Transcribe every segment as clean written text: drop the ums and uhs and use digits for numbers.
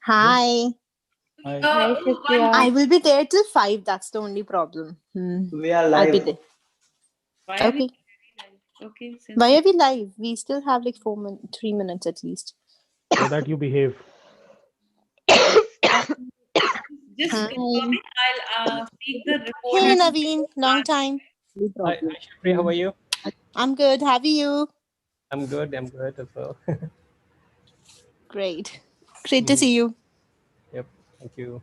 Hi. Hi. Hi, Shreya. I will be there till 5. That's the only problem. We are I'll be live. there. Why are we Okay. live? Okay, since Why are we live? We still have like 3 minutes at least. So that you behave. um, just Hi. confirming, I'll speak the Hey, recorded. Naveen. Long time. Hi, Shri, how are you? I'm good. How are you? I'm good as well. Great. Great to Mhm. see you. Yep, thank you.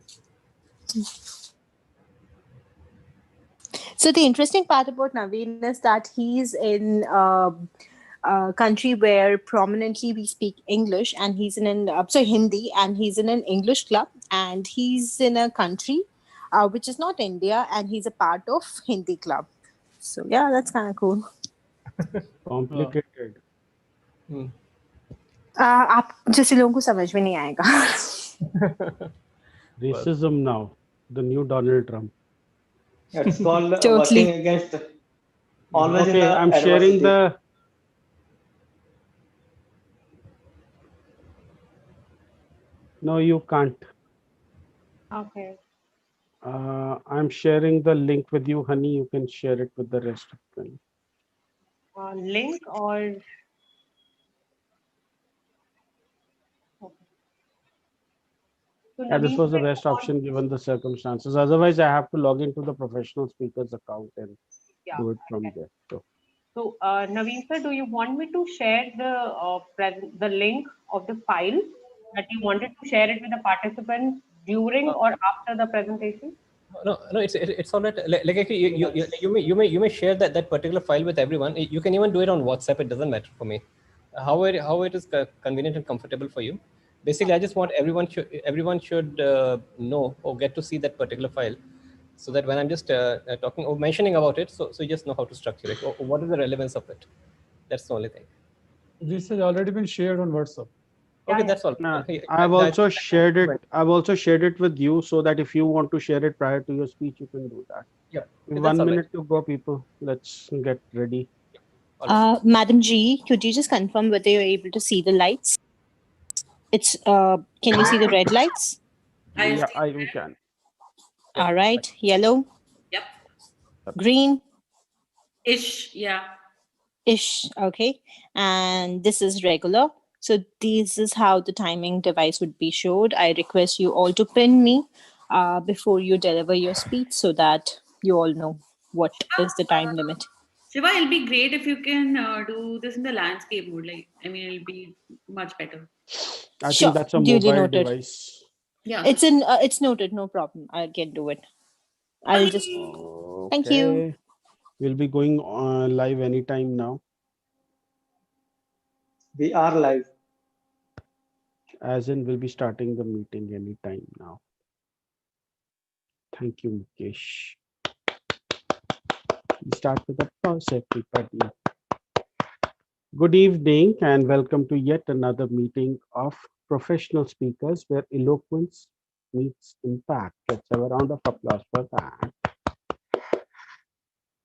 So the interesting part about Naveen is that he's in a country where prominently we speak English, and he's in an Hindi, and he's in an English club, and he's in a country which is not India, and he's a part of Hindi club. So yeah, that's kind of cool. Complicated. Hmm. आप जैसे लोगों को समझ में नहीं आएगा. Racism now. The new Donald Trump. It's called Totally. working against always in Okay, the I'm sharing adversity. the. No, you can't. Okay. I'm sharing the link with you, honey. You can share it with the rest of them. Link or so Yeah, this Naveen, was the when you best want option given the circumstances. Otherwise, I have to log into the professional speaker's account and yeah. do it from there. So Naveen sir, do you want me to share the link of the file that you wanted to share it with the participants during Uh, or after the presentation? no, it's all right. Like actually, you may share that particular file with everyone. You can even do it on WhatsApp. It doesn't matter for me. How it is convenient and comfortable for you. Basically, I just want everyone should know or get to see that particular file, so that when I'm just talking or mentioning about it, so you just know how to structure it or what is the relevance of it. That's the only thing. This has already been shared on WhatsApp. Okay, Yeah. that's all. I've also shared it. I've also shared it with you so that if you want to share it prior to your speech, you can do that. Yeah, In that's 1 all right. minute to go, people. Let's get ready. All right. Madam G, could you just confirm whether you're able to see the lights? It's can you see the red lights? I Yeah, see. we can. Yeah. All right, yellow, Yep. green, Ish. Yeah. ish. Okay, and this is regular. So this is how the timing device would be showed. I request you all to pin me before you deliver your speech so that you all know what is the time limit. Shiva, it'll be great if you can do this in the landscape mode. Like, I mean, it'll be much better. I think Sure, that's a duly mobile noted. device. Yeah. So, It's noted. No problem. I can do it. I'll just. Thank you. Okay. We'll be going live anytime now. We are live. As in, we'll be starting the meeting anytime now. Thank you, Mukesh. We start with a pause, everybody. Good evening and welcome to yet another meeting of professional speakers where eloquence meets impact. Let's have a round of applause for that.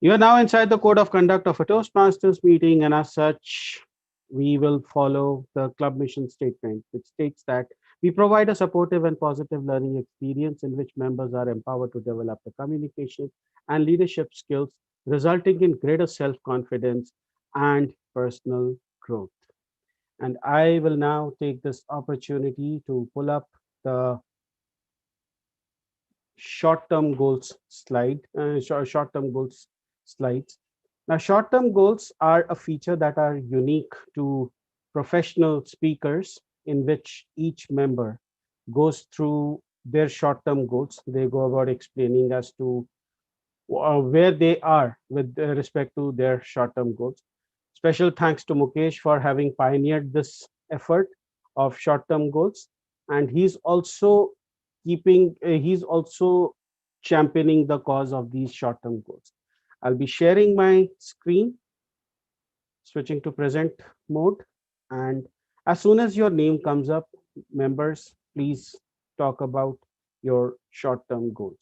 You are now inside the code of conduct of a Toastmasters meeting, and as such, we will follow the club mission statement, which states that we provide a supportive and positive learning experience in which members are empowered to develop the communication and leadership skills, resulting in greater self confidence and personal growth. And I will now take this opportunity to pull up the short-term goals slide, short-term goals slides. Now, short-term goals are a feature that are unique to professional speakers in which each member goes through their short-term goals. They go about explaining as to where they are with respect to their short-term goals. Special thanks to Mukesh for having pioneered this effort of short-term goals, and he's also championing the cause of these short-term goals. I'll be sharing my screen, switching to present mode, and as soon as your name comes up, members, please talk about your short-term goals.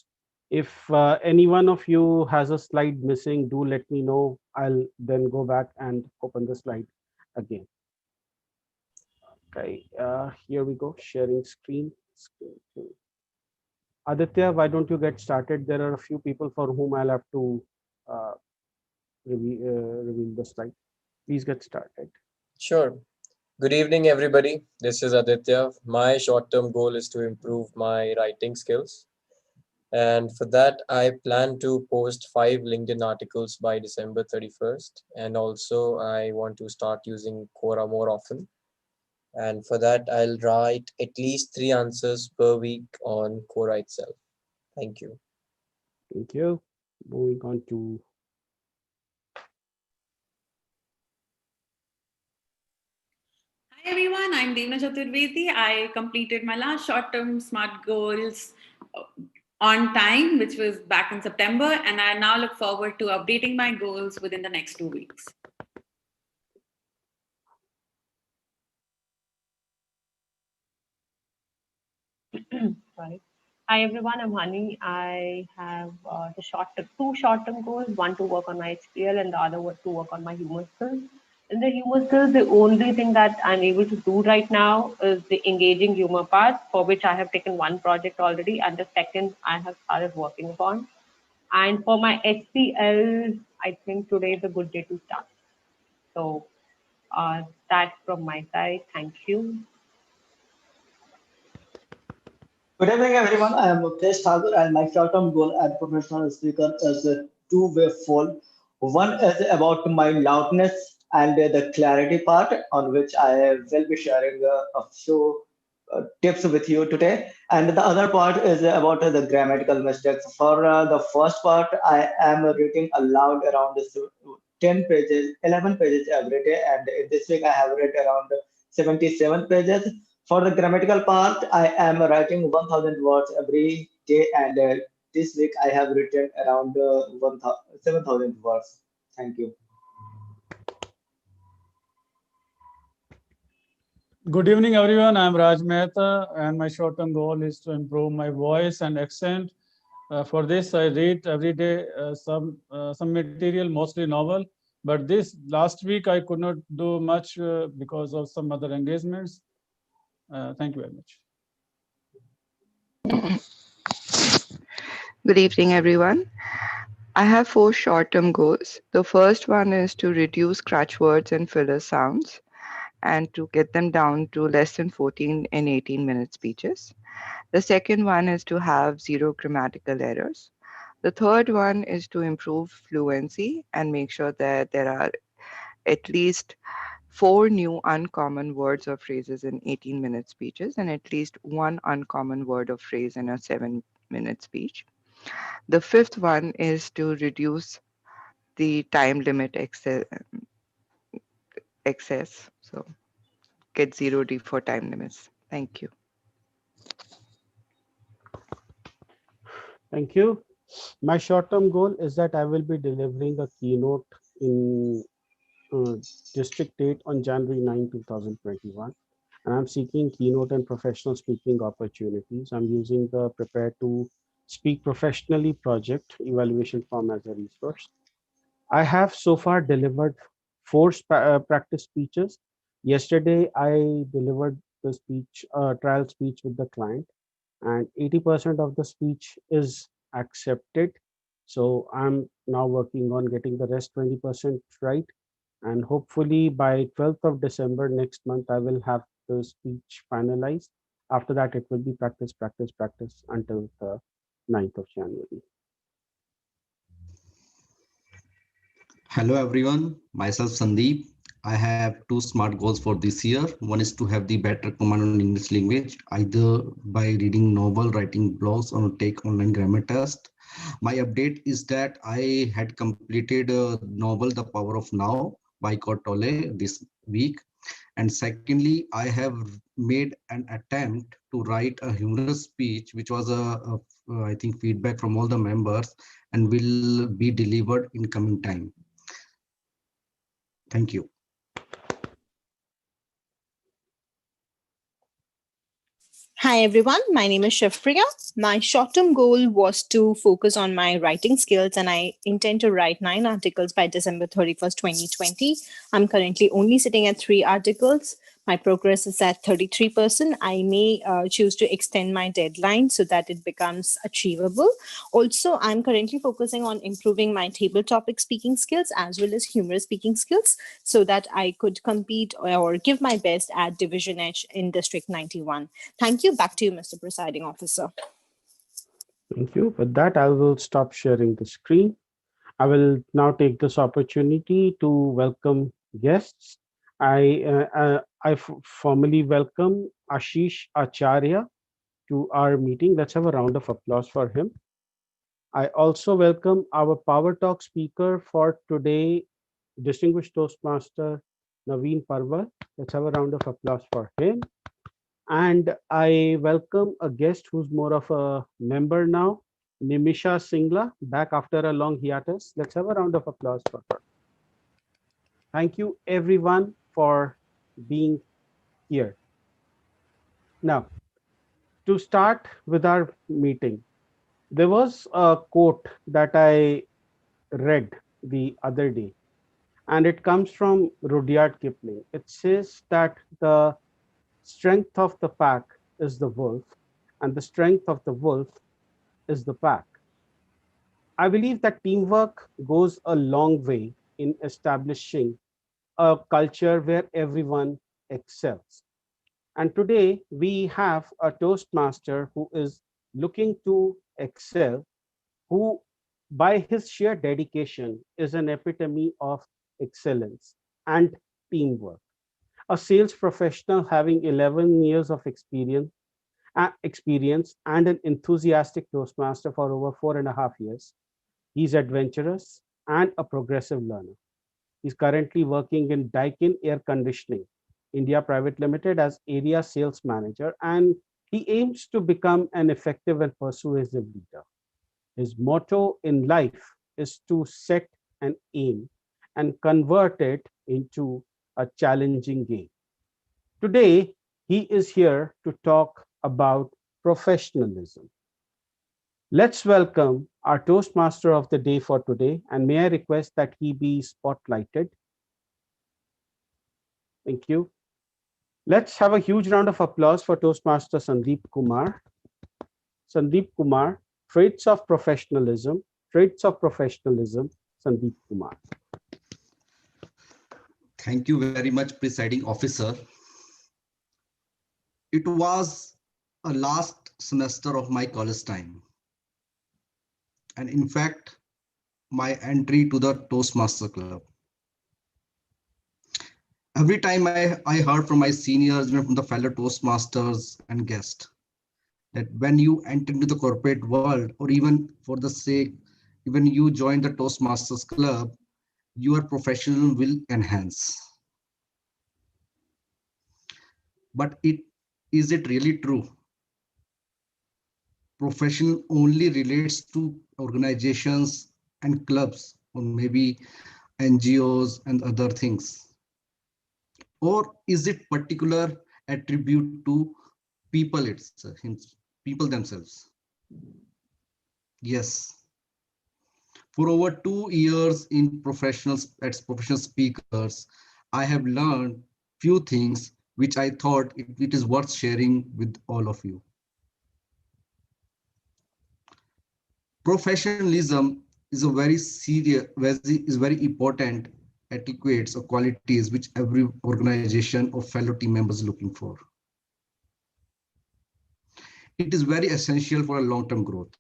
If any one of you has a slide missing, do let me know. I'll then go back and open the slide again. Okay, here we go, sharing screen. Aditya, why don't you get started? There are a few people for whom I'll have to uh, reveal the slide. Please get started. Sure. Good evening, everybody. This is Aditya. My short term goal is to improve my writing skills. And for that, I plan to post 5 LinkedIn articles by December 31st. And also, I want to start using Quora more often. And for that, I'll write at least 3 answers per week on Quora itself. Thank you. Thank you. Moving on to Hi everyone, I'm Devna Chaturvedi. I completed my last short-term SMART goals on time, which was back in September, and I now look forward to updating my goals within the next 2 weeks. Sorry. Hi everyone, I'm Honey. I have two short-term goals. One to work on my HPL, and the other one to work on my humor skills. In the humor skills, the only thing that I'm able to do right now is the engaging humor part, for which I have taken one project already, and the second I have started working upon. And for my HPL, I think today is a good day to start. So that's from my side. Thank you. Good evening, everyone. I am Mukesh Thakur, and my short-term goal as a professional speaker is a two-way fold. One is about my loudness and the clarity part, on which I will be sharing a few tips with you today. And the other part is about the grammatical mistakes. For the first part, I am reading aloud around 10 pages, 11 pages every day, and this week I have read around 77 pages. For the grammatical part, I am writing 1000 words every day, and this week I have written around 7000 words. Thank you. Good evening, everyone. I'm Raj Mehta, and my short-term goal is to improve my voice and accent. For this, I read every day some material, mostly novel. But this last week, I could not do much because of some other engagements. Thank you very much. Good evening, everyone. I have 4 short-term goals. The first one is to reduce scratch words and filler sounds and to get them down to less than 14 and 18-minute speeches. The second one is to have 0 grammatical errors. The third one is to improve fluency and make sure that there are at least 4 new uncommon words or phrases in 18-minute speeches and at least 1 uncommon word or phrase in a 7-minute speech. The fifth one is to reduce the time limit excess. So get 0D for time limits. Thank you. Thank you. My short-term goal is that I will be delivering a keynote in District 8 on January 9, 2021. And I'm seeking keynote and professional speaking opportunities. I'm using the Prepare to Speak Professionally project evaluation form as a resource. I have so far delivered 4 practice speeches. Yesterday, I delivered the trial speech with the client, and 80% of the speech is accepted. So I'm now working on getting the rest 20% right. And hopefully by 12th of December next month, I will have the speech finalized. After that, it will be practice, practice, practice until the 9th of January. Hello everyone, myself Sandeep. I have 2 SMART goals for this year. One is to have the better command on English language, either by reading novel, writing blogs, or take online grammar test. My update is that I had completed a novel, The Power of Now by Tolle this week. And secondly, I have made an attempt to write a humorous speech, which was I think feedback from all the members and will be delivered in coming time. Thank you. Hi everyone, my name is Shafriya. My short-term goal was to focus on my writing skills, and I intend to write 9 articles by December 31st, 2020. I'm currently only sitting at 3 articles. My progress is at 33%. I may choose to extend my deadline so that it becomes achievable. Also, I'm currently focusing on improving my table topic speaking skills as well as humorous speaking skills so that I could compete or give my best at Division H in District 91. Thank you. Back to you, Mr. Presiding Officer. Thank you. With that, I will stop sharing the screen. I will now take this opportunity to welcome guests. I formally welcome Ashish Acharya to our meeting. Let's have a round of applause for him. I also welcome our Power Talk speaker for today, distinguished Toastmaster Naveen Parwal. Let's have a round of applause for him. And I welcome a guest who's more of a member now, Nimisha Singla, back after a long hiatus. Let's have a round of applause for her. Thank you, everyone, for being here. Now, to start with our meeting, there was a quote that I read the other day, and it comes from Rudyard Kipling. It says that the strength of the pack is the wolf, and the strength of the wolf is the pack. I believe that teamwork goes a long way in establishing a culture where everyone excels. And today we have a Toastmaster who is looking to excel, who, by his sheer dedication, is an epitome of excellence and teamwork. A sales professional having 11 years of experience and an enthusiastic Toastmaster for over 4.5 years. He's adventurous and a progressive learner. He's currently working in Daikin Air Conditioning India Private Limited as area sales manager, and he aims to become an effective and persuasive leader. His motto in life is to set an aim and convert it into a challenging game. Today, he is here to talk about professionalism. Let's welcome our Toastmaster of the day for today, and may I request that he be spotlighted? Thank you. Let's have a huge round of applause for Toastmaster Sandeep Kumar. Sandeep Kumar, traits of professionalism, Sandeep Kumar. Thank you very much, presiding officer. It was a last semester of my college time. And in fact, my entry to the Toastmaster Club. Every time I heard from my seniors, from the fellow Toastmasters and guests, that when you enter into the corporate world, or even for the sake, even you join the Toastmasters Club, your professional will enhance. But is it really true? Professional only relates to organizations and clubs, or maybe NGOs and other things? Or is it particular attribute to people people themselves? Yes. For over 2 years in as professional speakers, I have learned few things which I thought it is worth sharing with all of you. Professionalism is a very serious, is very important etiquettes or qualities which every organization or fellow team members is looking for. It is very essential for a long-term growth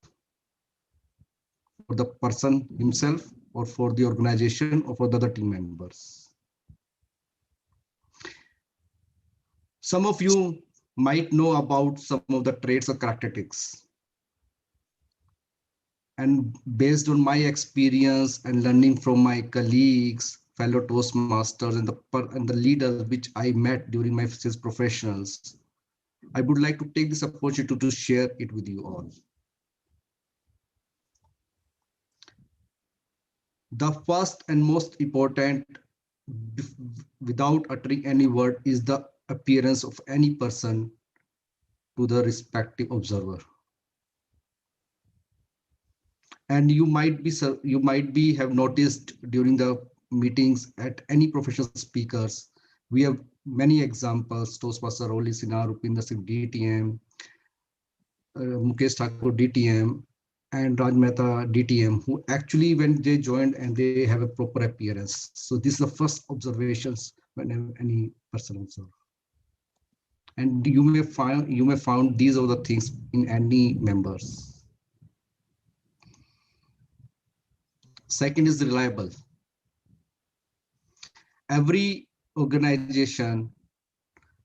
for the person himself, or for the organization, or for the other team members. Some of you might know about some of the traits or characteristics. And based on my experience and learning from my colleagues, fellow Toastmasters, and the leaders which I met during my sales professionals, I would like to take this opportunity to share it with you all. The first and most important, without uttering any word, is the appearance of any person to the respective observer. And you might be have noticed during the meetings at any professional speakers, we have many examples, Toastmaster Oli Sinha, Rupinder Singh DTM, Mukesh Thakur DTM, and Raj Mehta DTM, who actually when they joined and they have a proper appearance. So this is the first observations when any person observe. And you may find these are the things in any members. Second is reliable. Every organization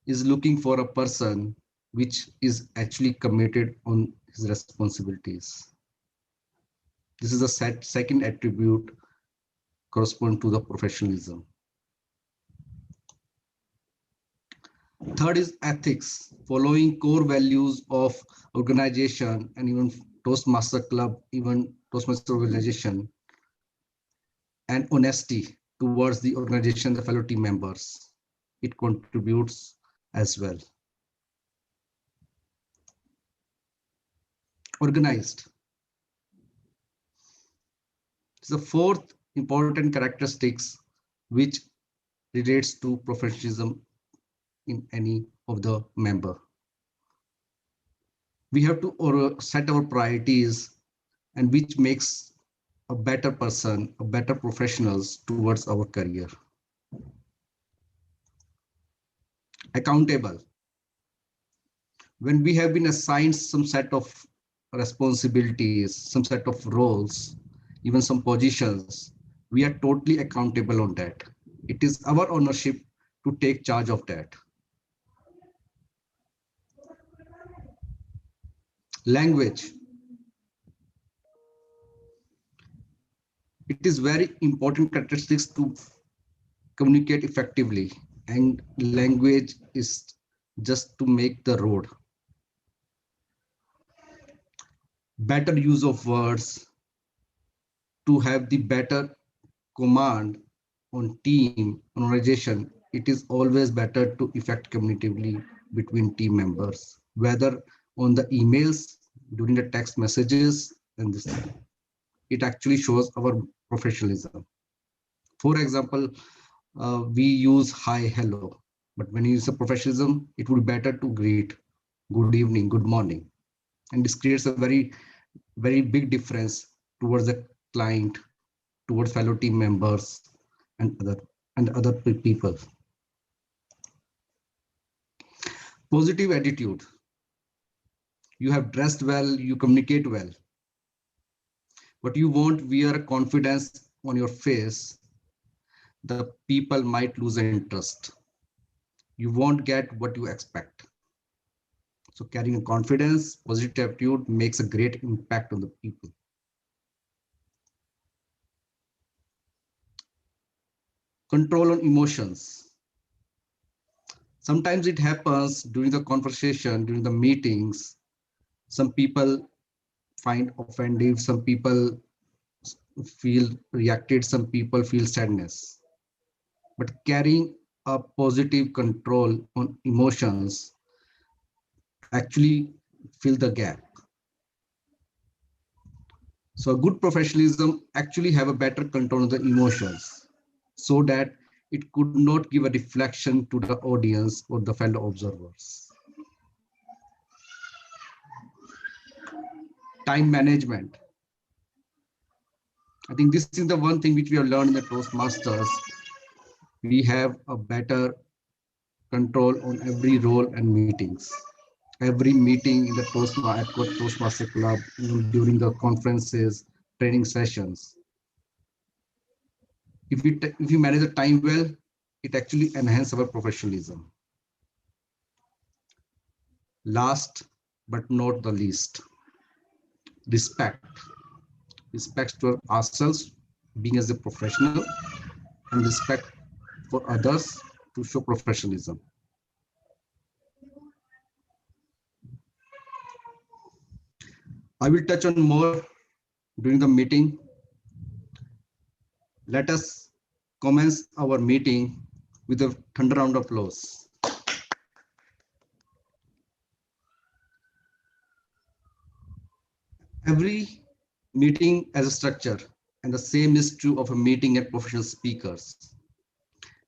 is looking for a person which is actually committed on his responsibilities. This is the second attribute correspond to the professionalism. Third is ethics, following core values of organization and even Toastmaster Club, even Toastmaster organization, and honesty towards the organization, the fellow team members. It contributes as well. Organized. It's the fourth important characteristics which relates to professionalism in any of the member. We have to set our priorities and which makes a better person, a better professionals towards our career. Accountable. When we have been assigned some set of responsibilities, some set of roles, even some positions, we are totally accountable on that. It is our ownership to take charge of that. Language. It is very important characteristics to communicate effectively, and language is just to make the road. Better use of words, to have the better command on team, on organization. It is always better to effect communicatively between team members, whether on the emails, during the text messages, and this. It actually shows our professionalism. For example, we use hi, hello, but when you use a professionalism, it would be better to greet, good evening, good morning. And this creates a very, very big difference towards the client, towards fellow team members and other people. Positive attitude. You have dressed well, you communicate well, but you won't wear confidence on your face. The people might lose interest. You won't get what you expect. So carrying a confidence, positive attitude makes a great impact on the people. Control on emotions. Sometimes it happens during the conversation, during the meetings. Some people find offended, some people feel reacted, some people feel sadness. But carrying a positive control on emotions actually fill the gap. So a good professionalism actually have a better control of the emotions so that it could not give a reflection to the audience or the fellow observers. Time management. I think this is the one thing which we have learned in the Toastmasters. We have a better control on every role and meetings. Every meeting in the Toastmaster Club, during the conferences, training sessions. If you manage the time well, it actually enhances our professionalism. Last but not the least, respect. Respect to ourselves, being as a professional, and respect for others to show professionalism. I will touch on more during the meeting. Let us commence our meeting with a thunder round of applause. Every meeting has a structure, and the same is true of a meeting at professional speakers.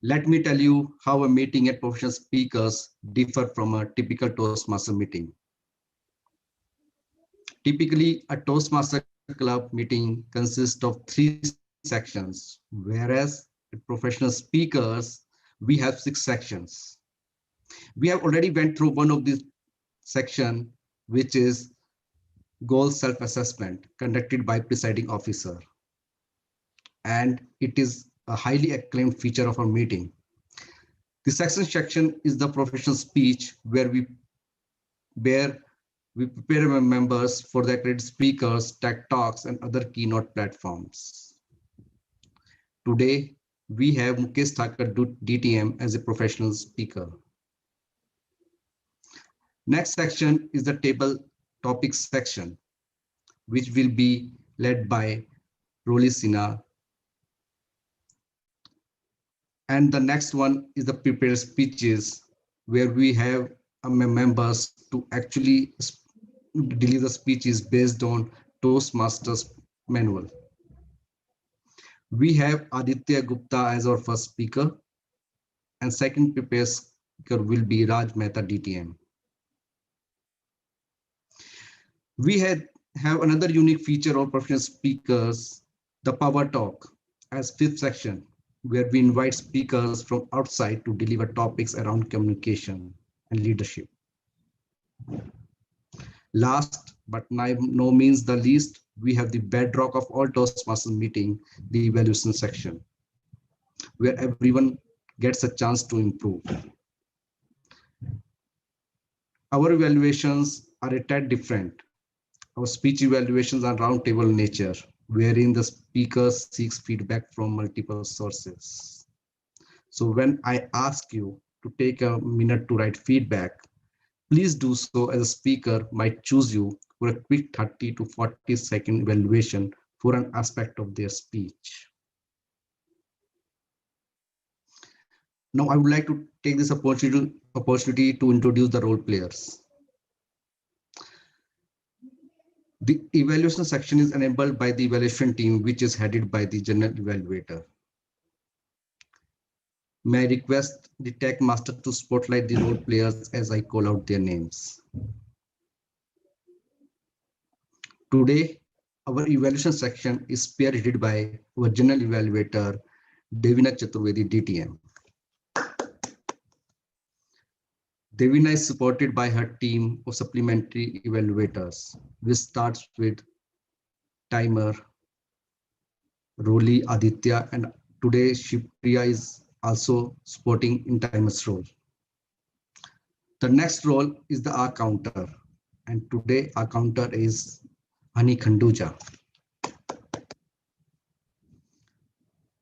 Let me tell you how a meeting at professional speakers differ from a typical Toastmaster meeting. Typically, a Toastmaster Club meeting consists of 3 sections, whereas at professional speakers, we have 6 sections. We have already went through one of these section, which is goal self-assessment conducted by presiding officer. And it is a highly acclaimed feature of our meeting. The section is the professional speech where we prepare our members for the accredited speakers, tech talks, and other keynote platforms. Today, we have Mukesh Thakur DTM as a professional speaker. Next section is the table topics section, which will be led by Roli Sinha. And the next one is the prepared speeches, where we have members to actually deliver speeches based on Toastmasters manual. We have Aditya Gupta as our first speaker, and second prepared speaker will be Raj Mehta DTM. We have another unique feature of professional speakers, the Power Talk, as 5th section, where we invite speakers from outside to deliver topics around communication and leadership. Last but no means the least, we have the bedrock of all Toastmasters meeting, the evaluation section, where everyone gets a chance to improve. Our evaluations are a tad different. Our speech evaluations are roundtable nature, wherein the speaker seeks feedback from multiple sources. So when I ask you to take a minute to write feedback, please do so, as a speaker might choose you for a quick 30 to 40-second evaluation for an aspect of their speech. Now I would like to take this opportunity to introduce the role players. The evaluation section is enabled by the evaluation team, which is headed by the general evaluator. May I request the tech master to spotlight the role players as I call out their names. Today, our evaluation section is spearheaded by our general evaluator, Devina Chaturvedi DTM. Devina is supported by her team of supplementary evaluators, which starts with Timer, Roli, Aditya, and today Shipriya is also supporting in Timer's role. The next role is the R counter, and today our counter is Ani Khanduja.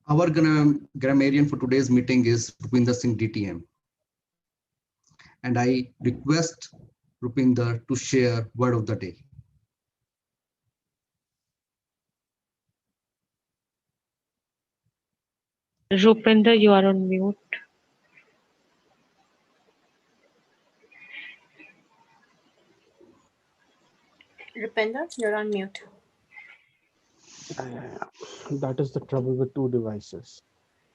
Our grammarian for today's meeting is Rupinder Singh DTM. And I request Rupinder to share word of the day. Rupinder, you are on mute. Rupinder, you're on mute. That is the trouble with 2 devices.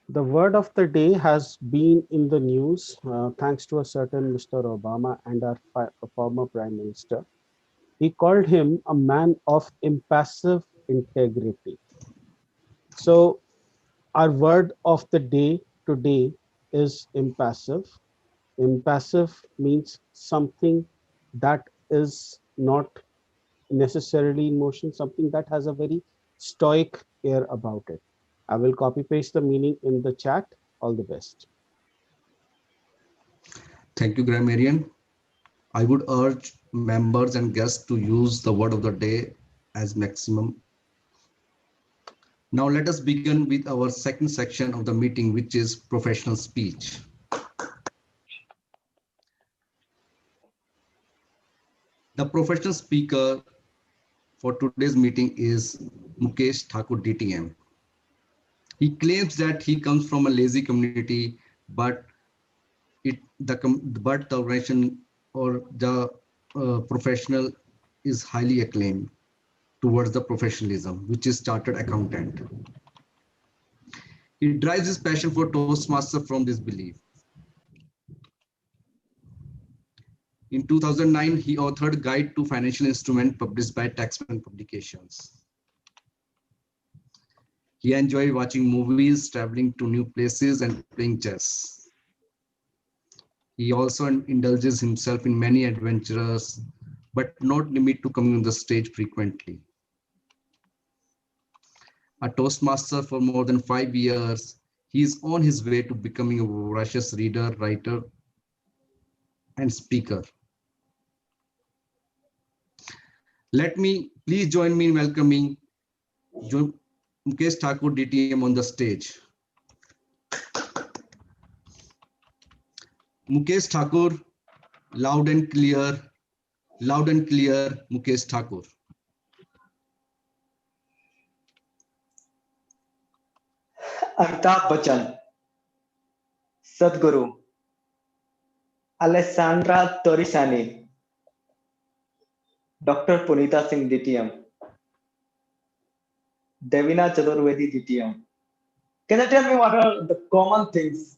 The word of the day has been in the news thanks to a certain Mr. Obama and our former Prime Minister. He called him a man of impassive integrity. So our word of the day today is impassive. Impassive means something that is not necessarily in motion, something that has a very stoic air about it. I will copy paste the meaning in the chat. All the best. Thank you, grammarian. I would urge members and guests to use the word of the day as maximum. Now let us begin with our second section of the meeting, which is professional speech. The professional speaker for today's meeting is Mukesh Thakur DTM. He claims that he comes from a lazy community, but the organization or the professional is highly acclaimed towards the professionalism, which is chartered accountant. He derives his passion for Toastmaster from this belief. In 2009, he authored Guide to Financial Instrument published by Taxman Publications. He enjoyed watching movies, traveling to new places, and playing chess. He also indulges himself in many adventures, but not limit to coming on the stage frequently. A Toastmaster for more than 5 years, he is on his way to becoming a voracious reader, writer, and speaker. Please join me in welcoming Mukesh Thakur DTM on the stage. Mukesh Thakur, loud and clear, Mukesh Thakur. Amitabh Bachchan, Sadhguru, Alessandra Torrisani, Dr. Punita Singh DTM, Devina Chaturvedi DTM. Can you tell me what are the common things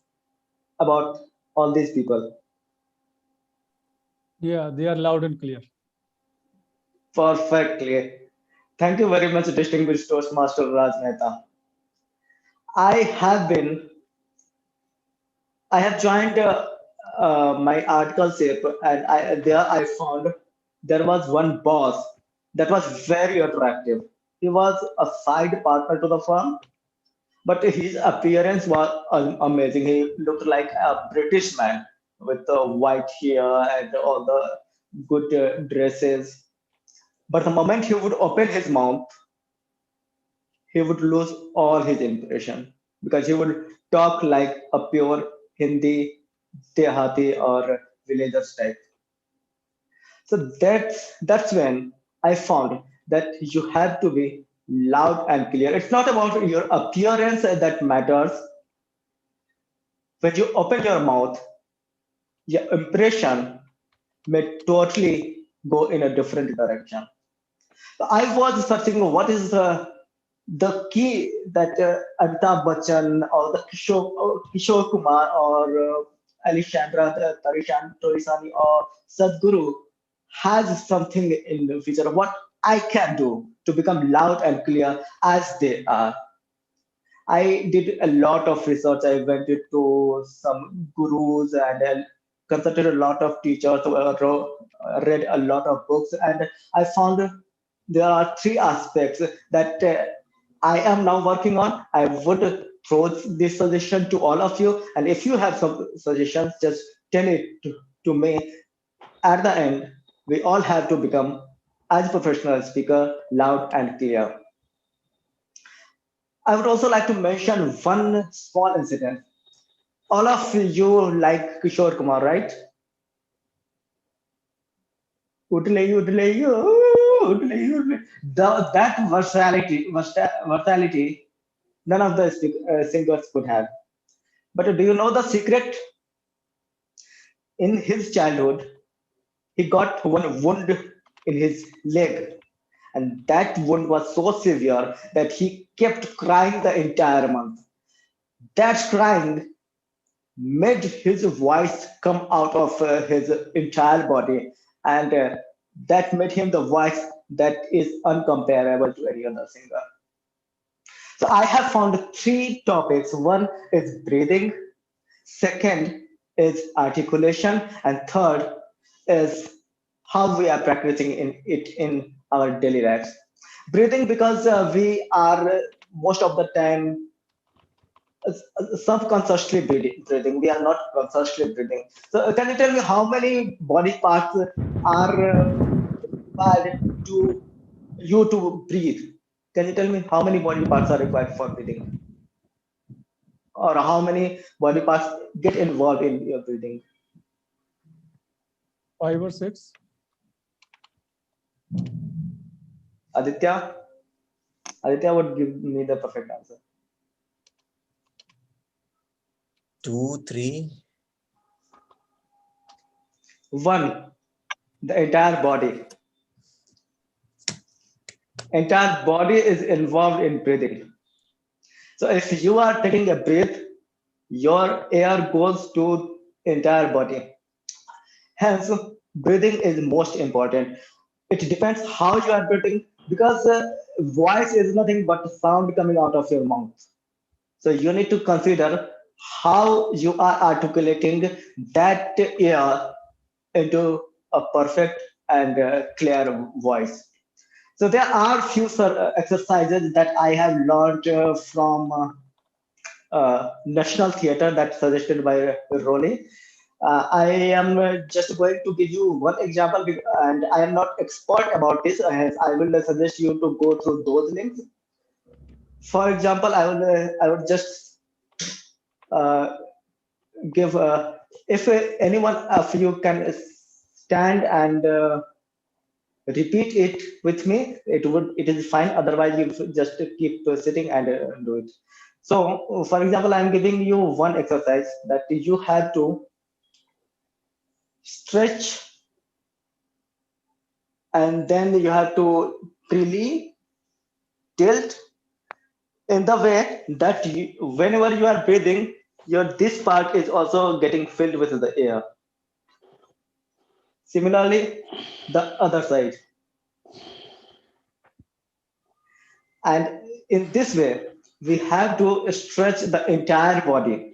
about all these people? Yeah, they are loud and clear. Perfectly. Thank you very much, distinguished Toastmaster Raj Mehta. I have been I have joined my article shape, and there I found there was one boss that was very attractive. He was a side partner to the firm, but his appearance was amazing. He looked like a British man with the white hair and all the good dresses. But the moment he would open his mouth, he would lose all his impression because he would talk like a pure Hindi, Dehati or villagers type. So that's when I found that you have to be loud and clear. It's not about your appearance that matters. When you open your mouth, your impression may totally go in a different direction. So I was searching what is the key that Amitabh Bachchan or the Kishore Kumar or Alexandra Torisani or Sadhguru has something in the future. What I can do to become loud and clear as they are. I did a lot of research. I went to some gurus and consulted a lot of teachers, read a lot of books, and I found there are three aspects that I am now working on. I would throw this suggestion to all of you, and if you have some suggestions, just tell it to me. At the end, we all have to become, as professional speaker, loud and clear. I would also like to mention one small incident. All of you like Kishore Kumar, right? That versatility, none of the singers could have. But do you know the secret? In his childhood, he got one wound in his leg, and that wound was so severe that he kept crying the entire month. That crying made his voice come out of his entire body, and that made him the voice that is uncomparable to any other singer. So I have found three topics. One is breathing, second is articulation, and third is how we are practicing it in our daily lives. Breathing, because we are most of the time subconsciously breathing. We are not consciously breathing. So can you tell me how many body parts are required to you to breathe? Can you tell me how many body parts are required for breathing, or how many body parts get involved in your breathing? 5 or 6. Aditya, Aditya would give me the perfect answer. 2, 3. One, the entire body. Entire body is involved in breathing. So if you are taking a breath, your air goes to entire body. Hence, breathing is most important. It depends how you are breathing because voice is nothing but sound coming out of your mouth. So you need to consider how you are articulating that air into a perfect and clear voice. So there are few exercises that I have learned from National Theatre that's suggested by Roli. I am just going to give you one example, and I am not expert about this. Hence, I will suggest you to go through those links. For example, I would just uh, give if anyone of you can stand and repeat it with me, it is fine. Otherwise, you just keep sitting and do it. So, for example, I'm giving you one exercise that you have to stretch and then you have to really tilt in the way that whenever you are breathing, your this part is also getting filled with the air. Similarly, the other side. And in this way, we have to stretch the entire body.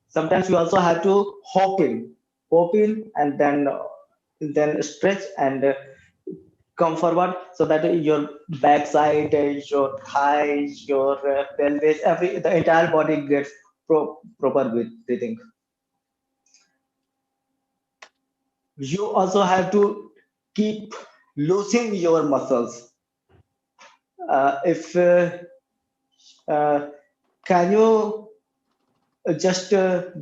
Sometimes we also have to hop in, and then stretch and come forward so that your backside, your thighs, your pelvis, the entire body gets proper breathing. You also have to keep loosening your muscles. If uh, can you just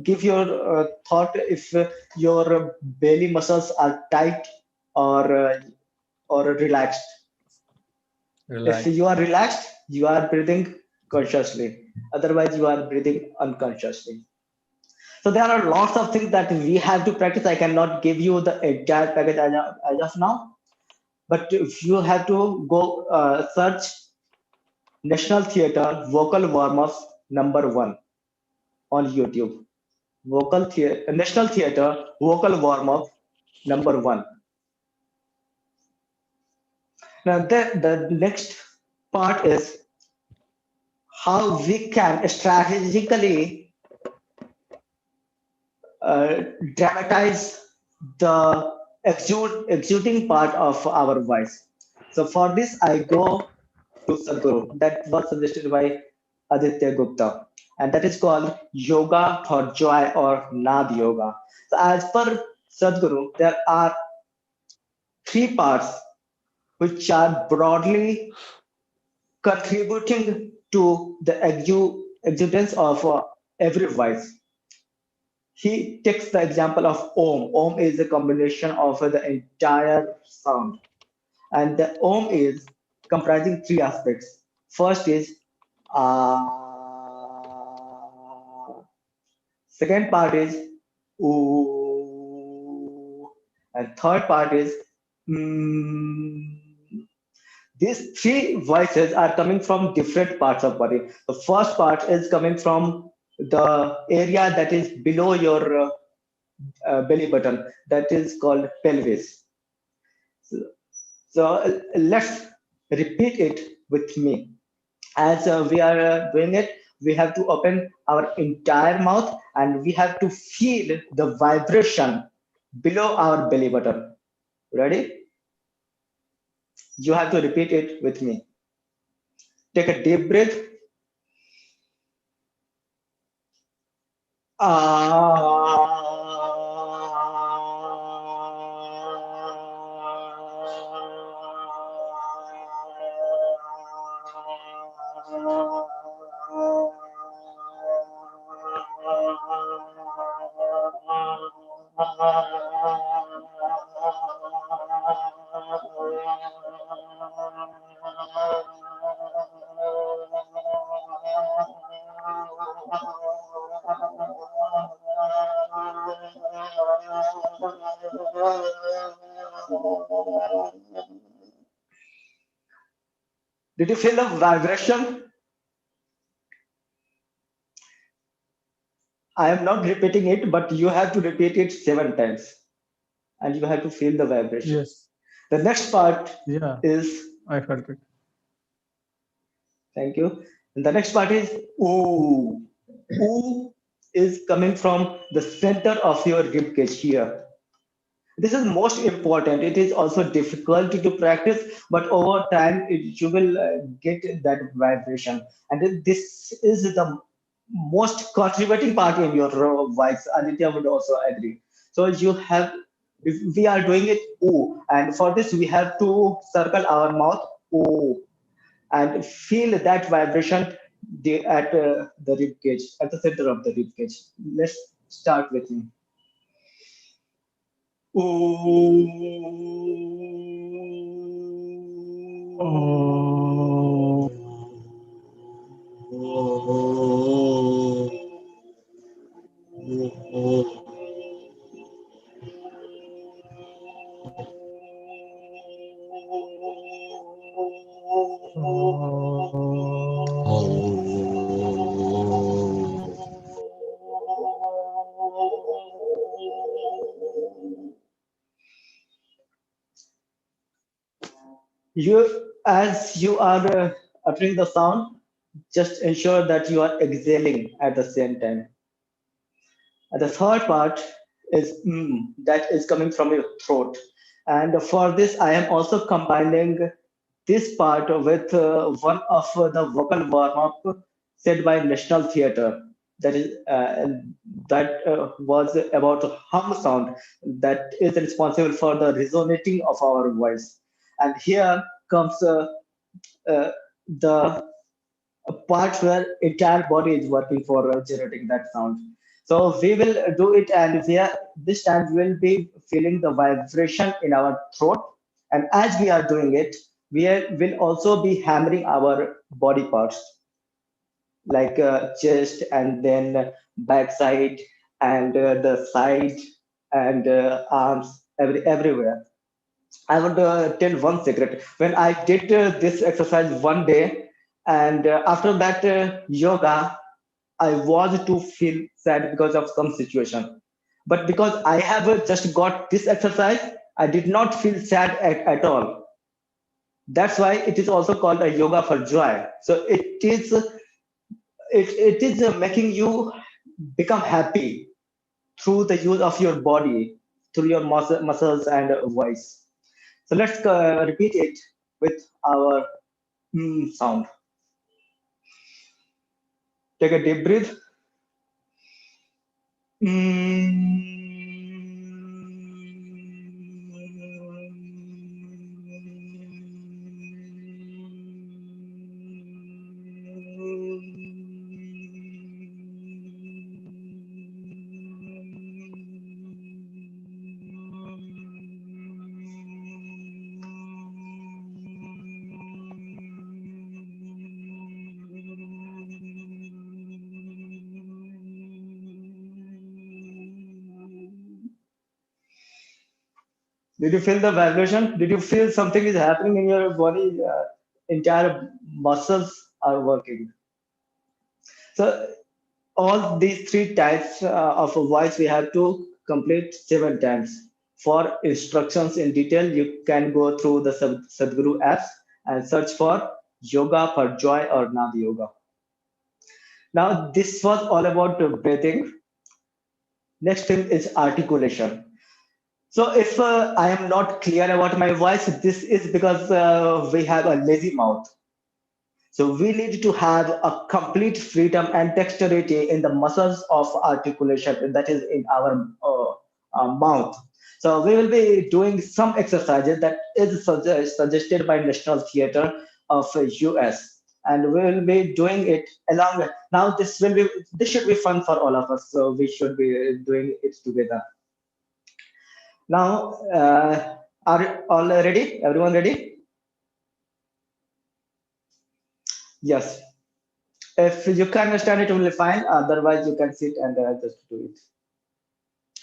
give your thought if your belly muscles are tight or or relaxed? If Relax. you are relaxed, you are breathing consciously. Otherwise, you are breathing unconsciously. So there are lots of things that we have to practice. I cannot give you the entire package as of now, but if you have to go search National Theatre vocal warm-ups #1 on YouTube. National Theatre vocal warm-up #1. Now the next part is how we can strategically uh, dramatize the exuding part of our voice. So for this, I go to Sadhguru. That was suggested by Aditya Gupta, and that is called Yoga for Joy or Nad Yoga. So as per Sadhguru, there are three parts which are broadly contributing to the exudance of every voice. He takes the example of Om. Om is a combination of the entire sound, and the Om is comprising three aspects. First is second part is ooh, and third part is mm. These three voices are coming from different parts of body. The first part is coming from the area that is below your belly button, that is called pelvis. So, so let's repeat it with me. As we are doing it, we have to open our entire mouth and we have to feel the vibration below our belly button. Ready? You have to repeat it with me. Take a deep breath. Did you feel the vibration? I am not repeating it, but you have to repeat it 7 times, and you have to feel the vibration. Yes. The next part Yeah, is, I felt it. thank you. And the next part is ooh. Ooh is coming from the center of your rib cage here. This is most important. It is also difficult to practice, but over time you will get that vibration. And this is the most contributing part in your voice. Aditya would also agree. So you have, if we are doing it, ooh, and for this we have to circle our mouth, ooh, and feel that vibration at the rib cage, at the center of the rib cage. Let's start with me. You, as you are uttering the sound, just ensure that you are exhaling at the same time. And the third part is that is coming from your throat. And for this, I am also combining this part with one of the vocal warm-up said by National Theatre. That is that was about hum sound that is responsible for the resonating of our voice. And here comes the part where entire body is working for generating that sound. So we will do it, and this time we will be feeling the vibration in our throat. And as we are doing it, will also be hammering our body parts like chest and then backside and the side and arms everywhere. I want to tell one secret. When I did this exercise one day, and after that yoga, I was to feel sad because of some situation. But because I have just got this exercise, I did not feel sad at all. That's why it is also called a yoga for joy. So it is making you become happy through the use of your body, through your muscles and voice. So let's repeat it with our sound. Take a deep breath. Did you feel the vibration? Did you feel something is happening in your body? Entire muscles are working. So all these three types of voice we have to complete 7 times. For instructions in detail, you can go through the Sadhguru apps and search for Yoga for Joy or Nadi Yoga. Now, this was all about breathing. Next thing is articulation. So if I am not clear about my voice, this is because we have a lazy mouth. So we need to have a complete freedom and dexterity in the muscles of articulation that is in our mouth. So we will be doing some exercises that is suggested by National Theatre of US, and we will be doing it along. Now this should be fun for all of us. So we should be doing it together. Now, are all ready? Everyone ready? Yes. If you can understand it, will be fine. Otherwise, you can sit and just do it.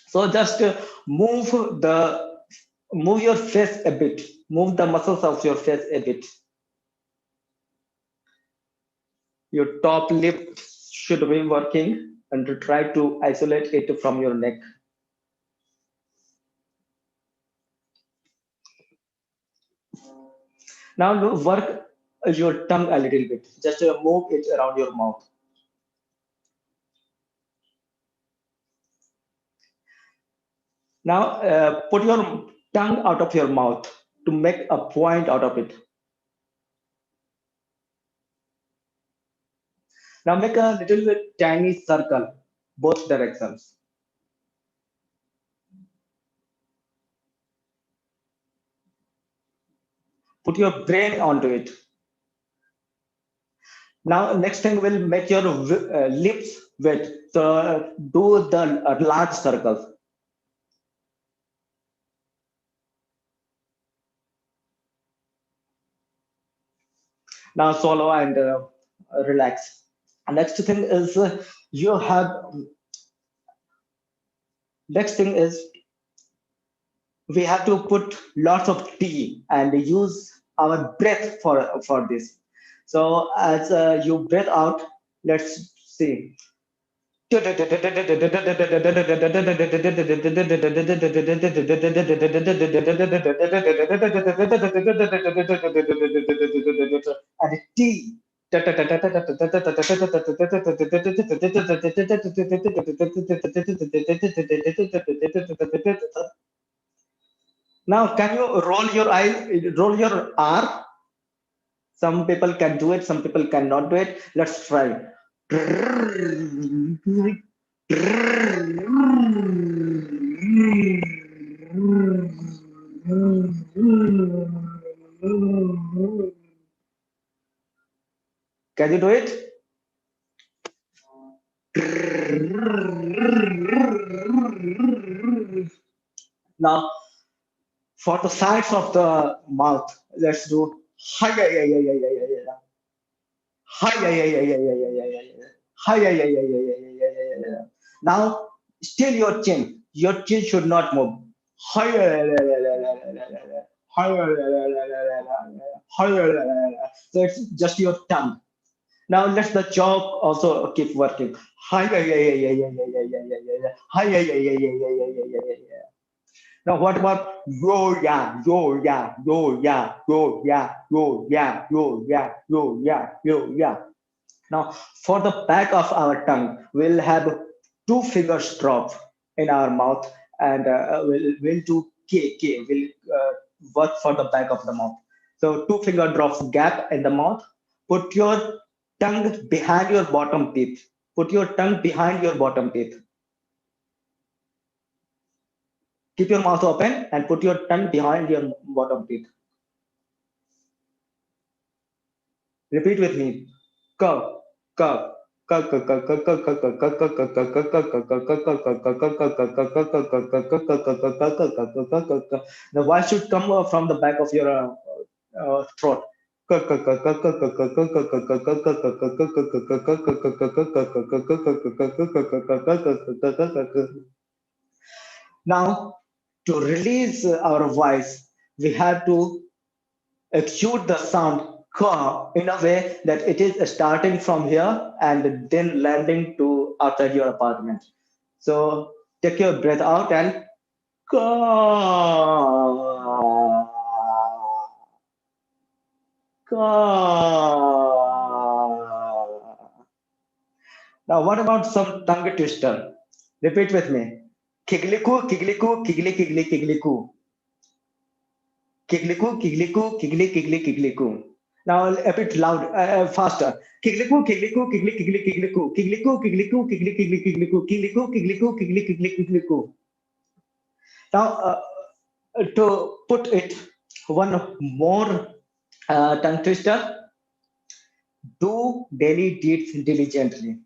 So just move the move your face a bit. Move the muscles of your face a bit. Your top lip should be working. and to try to isolate it from your neck. Now work your tongue a little bit. Just move it around your mouth. Now put your tongue out of your mouth to make a point out of it. Now make a little tiny circle, both directions. Put your brain onto it. Now next thing will make your lips wet. So do the large circles. Now swallow and relax. Next thing is you have. Next thing is we have to put lots of tea and use our breath for this. So as you breathe out, let's see. And tea. Now, can you roll your eyes, roll your R? Some people can do it, some people cannot do it. Let's try. Can you do it? Now, for the sides of the mouth, let's do hi yeah yeah yeah yeah yeah yeah yeah. Hi yeah yeah yeah yeah yeah yeah yeah yeah. Hi yeah yeah yeah yeah yeah yeah yeah yeah yeah. Now, still your chin. Your chin should not move. Hi yeah yeah yeah yeah yeah yeah yeah yeah yeah. Hi yeah yeah yeah yeah yeah yeah yeah. Hi yeah yeah yeah yeah. So it's just your tongue. Now let the jaw also keep working. Hi yeah yeah yeah yeah yeah yeah yeah yeah yeah yeah. Hi yeah yeah yeah yeah yeah yeah yeah yeah yeah. Now what about yo yeah yo yeah yo yeah yo yeah yo yeah yo yeah yo yeah yo yeah. Now for the back of our tongue, we'll have two fingers drop in our mouth, and we'll do K. Will work for the back of the mouth. So two finger drops gap in the mouth. Put your tongue behind your bottom teeth. Put your tongue behind your bottom teeth. Keep your mouth open and put your tongue behind your bottom teeth. Repeat with me. Go, go. Now the voice should come from the back of your throat. Now, to release our voice, we have to exude the sound ka in a way that it is starting from here and then landing to outside your apartment. So take your breath out and ka. Ka. Now, what about some tongue twister? Repeat with me. Kigliku, kigliku, kigli, kigli, kigliku. Kigliku, kigliku, kigli, kigli, kigliku. Now a bit loud, faster. Kigliku, kigliku, kigli, kigli, kigliku. Kigliku, kigliku, kigli, kigli, kigliku. Kigliku, kigliku, kigli, kigli, kigliku. Now, to put it one more tongue twister, do daily deeds diligently.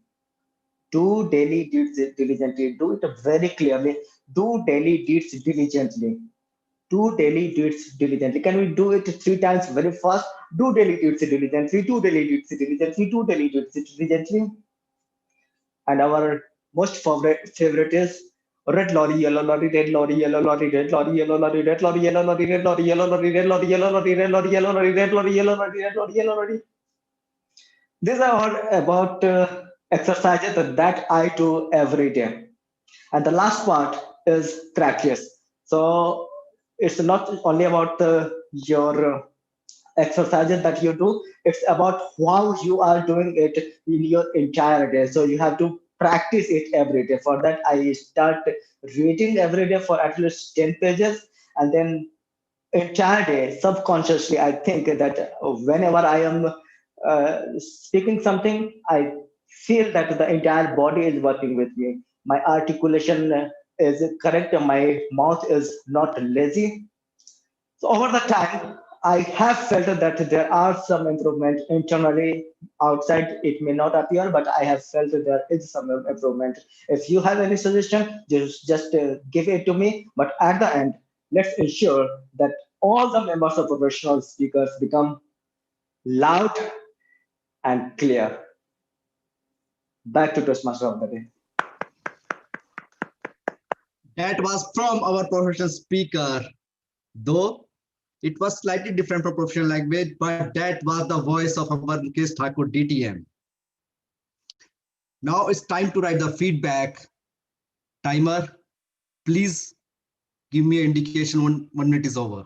Do daily deeds diligently. Do it very clearly. Do daily deeds diligently. Do daily deeds diligently. Can we do it three times very fast? Do daily deeds diligently. Do daily deeds diligently. Do daily deeds diligently. And our most favorite is red lorry, yellow lorry, red lorry, yellow lorry, red lorry, yellow lorry, red lorry, yellow lorry, red lorry, yellow lorry, red lorry, yellow lorry, red lorry, yellow lorry, red lorry, yellow lorry, red lorry, yellow lorry. These are all about exercises that I do every day. And the last part is practice. So it's not only about your exercises that you do, it's about how you are doing it in your entire day. So you have to practice it every day. For that, I start reading every day for at least 10 pages, and then entire day subconsciously I think that whenever I am speaking something, I feel that the entire body is working with me. My articulation is correct, my mouth is not lazy. So over the time I have felt that there are some improvement internally. Outside it may not appear, but I have felt that there is some improvement. If you have any suggestion, just give it to me. But at the end, let's ensure that all the members of professional speakers become loud and clear. Back to Toastmaster of the day. That was from our professional speaker, though it was slightly different from professional language, but that was the voice of our Mukesh Thakur DTM. Now it's time to write the feedback. Timer, please give me an indication when 1 minute is over.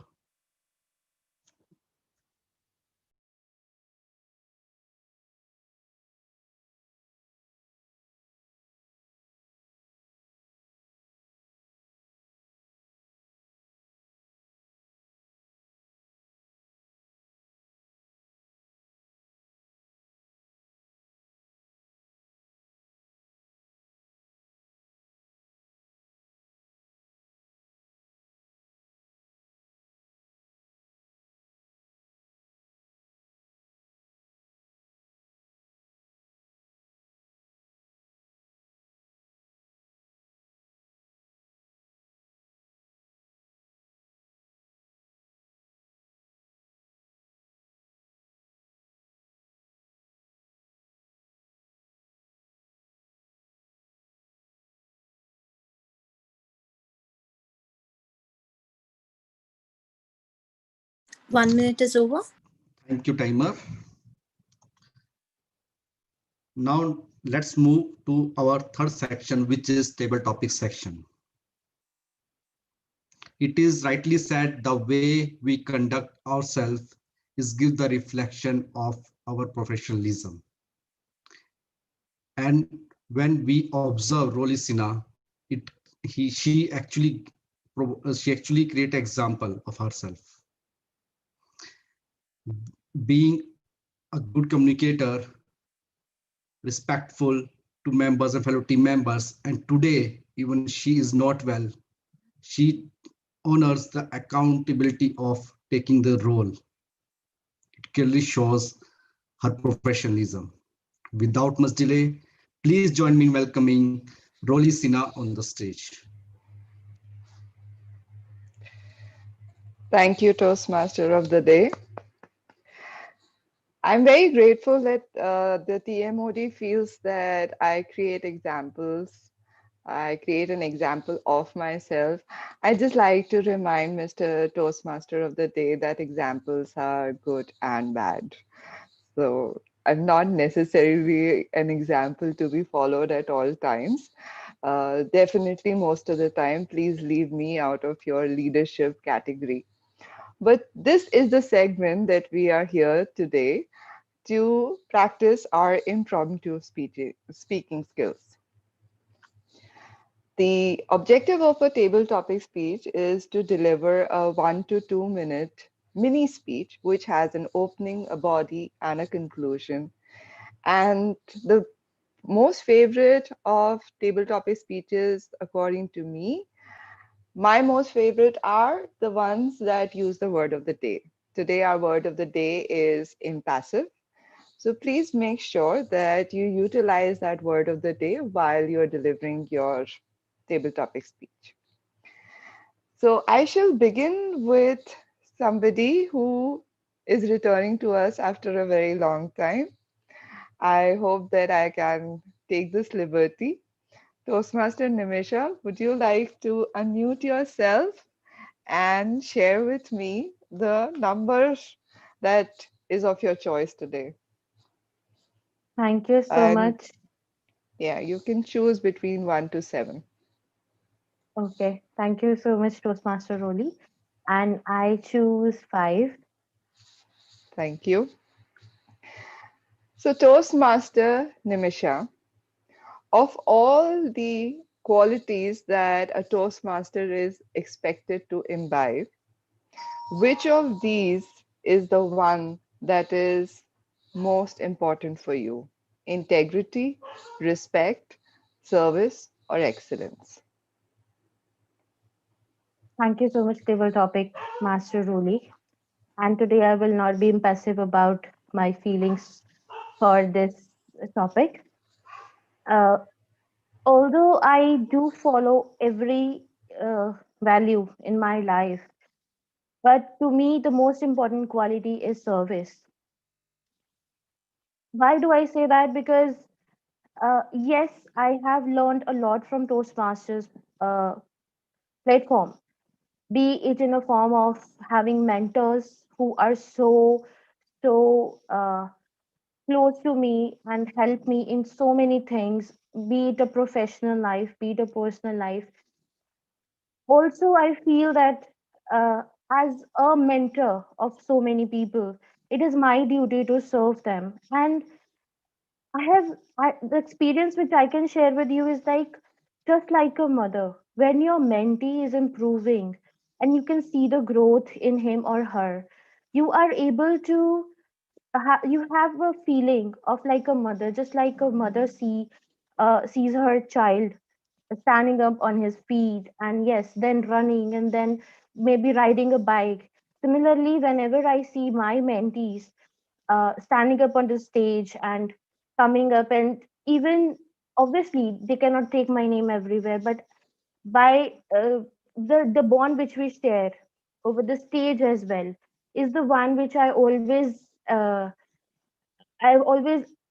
One minute is over. Thank you, timer. Now let's move to our third section, which is table topic section. It is rightly said the way we conduct ourselves is give the reflection of our professionalism. And when we observe Rolisina, it she actually create example of herself. Being a good communicator, respectful to members and fellow team members, and today even she is not well, she honors the accountability of taking the role. It clearly shows her professionalism. Without much delay, please join me in welcoming Roli Sina on the stage. Thank you, Toastmaster of the Day. I'm very grateful that the TMOD feels that I create examples. I create an example of myself. I just like to remind Mr. Toastmaster of the Day that examples are good and bad. So I'm not necessarily an example to be followed at all times. Definitely, most of the time, please leave me out of your leadership category. But this is the segment that we are here today to practice our impromptu speaking skills. The objective of a table topic speech is to deliver a 1 to 2 minute mini speech which has an opening, a body, and a conclusion. And the most favorite of table topic speeches, according to me, my most favorite are the ones that use the word of the day. Today, our word of the day is impassive. So please make sure that you utilize that word of the day while you're delivering your table topic speech. So I shall begin with somebody who is returning to us after a very long time. I hope that I can take this liberty. Toastmaster Nimisha, would you like to unmute yourself and share with me the number that is of your choice today? Thank you so And much. Yeah, you can choose between 1 to 7. Okay, thank you so much, Toastmaster Roli. And I choose 5. Thank you. So, Toastmaster Nimisha, of all the qualities that a Toastmaster is expected to imbibe, which of these is the one that is most important for you? Integrity, respect, service, or excellence? Thank you so much, table topic, Master Roli. And today I will not be impassive about my feelings for this topic. Uh, Although I do follow every value in my life, but to me, the most important quality is service. Why do I say that? Because yes, I have learned a lot from Toastmasters uh, platform, be it in a form of having mentors who are so close to me and help me in so many things, be it a professional life, be it a personal life. Also, I feel that as a mentor of so many people, it is my duty to serve them. And the experience which I can share with you is like just like a mother. When your mentee is improving and you can see the growth in him or her, you are able to you have a feeling of like a mother, just like a mother sees her child standing up on his feet and yes, then running and then maybe riding a bike. Similarly, whenever I see my mentees standing up on the stage and coming up, and even obviously they cannot take my name everywhere, but by the bond which we share over the stage as well is the one which I always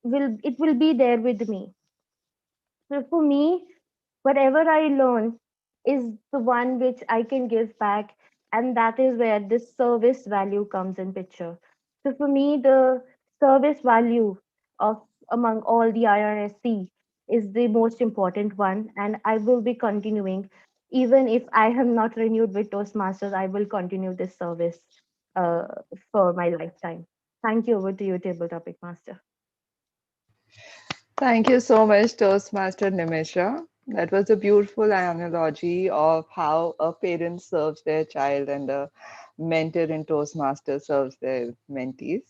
will be there with me. So for me, whatever I learn is the one which I can give back, and that is where this service value comes in picture. So for me, the service value of among all the IRSC is the most important one, and I will be continuing. Even if I am not renewed with Toastmasters, I will continue this service uh, for my lifetime. Thank you. Over to you, Table Topic Master. Thank you so much, Toastmaster Nimisha. That was a beautiful analogy of how a parent serves their child and a mentor in Toastmaster serves their mentees.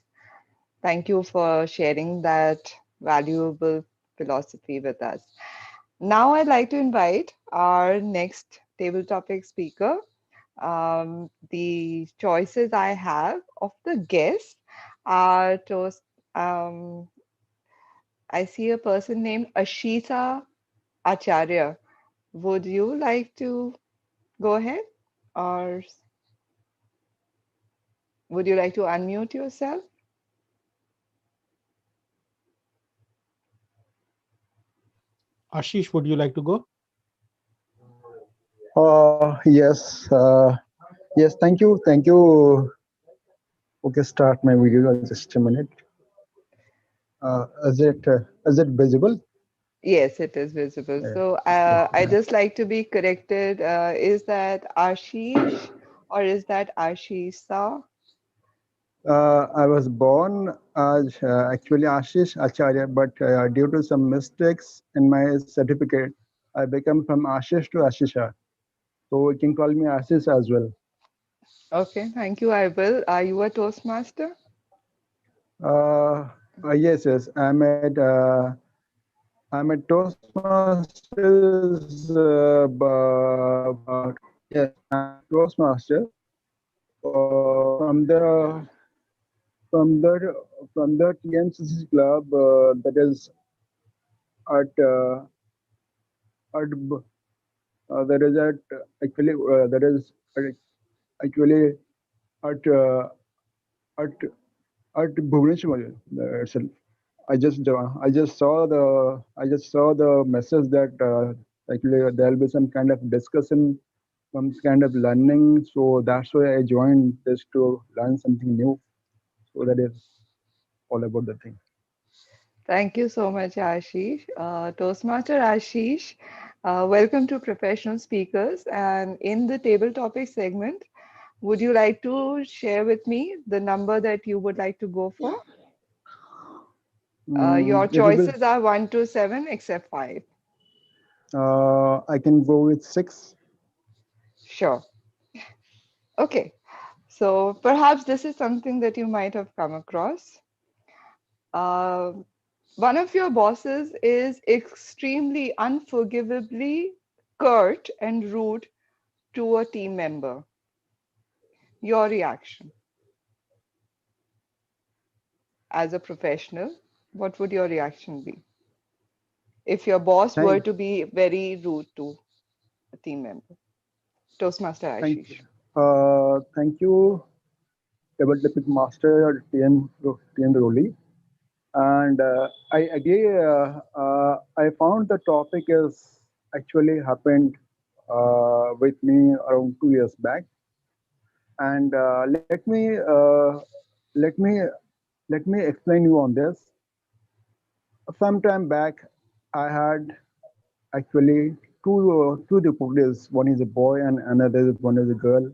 Thank you for sharing that valuable philosophy with us. Now, I'd like to invite our next table topic speaker. The choices I have of the guests are um, I see a person named Ashita Acharya. Would you like to go ahead or would you like to unmute yourself? Ashish, would you like to go? Yes. Yes. Thank you. Thank you. Okay. Start my video. Just a minute. Is it visible? Yes, it is visible. Yeah. So I just like to be corrected. Is that Ashish or is that Ashisa? I was born as actually Ashish Acharya, but due to some mistakes in my certificate, I became from Ashish to Ashisha. So you can call me Ashish as well. Okay, thank you. I will. Are you a Toastmaster? Yes, yes. I'm a Toastmasters. Yes, I'm a Toastmaster from the from the TNCC club that is at at that is at actually that is actually at at at Bhubaneswar itself. I just saw the message that actually there will be some kind of discussion, some kind of learning. So that's why I joined this to learn something new. So that is all about the thing. Thank you so much, Ashish. Toastmaster Ashish, welcome to Professional Speakers. And in the table topic segment, would you like to share with me the number that you would like to go for? Your It will be, choices are 1 to 7, except 5. I can go with 6. Sure. Okay. So perhaps this is something that you might have come across. Uh, One of your bosses is extremely unforgivably curt and rude to a team member. Your reaction as a professional, what would your reaction be if your boss were Thank, to be very rude to a team member? Toastmaster thank you. Ashish. Thank you, Table Topic Master TM Roli. And I agree. I found the topic is actually happened with me around 2 years back. And let me explain you on this. Some time back, I had actually two deputies. One is a boy and another one is a girl.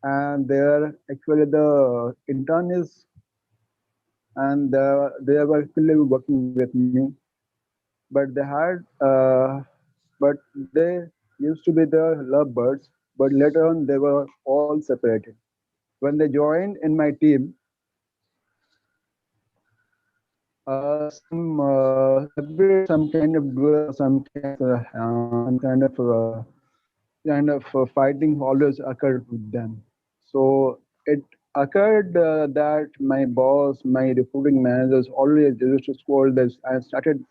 And they're actually the intern is, and they were actually working with me. But they had, but they used to be the lovebirds. But later on, they were all separated. When they joined in my team, every day some kind of duel, some kind of fighting always occurred with them. So it occurred that my boss, my recruiting managers always used to scold this. I started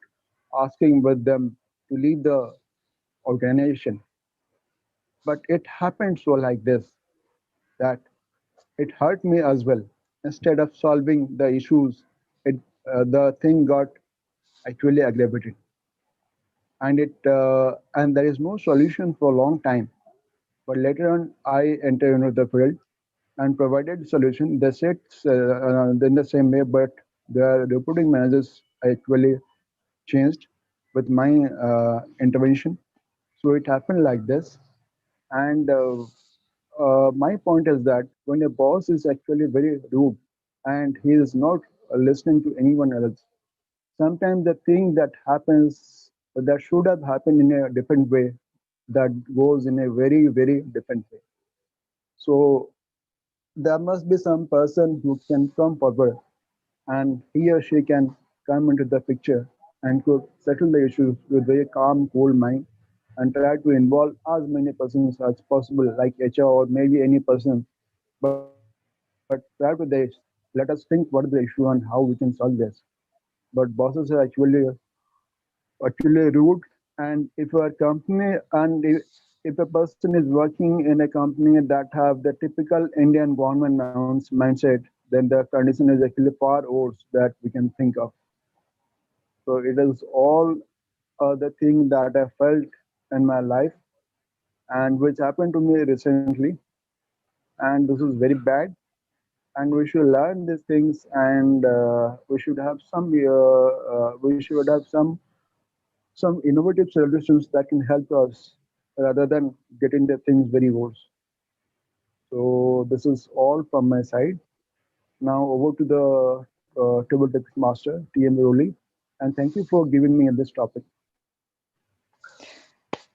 asking with them to leave the organization. But it happened so like this that it hurt me as well. Instead of solving the issues, the thing got actually aggravated, and there is no solution for a long time. But later on, I entered into the field and provided solution. They said in the same way, but the reporting managers actually changed with my intervention. So it happened like this. And my point is that when a boss is actually very rude and he is not listening to anyone else, sometimes the thing that happens that should have happened in a different way that goes in a very, very different way. So there must be some person who can come forward and he or she can come into the picture and could settle the issues with very calm, cool mind and try to involve as many persons as possible, like HR or maybe any person. But prior to this, let us think what is the issue and how we can solve this. But bosses are actually rude, and if a company and if a person is working in a company that have the typical Indian government mindset, then the condition is actually far worse that we can think of. So it is all the thing that I felt in my life and which happened to me recently, and this is very bad. And we should learn these things, and we should have some innovative solutions that can help us rather than getting the things very worse. So this is all from my side. Now over to the table text master, TM Roli, and thank you for giving me this topic.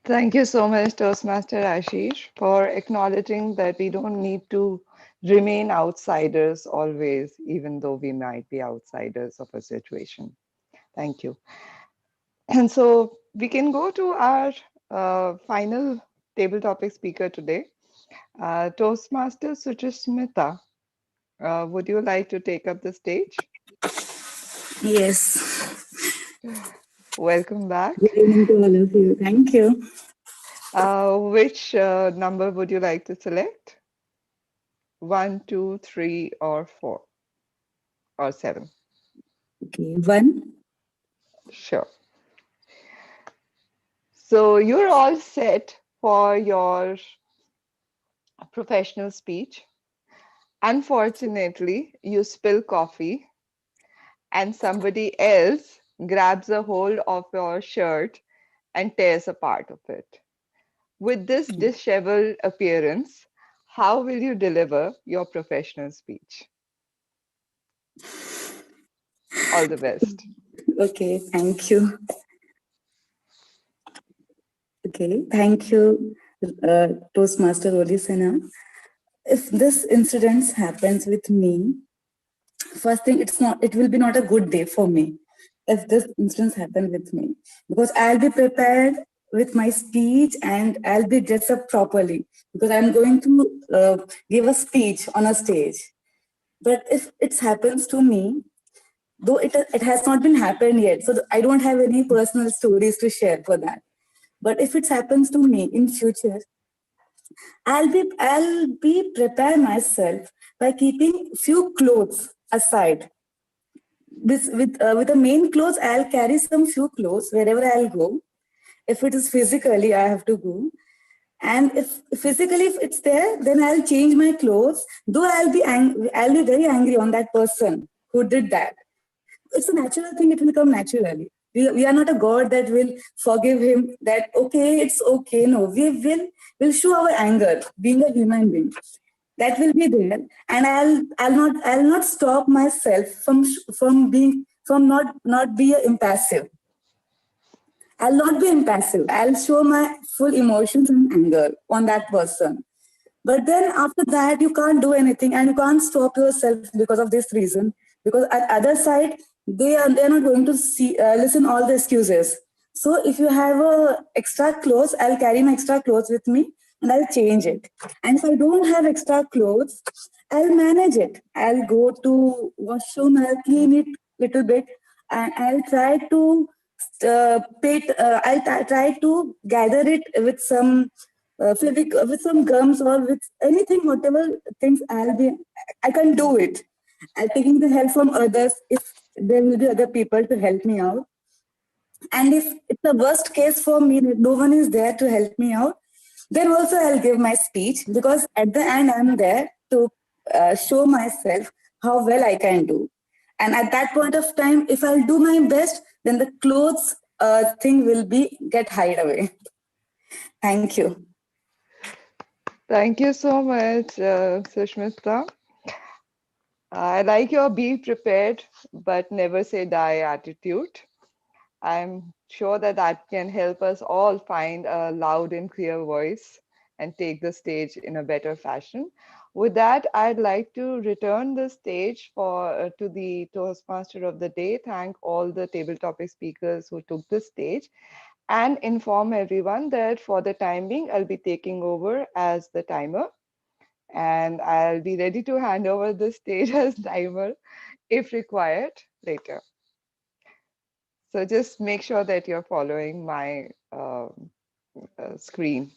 Thank you so much, Toastmaster Ashish, for acknowledging that we don't need to remain outsiders always, even though we might be outsiders of a situation. Thank you. And so we can go to our final table topic speaker today, Toastmaster Suchasmita. Would you like to take up the stage? Yes. Welcome Good back. evening to all of you. Thank you. Which number would you like to select? 1, 2, 3, or 4, or 7? Okay, one. Sure. So you're all set for your professional speech. Unfortunately, you spill coffee and somebody else grabs a hold of your shirt and tears a part of it. With this disheveled appearance, how will you deliver your professional speech? All the best. Okay, thank you. Okay, thank you, Toastmaster Odisana. If this incident happens with me, first thing, it will be not a good day for me if this instance happen with me, because I'll be prepared with my speech and I'll be dressed up properly because I'm going to give a speech on a stage. But if it happens to me, though it has not been happened yet, so I don't have any personal stories to share for that. But if it happens to me in future, I'll be prepare myself by keeping few clothes aside. With the main clothes, I'll carry some few clothes wherever I'll go. If it is physically, I have to go. And if physically if it's there, then I'll change my clothes. Though I'll be very angry on that person who did that. It's a natural thing, it will come naturally. We are not a God that will forgive him that, okay, it's okay. No, we'll show our anger, being a human being. That will be there. And I'll not stop myself from not be impassive. I'll not be impassive. I'll show my full emotions and anger on that person. But then after that, you can't do anything and you can't stop yourself because of this reason. Because at other side, they're not going to listen all the excuses. So if you have extra clothes, I'll carry my extra clothes with me and I'll change it. And if I don't have extra clothes, I'll manage it. I'll go to washroom, I'll clean it little bit, and I'll try to try to gather it with some with some gums or with anything, whatever things I can do it. I'm taking the help from others if there will be other people to help me out. And if it's the worst case for me that no one is there to help me out, then also I'll give my speech, because at the end I'm there to show myself how well I can do. And at that point of time, if I'll do my best, then the clothes thing will be get hide away. Thank you. Thank you so much, Sushmita. I like your be prepared but never say die attitude. I'm sure that that can help us all find a loud and clear voice and take the stage in a better fashion. With that, I'd like to return the stage to the Toastmaster of the day. Thank all the table topic speakers who took the stage, and inform everyone that for the time being, I'll be taking over as the timer, and I'll be ready to hand over the stage as timer if required later. So just make sure that you're following my screen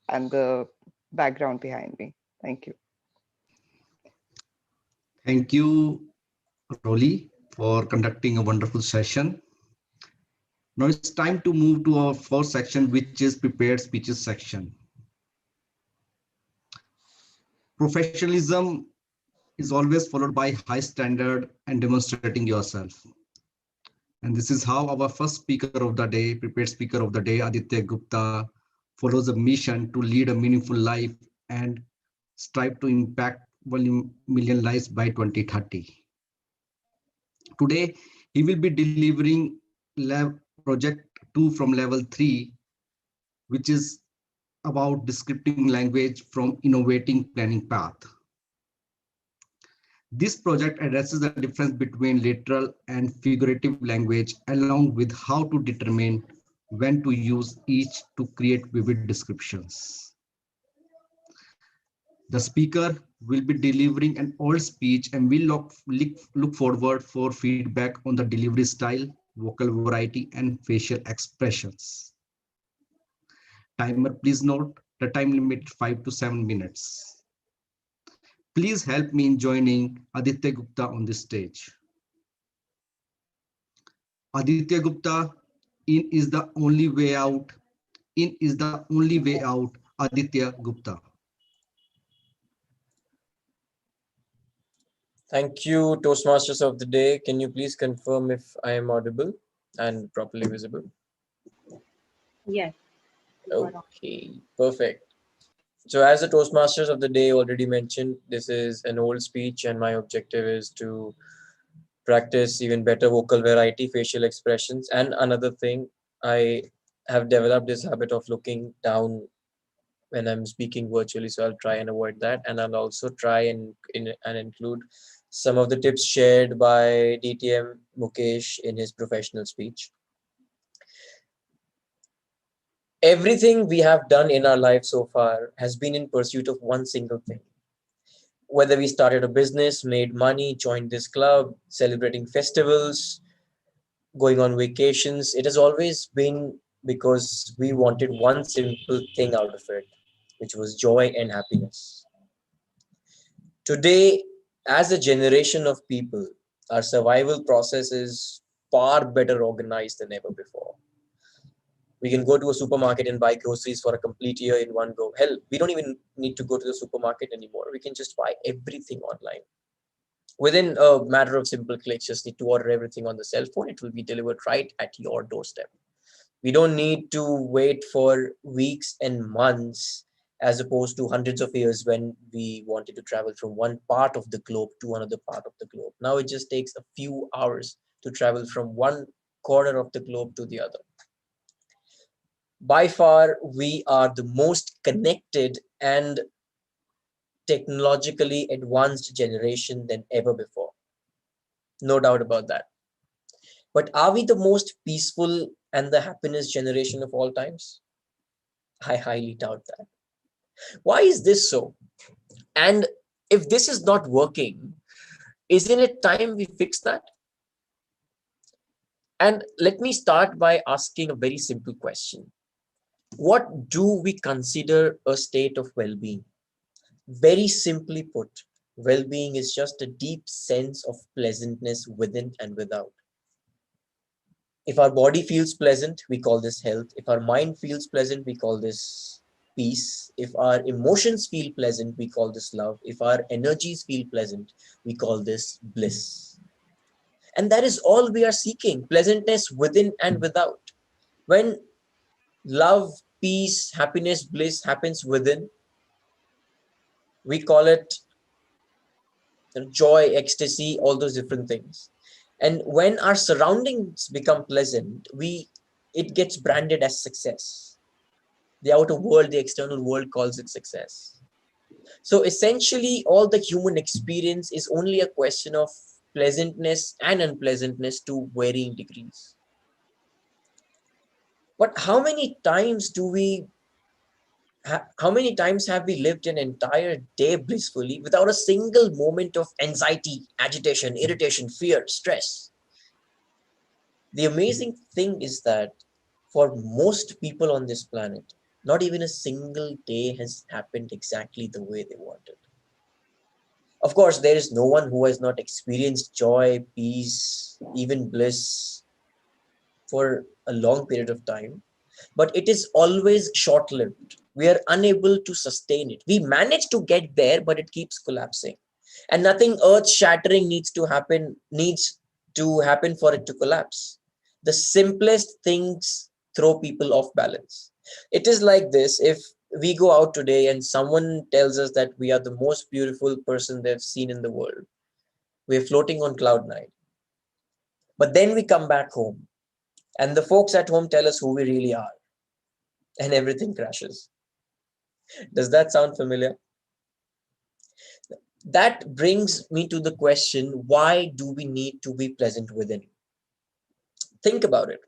and the background behind me. Thank you. Thank you, Rolly, for conducting a wonderful session. Now it's time to move to our fourth section, which is prepared speeches section. Professionalism is always followed by high standard and demonstrating yourself. And this is how our first speaker of the day, prepared speaker of the day, Aditya Gupta, follows a mission to lead a meaningful life and strive to impact 1 million lives by 2030. Today, he will be delivering project 2 from level 3, which is about descripting language from innovating planning path. This project addresses the difference between literal and figurative language, along with how to determine when to use each to create vivid descriptions. The speaker will be delivering an old speech, and we'll look forward for feedback on the delivery style, vocal variety, and facial expressions. Timer, please note the time limit 5 to 7 minutes. Please help me in joining Aditya Gupta on this stage. Aditya Gupta, in is the only way out. In is the only way out, Aditya Gupta. Thank you, Toastmasters of the day. Can you please confirm if I am audible and properly visible? Yes, you are on. Okay, perfect. So, as the Toastmasters of the day already mentioned, this is an old speech, and my objective is to practice even better vocal variety, facial expressions, and another thing, I have developed this habit of looking down when I'm speaking virtually, so I'll try and avoid that, and I'll also try and include some of the tips shared by DTM Mukesh in his professional speech. Everything we have done in our life so far has been in pursuit of one single thing. Whether we started a business, made money, joined this club, celebrating festivals, going on vacations, it has always been because we wanted one simple thing out of it, which was joy and happiness. Today, as a generation of people, our survival process is far better organized than ever before. We can go to a supermarket and buy groceries for a complete year in one go. Hell, we don't even need to go to the supermarket anymore. We can just buy everything online. Within a matter of simple clicks, just need to order everything on the cell phone. It will be delivered right at your doorstep. We don't need to wait for weeks and months as opposed to hundreds of years when we wanted to travel from one part of the globe to another part of the globe. Now it just takes a few hours to travel from one corner of the globe to the other. By far, we are the most connected and technologically advanced generation than ever before. No doubt about that. But are we the most peaceful and the happiness generation of all times? I highly doubt that. Why is this so? And if this is not working, isn't it time we fix that? And let me start by asking a very simple question. What do we consider a state of well-being? Very simply put, well-being is just a deep sense of pleasantness within and without. If our body feels pleasant, we call this health. If our mind feels pleasant, we call this peace. If our emotions feel pleasant, we call this love. If our energies feel pleasant, we call this bliss. And that is all we are seeking, pleasantness within and without. When love, peace, happiness, bliss happens within, we call it joy, ecstasy, all those different things. And when our surroundings become pleasant, it gets branded as success. The outer world, the external world calls it success. So essentially, all the human experience is only a question of pleasantness and unpleasantness to varying degrees. But how many times have we lived an entire day blissfully without a single moment of anxiety, agitation, irritation, fear, stress? The amazing thing is that for most people on this planet, not even a single day has happened exactly the way they wanted. Of course, there is no one who has not experienced joy, peace, even bliss for a long period of time, but it is always short-lived. We are unable to sustain it. We manage to get there, but it keeps collapsing. And nothing earth-shattering needs to happen for it to collapse. The simplest things throw people off balance. It is like this: if we go out today and someone tells us that we are the most beautiful person they've seen in the world, we're floating on cloud nine. But then we come back home and the folks at home tell us who we really are, and everything crashes. Does that sound familiar? That brings me to the question, why do we need to be pleasant within? Think about it.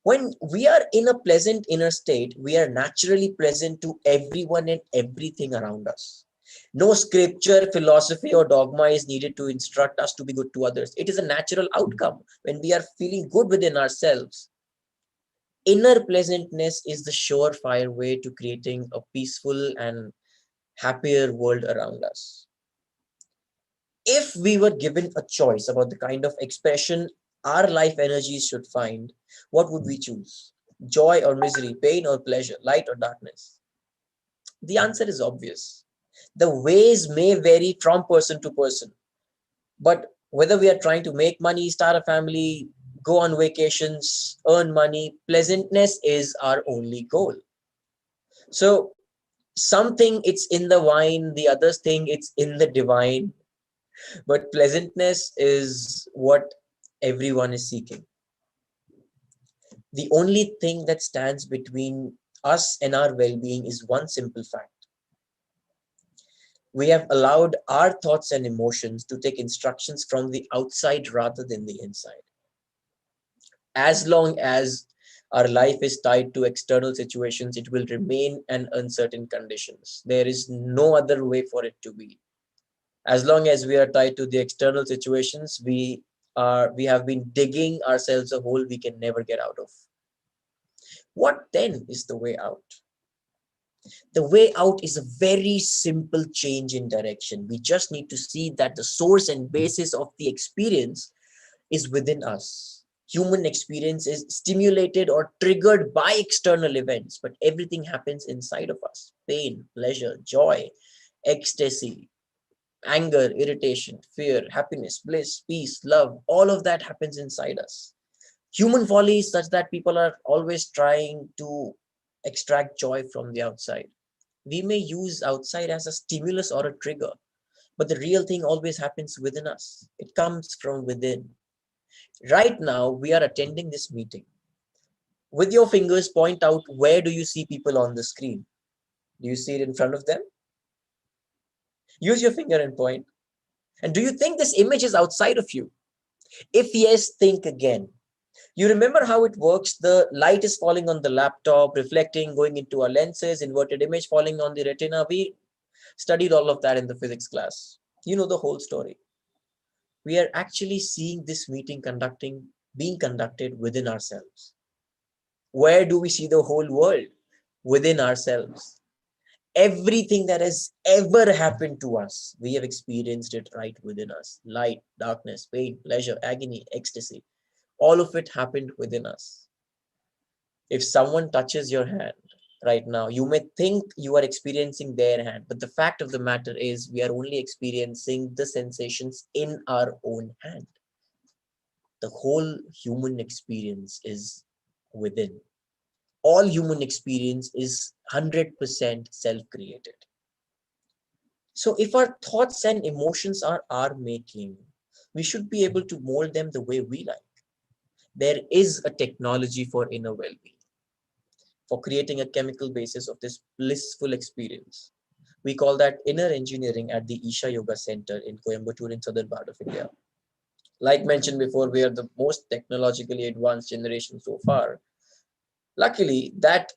When we are in a pleasant inner state, we are naturally pleasant to everyone and everything around us. No scripture, philosophy, or dogma is needed to instruct us to be good to others. It is a natural outcome when we are feeling good within ourselves. Inner pleasantness is the surefire way to creating a peaceful and happier world around us. If we were given a choice about the kind of expression our life energies should find, what would we choose? Joy or misery, pain or pleasure, light or darkness? The answer is obvious. The ways may vary from person to person, But whether we are trying to make money, start a family, go on vacations, earn money, pleasantness is our only goal. So something it's in the wine, the others think it's in the divine, but pleasantness is what everyone is seeking. The only thing that stands between us and our well-being is one simple fact. We have allowed our thoughts and emotions to take instructions from the outside rather than the inside. As long as our life is tied to external situations, it will remain an uncertain conditions. There is no other way for it to be. As long as we are tied to the external situations, we have been digging ourselves a hole we can never get out of. What then is the way out? The way out is a very simple change in direction. We just need to see that the source and basis of the experience is within us. Human experience is stimulated or triggered by external events, but everything happens inside of us. Pain, pleasure, joy, ecstasy, anger, irritation, fear, happiness, bliss, peace, love, all of that happens inside us. Human folly is such that people are always trying to extract joy from the outside. We may use outside as a stimulus or a trigger, but the real thing always happens within us. It comes from within. Right now, we are attending this meeting. With your fingers, point out where do you see people on the screen? Do you see it in front of them? Use your finger and point. And do you think this image is outside of you? If yes, think again. You remember how it works? The light is falling on the laptop, reflecting, going into our lenses, inverted image falling on the retina. We studied all of that in the physics class. You know the whole story. We are actually seeing this meeting being conducted within ourselves. Where do we see the whole world? Within ourselves. Everything that has ever happened to us, we have experienced it right within us. Light, darkness, pain, pleasure, agony, ecstasy. All of it happened within us. If someone touches your hand right now, you may think you are experiencing their hand, but the fact of the matter is we are only experiencing the sensations in our own hand. The whole human experience is within. All human experience is 100% self-created. So if our thoughts and emotions are our making, we should be able to mold them the way we like. There is a technology for inner well-being, for creating a chemical basis of this blissful experience. We call that inner engineering at the Isha Yoga Center in Coimbatore in southern part of India. Like mentioned before, we are the most technologically advanced generation so far. Luckily, that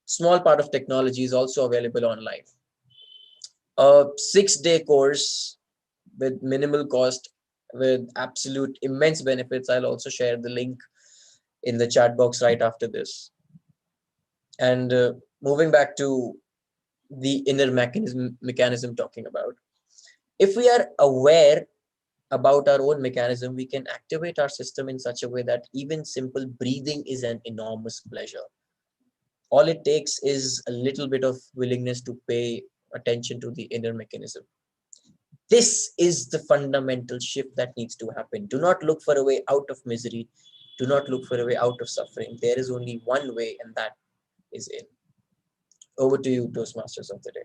small part of technology is also available online. A 6-day course with minimal cost, with absolute immense benefits. I'll also share the link in the chat box right after this. And moving back to the inner mechanism talking about. If we are aware about our own mechanism, we can activate our system in such a way that even simple breathing is an enormous pleasure. All it takes is a little bit of willingness to pay attention to the inner mechanism. This is the fundamental shift that needs to happen. Do not look for a way out of misery. Do not look for a way out of suffering. There is only one way, and that is in. Over to you, Toastmasters of the day.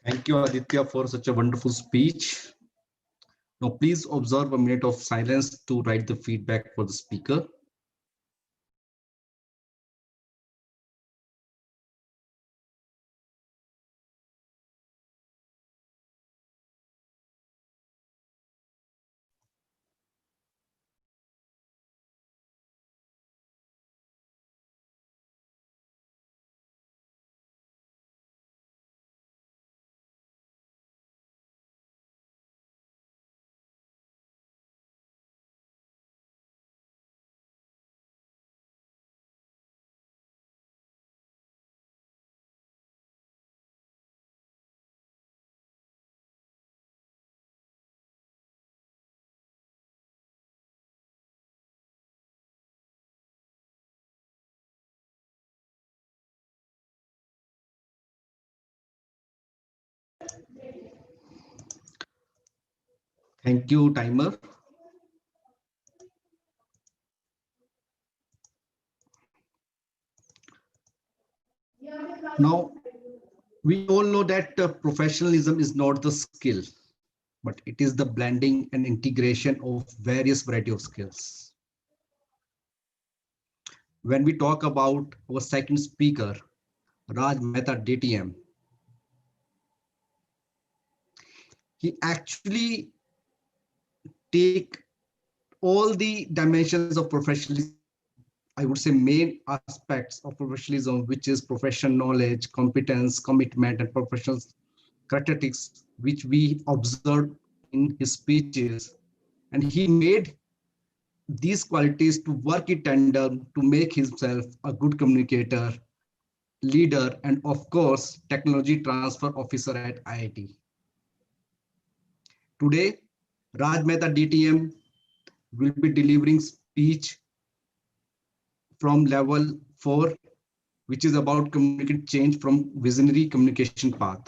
Thank you, Aditya, for such a wonderful speech. Now, please observe a minute of silence to write the feedback for the speaker. Thank you, timer. Now, we all know that professionalism is not the skill, but it is the blending and integration of various variety of skills. When we talk about our second speaker, Raj Mehta DTM, he actually take all the dimensions of professionalism, I would say main aspects of professionalism, which is professional knowledge, competence, commitment, and professional characteristics, which we observed in his speeches. And he made these qualities to work in tandem to make himself a good communicator, leader, and of course, technology transfer officer at IIT. Today, Raj Mehta DTM will be delivering speech from level 4, which is about communicate change from visionary communication path.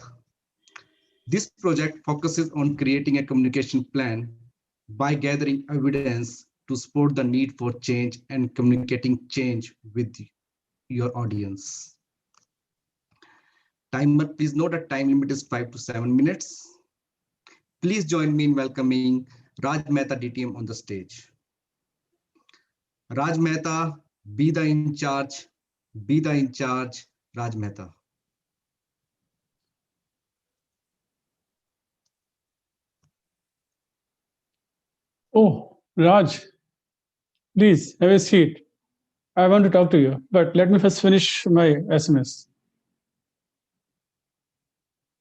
This project focuses on creating a communication plan by gathering evidence to support the need for change and communicating change with your audience. Timer, please note that time limit is 5 to 7 minutes. Please join me in welcoming Raj Mehta DTM on the stage. Raj Mehta, be the in charge, be the in charge, Raj Mehta. Oh, Raj, please have a seat. I want to talk to you, but let me first finish my SMS.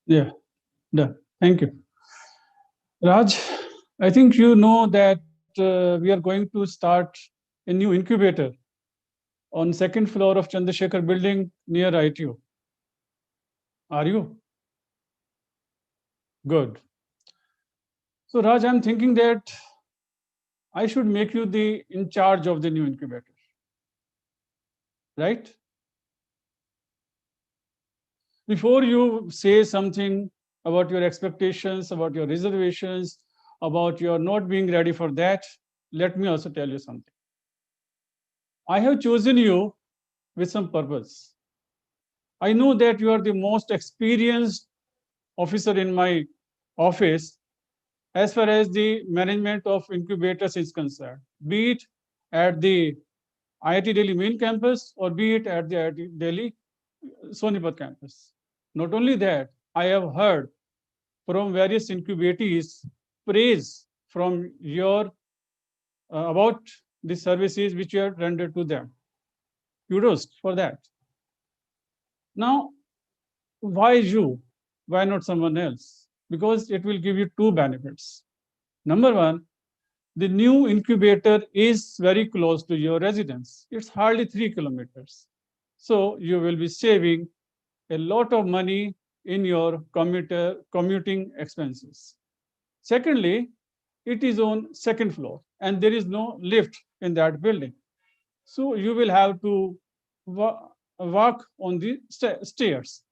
Yeah, done. Thank you. Raj, I think you know that we are going to start a new incubator on second floor of Chandrasekhar building near ITU. Are you? Good. So Raj, I'm thinking that I should make you the in charge of the new incubator, right? Before you say something about your expectations, about your reservations, about your not being ready for that, let me also tell you something. I have chosen you with some purpose. I know that you are the most experienced officer in my office as far as the management of incubators is concerned, be it at the IIT Delhi main campus or be it at the IIT Delhi Sonipat campus. Not only that, I have heard from various incubatees praise from your about the services which you have rendered to them. Kudos for that. Now, why you? Why not someone else? Because it will give you two benefits. Number one, the new incubator is very close to your residence. It's hardly 3 kilometers. So you will be saving a lot of money in your commuting expenses. Secondly, it is on second floor and there is no lift in that building. So you will have to walk on the stairs.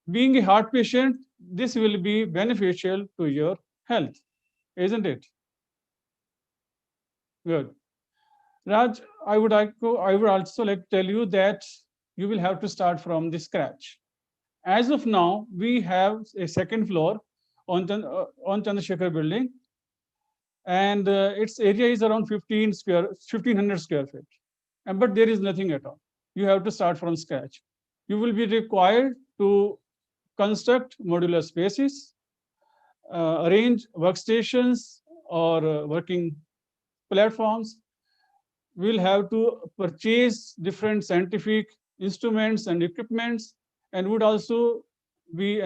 Being a heart patient, this will be beneficial to your health, isn't it? Good. Raj, I would also like to tell you that you will have to start from the scratch. As of now, we have a second floor on Chandrasekhar building, and its area is around 1500 square feet. But there is nothing at all. You have to start from scratch. You will be required to construct modular spaces, arrange workstations or working platforms. We'll have to purchase different scientific instruments and equipments, and would also be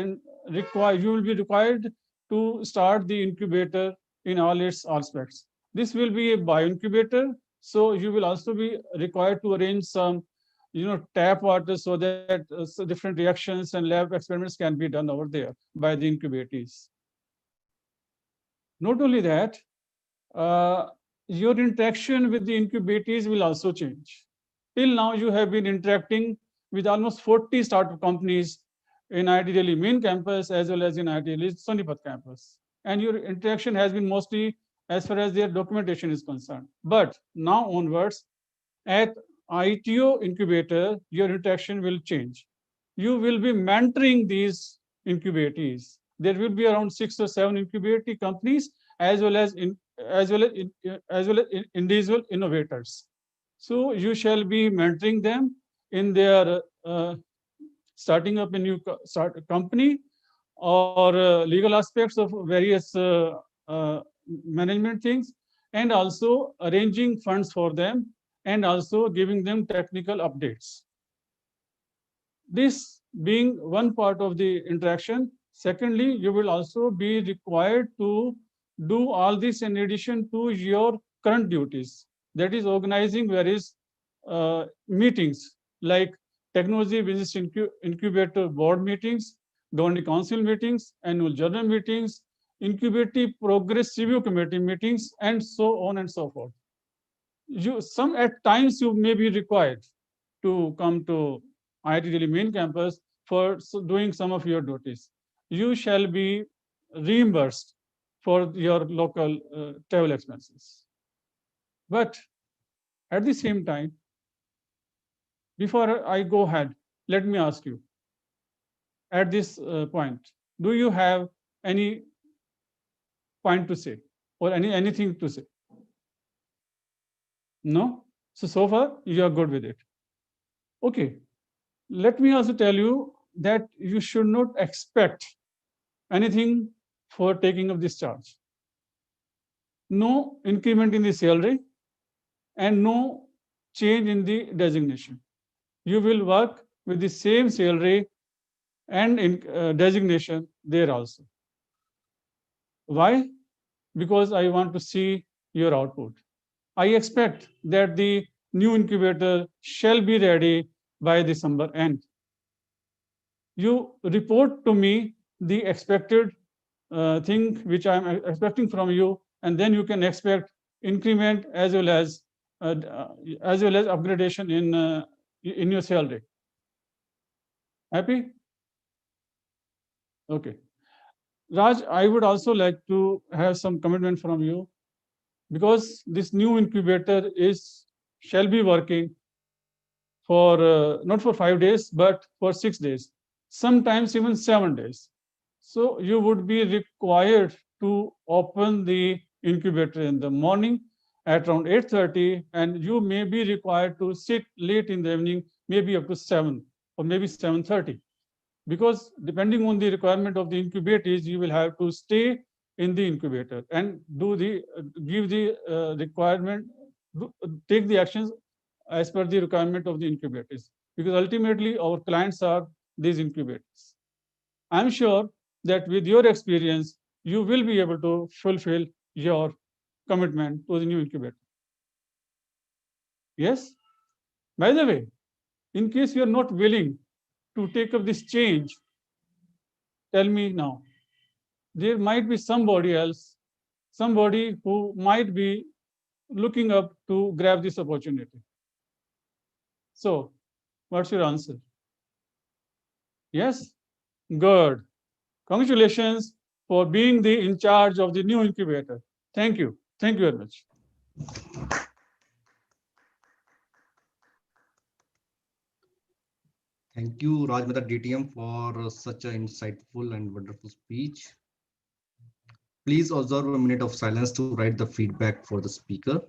you will be required to start the incubator in all its aspects. This will be a bioincubator, so you will also be required to arrange some tap water so that so different reactions and lab experiments can be done over there by the incubatees. Not only that, your interaction with the incubatees will also change. Till now, you have been interacting with almost 40 startup companies in IIT Delhi main campus as well as in IIT Delhi Sonipat campus. and your interaction has been mostly as far as their documentation is concerned. But now onwards, at ITO incubator, your interaction will change. You will be mentoring these incubatees. There will be around 6 or 7 incubatory companies, as well as individual innovators. So you shall be mentoring them in their starting up a new company, or legal aspects of various uh, management things, and also arranging funds for them, and also giving them technical updates. This being one part of the interaction. Secondly, you will also be required to do all this in addition to your current duties. That is organizing various meetings like technology business incubator board meetings, governing council meetings, annual general meetings, incubative progress review committee meetings, and so on and so forth. Some at times you may be required to come to IIT Delhi main campus for doing some of your duties. You shall be reimbursed for your local travel expenses. But at the same time, before I go ahead, let me ask you at this point, do you have any point to say, or anything to say? No? So far you are good with it. Okay. Let me also tell you that you should not expect anything for taking up this charge. No increment in the salary and no change in the designation. You will work with the same salary and designation there also. Why? Because I want to see your output. I expect that the new incubator shall be ready by December end. You report to me the expected thing which I'm expecting from you, and then you can expect increment as well as upgradation in your salary. Happy? Okay. Raj, I would also like to have some commitment from you, because this new incubator shall be working for not for 5 days, but for 6 days, sometimes even 7 days. So you would be required to open the incubator in the morning at around 8:30, and you may be required to sit late in the evening, maybe up to 7 or maybe 7:30. Because depending on the requirement of the incubators, you will have to stay in the incubator and give the requirement, take the actions as per the requirement of the incubators, because ultimately our clients are these incubators. I'm sure that with your experience, you will be able to fulfill your commitment to the new incubator. Yes? By the way, in case you are not willing to take up this change, tell me now. There might be somebody else, somebody who might be looking up to grab this opportunity. So, what's your answer? Yes? Good. Congratulations for being in charge of the new incubator. Thank you. Thank you very much. Thank you, Rajmata DTM, for such an insightful and wonderful speech. Please observe a minute of silence to write the feedback for the speaker.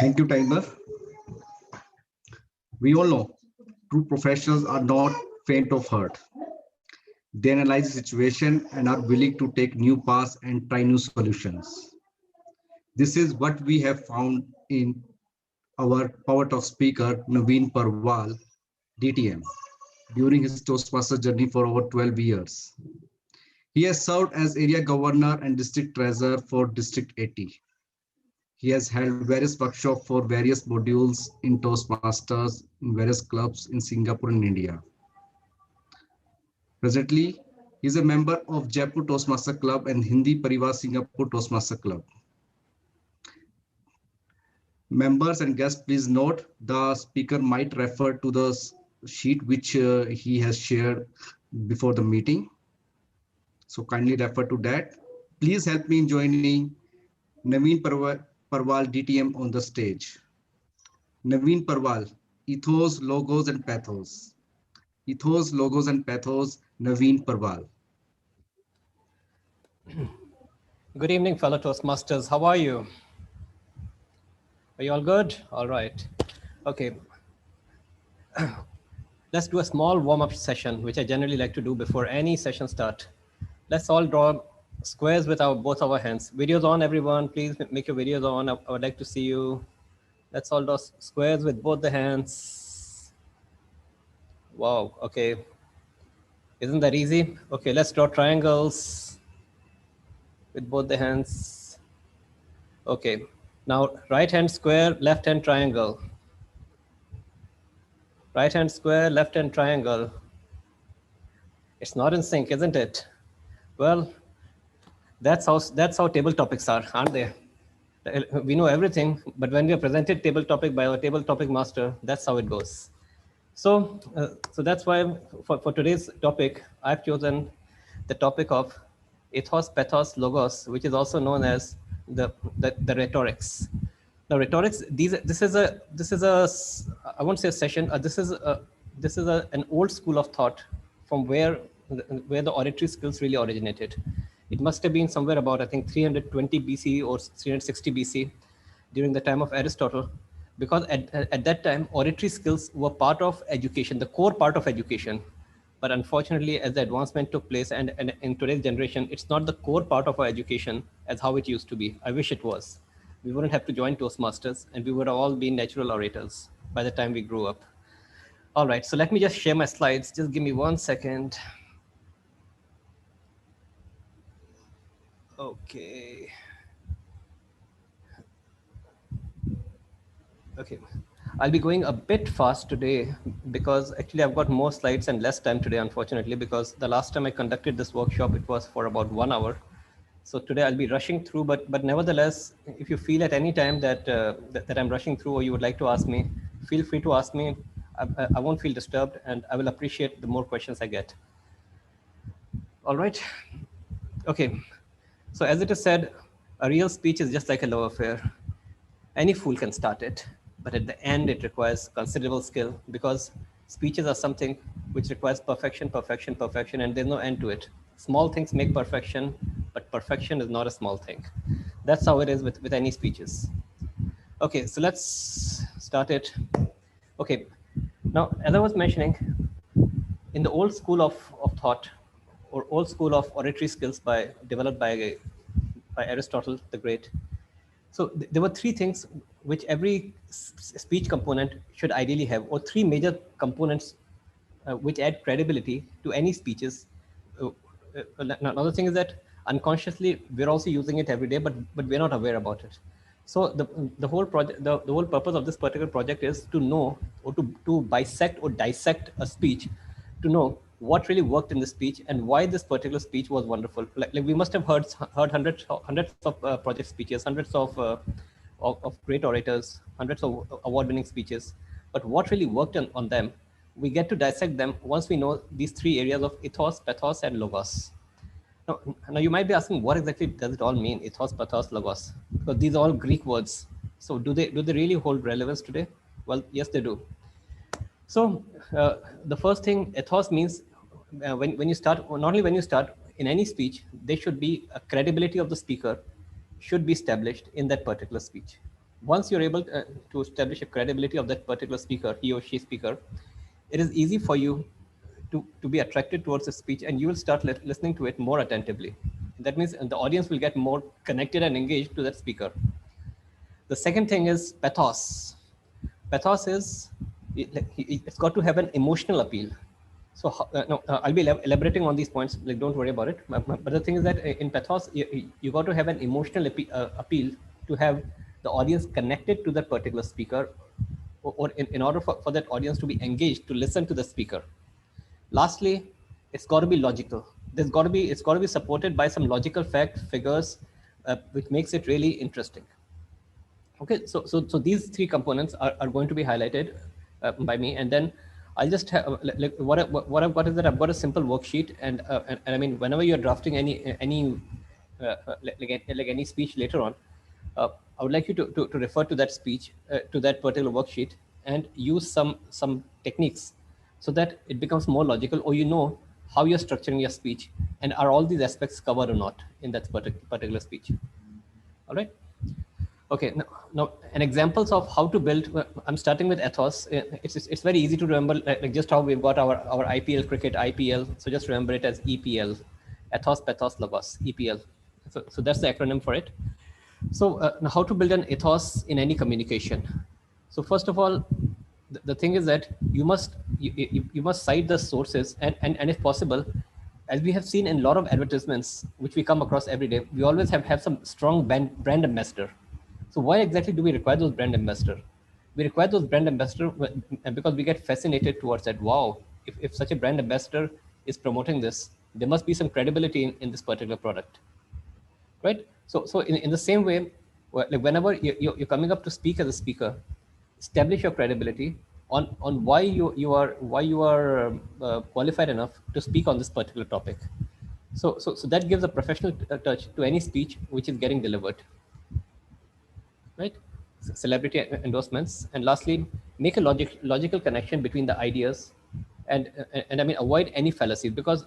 Thank you, Timer. We all know true professionals are not faint of heart. They analyze the situation and are willing to take new paths and try new solutions. This is what we have found in our Power Talk speaker, Naveen Parwal, DTM, during his Toastmaster journey for over 12 years. He has served as area governor and district treasurer for District 80. He has held various workshops for various modules in Toastmasters in various clubs in Singapore and India. Presently, he is a member of Jaipur Toastmaster Club and Hindi Parivar Singapore Toastmaster Club. Members and guests, please note the speaker might refer to the sheet which he has shared before the meeting. So kindly refer to that. Please help me in joining Naveen Parwal DTM on the stage. Naveen Parwal, Ethos, Logos and Pathos. Ethos, Logos and Pathos, Naveen Parwal. Good evening, fellow Toastmasters. How are you? Are you all good? All right. Okay. Let's do a small warm-up session, which I generally like to do before any session start. Let's all draw squares with both our hands. Videos on, everyone. Please make your videos on. I would like to see you. Let's all draw squares with both the hands. Wow. Okay. Isn't that easy? Okay, let's draw triangles with both the hands. Okay. Now, right hand square, left hand triangle. Right hand square, left hand triangle. It's not in sync, isn't it? Well, that's how table topics are, aren't they? We know everything, but when we are presented table topic by our table topic master, that's how it goes. So that's why for today's topic, I've chosen the topic of ethos, pathos, logos, which is also known as the rhetorics. Now, rhetorics. This is a I won't say a session. This is an old school of thought from where the oratory skills really originated. It must have been somewhere about, I think, 320 BC or 360 BC, during the time of Aristotle, because at that time oratory skills were part of education, the core part of education. But unfortunately, as the advancement took place and in today's generation, it's not the core part of our education as how it used to be. I wish it was. We wouldn't have to join Toastmasters and we would have all been natural orators by the time we grew up. All right, so let me just share my slides. Just give me 1 second. Okay. Okay. I'll be going a bit fast today because actually I've got more slides and less time today, unfortunately, because the last time I conducted this workshop, it was for about 1 hour. So today I'll be rushing through, but nevertheless, if you feel at any time that that I'm rushing through or you would like to ask me, feel free to ask me. I won't feel disturbed and I will appreciate the more questions I get. All right. Okay. So as it is said, a real speech is just like a love affair. Any fool can start it, but at the end it requires considerable skill because speeches are something which requires perfection, perfection, perfection, and there's no end to it. Small things make perfection, but perfection is not a small thing. That's how it is with any speeches. Okay, so let's start it. Okay, now as I was mentioning, in the old school of thought or old school of oratory skills developed by Aristotle the Great, so there were three things which every speech component should ideally have, or three major components which add credibility to any speeches. Another thing is that unconsciously we're also using it every day, but we're not aware about it. So the whole project, the whole purpose of this particular project is to know or to bisect or dissect a speech, to know what really worked in the speech and why this particular speech was wonderful. Like we must have heard hundreds of project speeches, hundreds of great orators, hundreds of award-winning speeches. But what really worked on them, we get to dissect them once we know these three areas of ethos, pathos, and logos. Now you might be asking, what exactly does it all mean? Ethos, pathos, logos, because these are all Greek words. So do they really hold relevance today? Well, yes, they do. So the first thing, ethos means when you start, not only when you start in any speech, there should be a credibility of the speaker should be established in that particular speech. Once you're able to establish a credibility of that particular speaker, he or she speaker, it is easy for you to be attracted towards the speech, and you will start listening to it more attentively. That means the audience will get more connected and engaged to that speaker. The second thing is pathos. Pathos is, it's got to have an emotional appeal. So no, I'll be elaborating on these points. Like, don't worry about it. But the thing is that in pathos, you got to have an emotional appeal to have the audience connected to that particular speaker, or in order for that audience to be engaged to listen to the speaker. Lastly, it's got to be logical. It's got to be supported by some logical figures, which makes it really interesting. Okay, so these three components are going to be highlighted by me, and then I'll just have, like what I've got is that I've got a simple worksheet, and I mean, whenever you're drafting any like any speech later on, I would like you to refer to that speech, to that particular worksheet, and use some techniques so that it becomes more logical, or you know how you're structuring your speech, and are all these aspects covered or not in that particular speech. All right. Okay, now an examples of how to build. I'm starting with ethos. It's very easy to remember, like just how we've got our IPL cricket, IPL. So just remember it as EPL, ethos, pathos, logos, EPL. So that's the acronym for it. So now how to build an ethos in any communication. So first of all, the thing is that you must cite the sources, and if possible, as we have seen in a lot of advertisements which we come across every day, we always have some strong brand ambassador. So why exactly do we require those brand ambassador? We require those brand ambassador because we get fascinated towards that. Wow, if such a brand ambassador is promoting this, there must be some credibility in this particular product, right? So in the same way, like whenever you're coming up to speak as a speaker, establish your credibility on why you are qualified enough to speak on this particular topic. So that gives a professional touch to any speech which is getting delivered, right? Celebrity endorsements. And lastly, make a logical connection between the ideas, and I mean, avoid any fallacies, because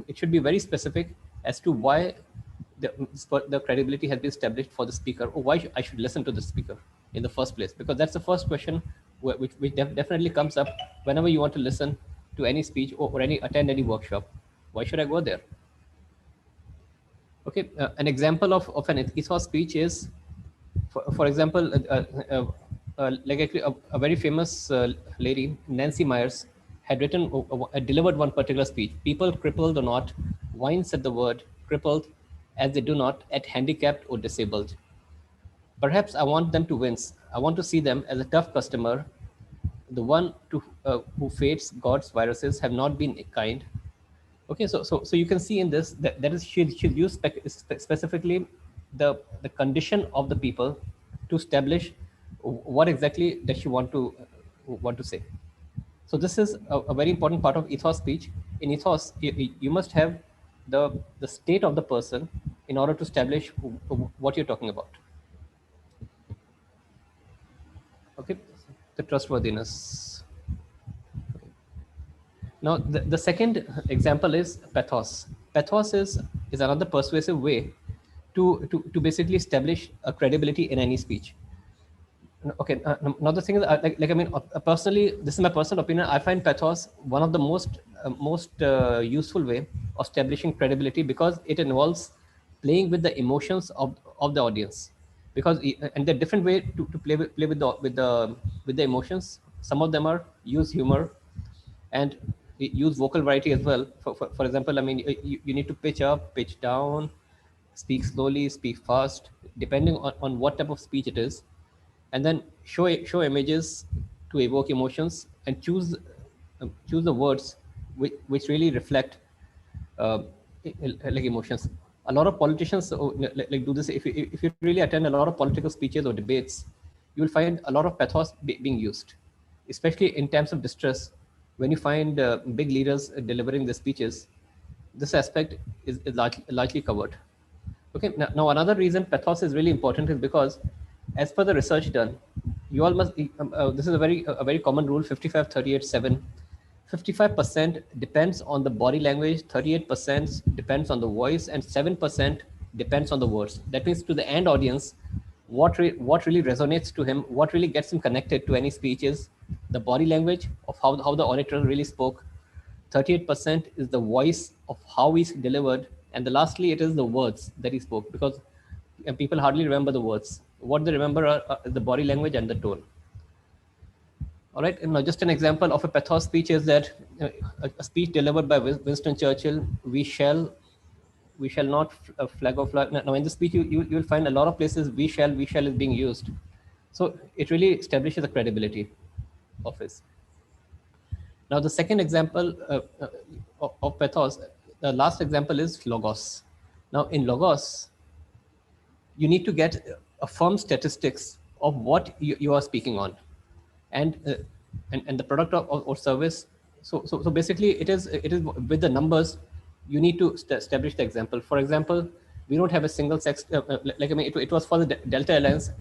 it should be very specific as to why the credibility has been established for the speaker, or why I should listen to the speaker in the first place, because that's the first question which definitely comes up whenever you want to listen to any speech, or attend any workshop. Why should I go there? Okay, an example of an ethos speech is, for example, like actually a very famous lady, Nancy Myers, had delivered one particular speech. People crippled or not, whines at the word crippled, as they do not at handicapped or disabled. Perhaps I want them to wince. I want to see them as a tough customer, the one who fates God's viruses have not been kind. Okay, so you can see in this that is she'll use specifically the condition of the people to establish what exactly does she want to say. So this is a very important part of ethos speech. In ethos, you must have the state of the person in order to establish what you're talking about. Okay, the trustworthiness. Now, the second example is pathos. Pathos is another persuasive way to basically establish a credibility in any speech. Okay, now the thing is, like I mean, personally, this is my personal opinion. I find pathos one of the most useful way of establishing credibility, because it involves playing with the emotions of the audience. Because and the different way to play with the emotions. Some of them are use humor, and use vocal variety as well. For example, I mean, you need to pitch up, pitch down, speak slowly, speak fast, depending on what type of speech it is, and then show images to evoke emotions, and choose the words which really reflect uh, like emotions. A lot of politicians like do this. If you really attend a lot of political speeches or debates, you will find a lot of pathos being used, especially in times of distress. When you find big leaders delivering their speeches, this aspect is largely covered. Okay, now another reason pathos is really important is because, as per the research done, you all must. This is a very common rule: 55-38-7. 55% depends on the body language, 38% depends on the voice, and 7% depends on the words. That means to the end audience, what really resonates to him, what really gets him connected to any speech is the body language of how the orator really spoke. 38% is the voice of how he delivered, and the lastly it is the words that he spoke, because people hardly remember the words. What they remember are the body language and the tone. All right, and now just an example of a pathos speech is that a speech delivered by Winston Churchill: we shall not flag or flag. Now in the speech you will find a lot of places we shall is being used, so it really establishes the credibility of his. Now the second example of pathos, the last example is logos. Now in logos you need to get a firm statistics of what you are speaking on, and and the product or service. So basically it is with the numbers you need to establish the example. For example, we don't have a single sex, like I mean it was for the Delta Airlines,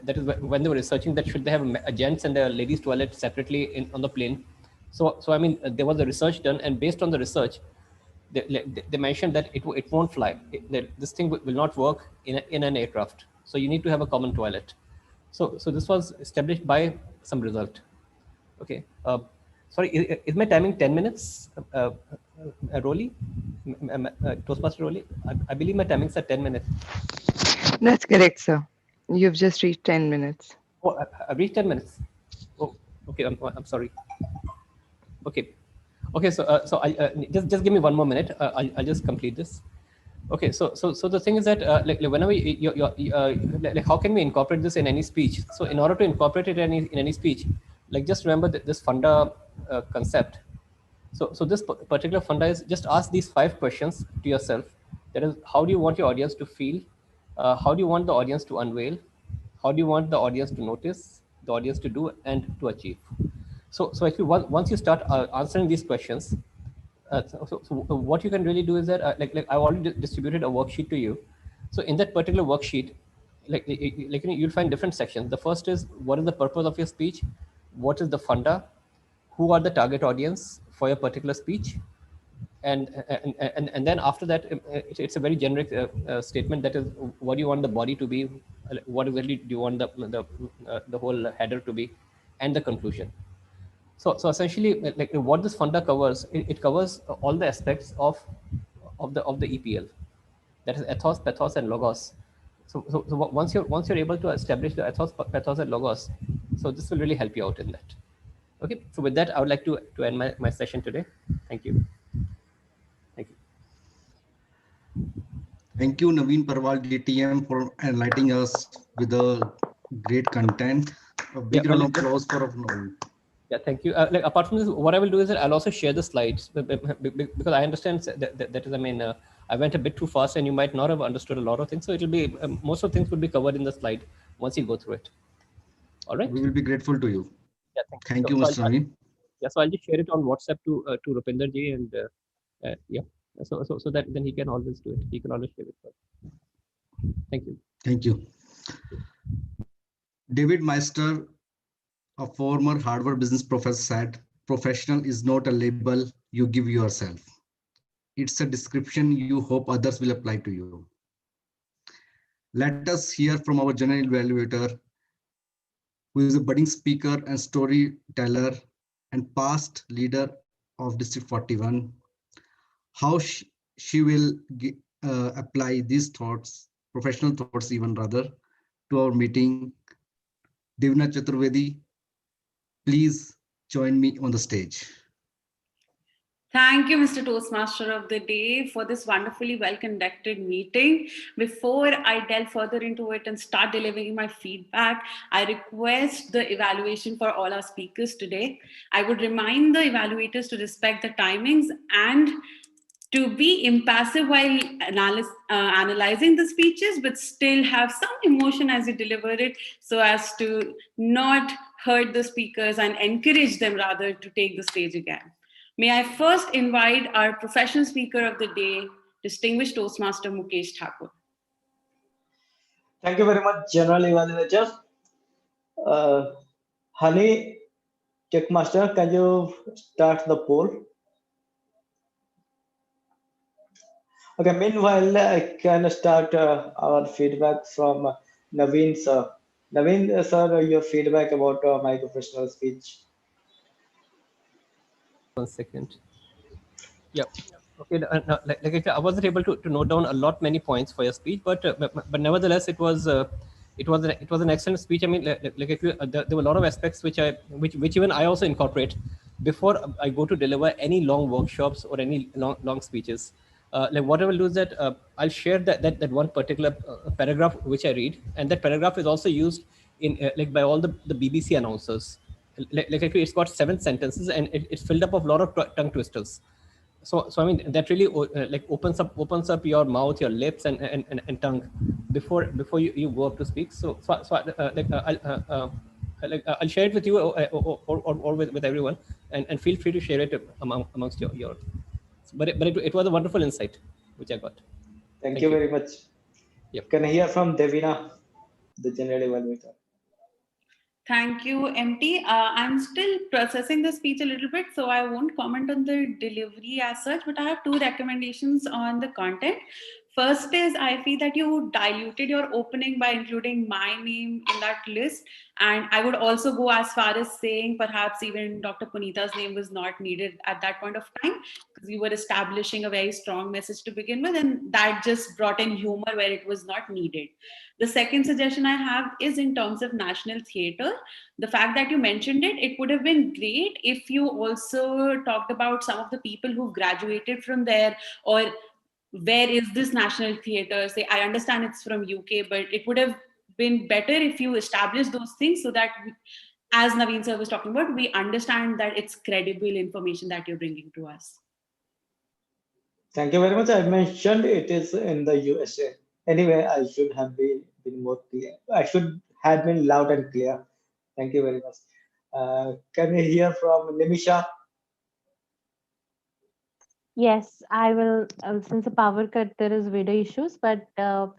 that is when they were researching that should they have a gents and a ladies toilet separately on the plane. So I mean there was a research done, and based on the research they mentioned that it won't fly. That this thing will not work in an aircraft. So you need to have a common toilet. So this was established by some result. Okay. Sorry, is my timing 10 minutes, Rolly? Toastmaster Rolly? I believe my timings are 10 minutes. That's correct, sir. You've just reached 10 minutes. Oh, I've reached 10 minutes. Oh, okay. I'm sorry. Okay. Okay, so I just give me one more minute. I'll just complete this. Okay, so the thing is that like whenever like how can we incorporate this in any speech? So in order to incorporate it in any speech, like just remember this funda concept. So this particular funda is just ask these 5 questions to yourself. That is, how do you want your audience to feel? How do you want the audience to unveil? How do you want the audience to notice, the audience to do, and to achieve? So actually, once you start answering these questions, so what you can really do is that like I already distributed a worksheet to you. So in that particular worksheet, like you'll find different sections. The first is what is the purpose of your speech, what is the funda, who are the target audience for your particular speech, and then after that it's a very generic statement, that is what do you want the body to be, what exactly do you want the whole header to be, and the conclusion. So essentially, like what this funda covers, it covers all the aspects of the EPL, that is ethos, pathos, and logos. So once you're able to establish the ethos, pathos, and logos, so this will really help you out in that. Okay. So with that, I would like to end my session today. Thank you. Thank you. Thank you, Naveen Parwal, DTM, for enlightening us with the great content. A big round of applause for Naveen. Yeah, thank you. Like apart from this, what I will do is that I'll also share the slides, because I understand that is, I mean, I went a bit too fast, and you might not have understood a lot of things. So it will be most of things will be covered in the slide once you go through it. All right. We will be grateful to you. Yeah, thank you, Mr. Naveen. Yeah, so I'll just share it on WhatsApp to Rupinder ji, and yeah, so that then he can always do it. He can always share it. Thank you. Thank you. David Meister, a former Harvard business professor, said, "Professional is not a label you give yourself. It's a description you hope others will apply to you." Let us hear from our general evaluator, who is a budding speaker and storyteller and past leader of District 41, how she will apply these thoughts, professional thoughts even rather, to our meeting. Devna Chaturvedi, please join me on the stage. Thank you, Mr. Toastmaster of the Day, for this wonderfully well-conducted meeting. Before I delve further into it and start delivering my feedback, I request the evaluation for all our speakers today. I would remind the evaluators to respect the timings and to be impassive while analyzing the speeches, but still have some emotion as you deliver it, so as to not hurt the speakers and encourage them rather to take the stage again. May I first invite our professional speaker of the day, distinguished Toastmaster Mukesh Thakur. Thank you very much, General Evaluator. Honey, Checkmaster, can you start the poll? Okay, meanwhile, I can start our feedback from Naveen sir. Naveen sir, your feedback about my professional speech. 1 second. Yeah. Okay. No, I wasn't able to note down a lot many points for your speech, but nevertheless, it was an excellent speech. I mean, like if you, there were a lot of aspects which even I also incorporate before I go to deliver any long workshops or any long speeches. Like what I will do is that I'll share that one particular paragraph which I read, and that paragraph is also used in like by all the BBC announcers. Like actually, it's got 7 sentences, and it's filled up of a lot of tongue twisters. So I mean that really like opens up your mouth, your lips, and tongue before you go up to speak. I'll share it with you, or with everyone, and feel free to share it amongst your. But it was a wonderful insight which I got. Thank Thank you you. very much. Yep. Can I hear from Devina, the general evaluator? Thank you, MT. I'm still processing the speech a little bit, so I won't comment on the delivery as such, but I have two recommendations on the content. First is I feel that you diluted your opening by including my name in that list. And I would also go as far as saying perhaps even Dr. Punita's name was not needed at that point of time because you were establishing a very strong message to begin with, and that just brought in humor where it was not needed. The second suggestion I have is in terms of national theatre. The fact that you mentioned it, it would have been great if you also talked about some of the people who graduated from there, or where is this national theatre. Say, I understand it's from UK, but it would have been better if you established those things so that as Naveen sir was talking about, we understand that it's credible information that you're bringing to us. Thank you very much. I mentioned it is in the USA. Anyway, I should have been more clear. I should have been loud and clear. Thank you very much. Can we hear from Nimisha? Yes, I will. Since the power cut, there is video issues, but I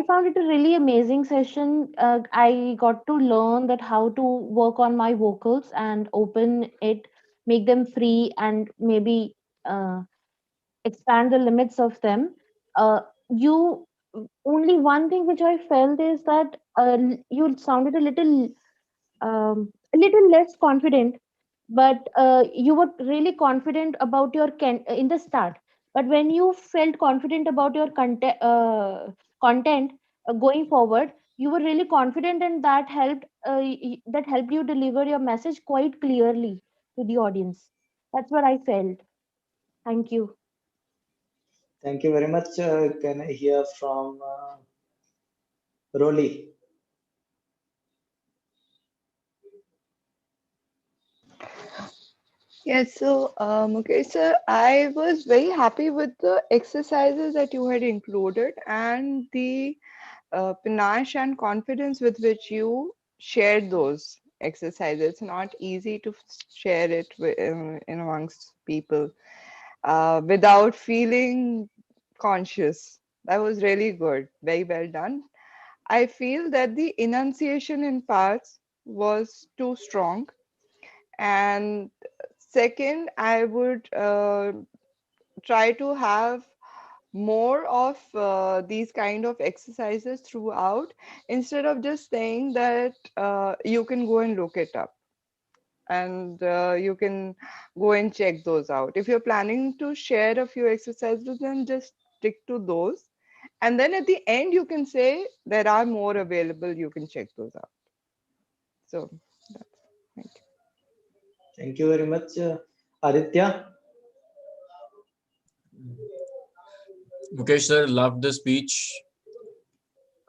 found it a really amazing session. I got to learn that how to work on my vocals and open it, make them free, and maybe uh, expand the limits of them. You only one thing which I felt is that you sounded a little less confident, but you were really confident about your in the start. But when you felt confident about your content going forward, you were really confident, and that helped you deliver your message quite clearly to the audience. That's what I felt. Thank you. Thank you very much. Can I hear from Roli? Yes, so okay, sir, I was very happy with the exercises that you had included and the panache and confidence with which you shared those exercises. It's not easy to share it in amongst people without feeling conscious. That was really good. Very well done. I feel that the enunciation in parts was too strong. And second, I would try to have more of these kind of exercises throughout instead of just saying that you can go and look it up and you can go and check those out. If you're planning to share a few exercises, then just stick to those. And then at the end, you can say there are more available, you can check those out. So that's, thank you. Thank you very much. Aditya? Mukesh sir, loved the speech.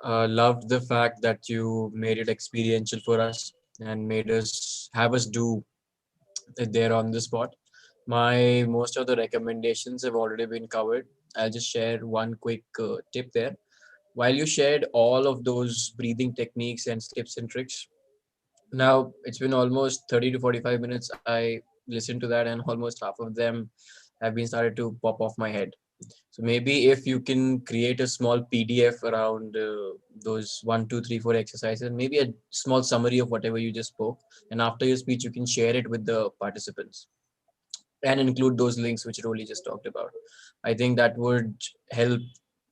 Loved the fact that you made it experiential for us and made us have us do it there on the spot. My most of the recommendations have already been covered. I'll just share one quick tip there. While you shared all of those breathing techniques and tips and tricks, now it's been almost 30 to 45 minutes. I listened to that, and almost half of them have been started to pop off my head. So maybe if you can create a small PDF around those 1, 2, 3, 4 exercises, maybe a small summary of whatever you just spoke, and after your speech, you can share it with the participants and include those links which Roli just talked about. I think that would help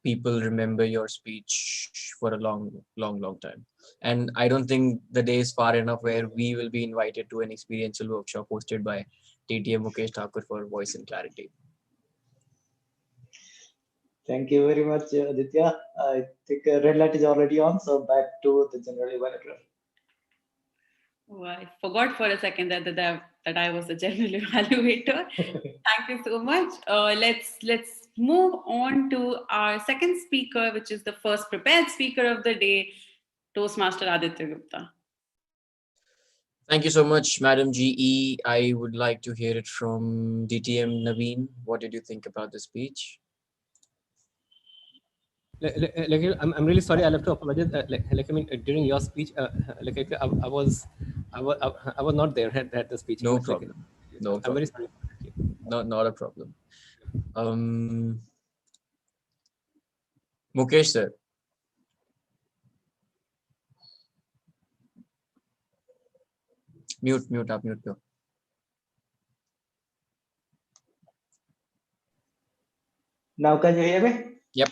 people remember your speech for a long, long, long time. And I don't think the day is far enough where we will be invited to an experiential workshop hosted by TTM Mukesh Thakur for voice and clarity. Thank you very much, Aditya. I think red light is already on, so back to the general evaluator. Oh, I forgot for a second that I was a general evaluator. Thank you so much. Let's move on to our second speaker, which is the first prepared speaker of the day, Toastmaster Aditya Gupta. Thank you so much, Madam GE. I would like to hear it from DTM Naveen. What did you think about the speech? I'm really sorry. I'll have to apologize. I mean, during your speech, I was not there at the speech. No But problem. No I'm very problem. sorry. Not a problem. Mukesh sir. Mute up, mute. Now, can you hear me? Yep.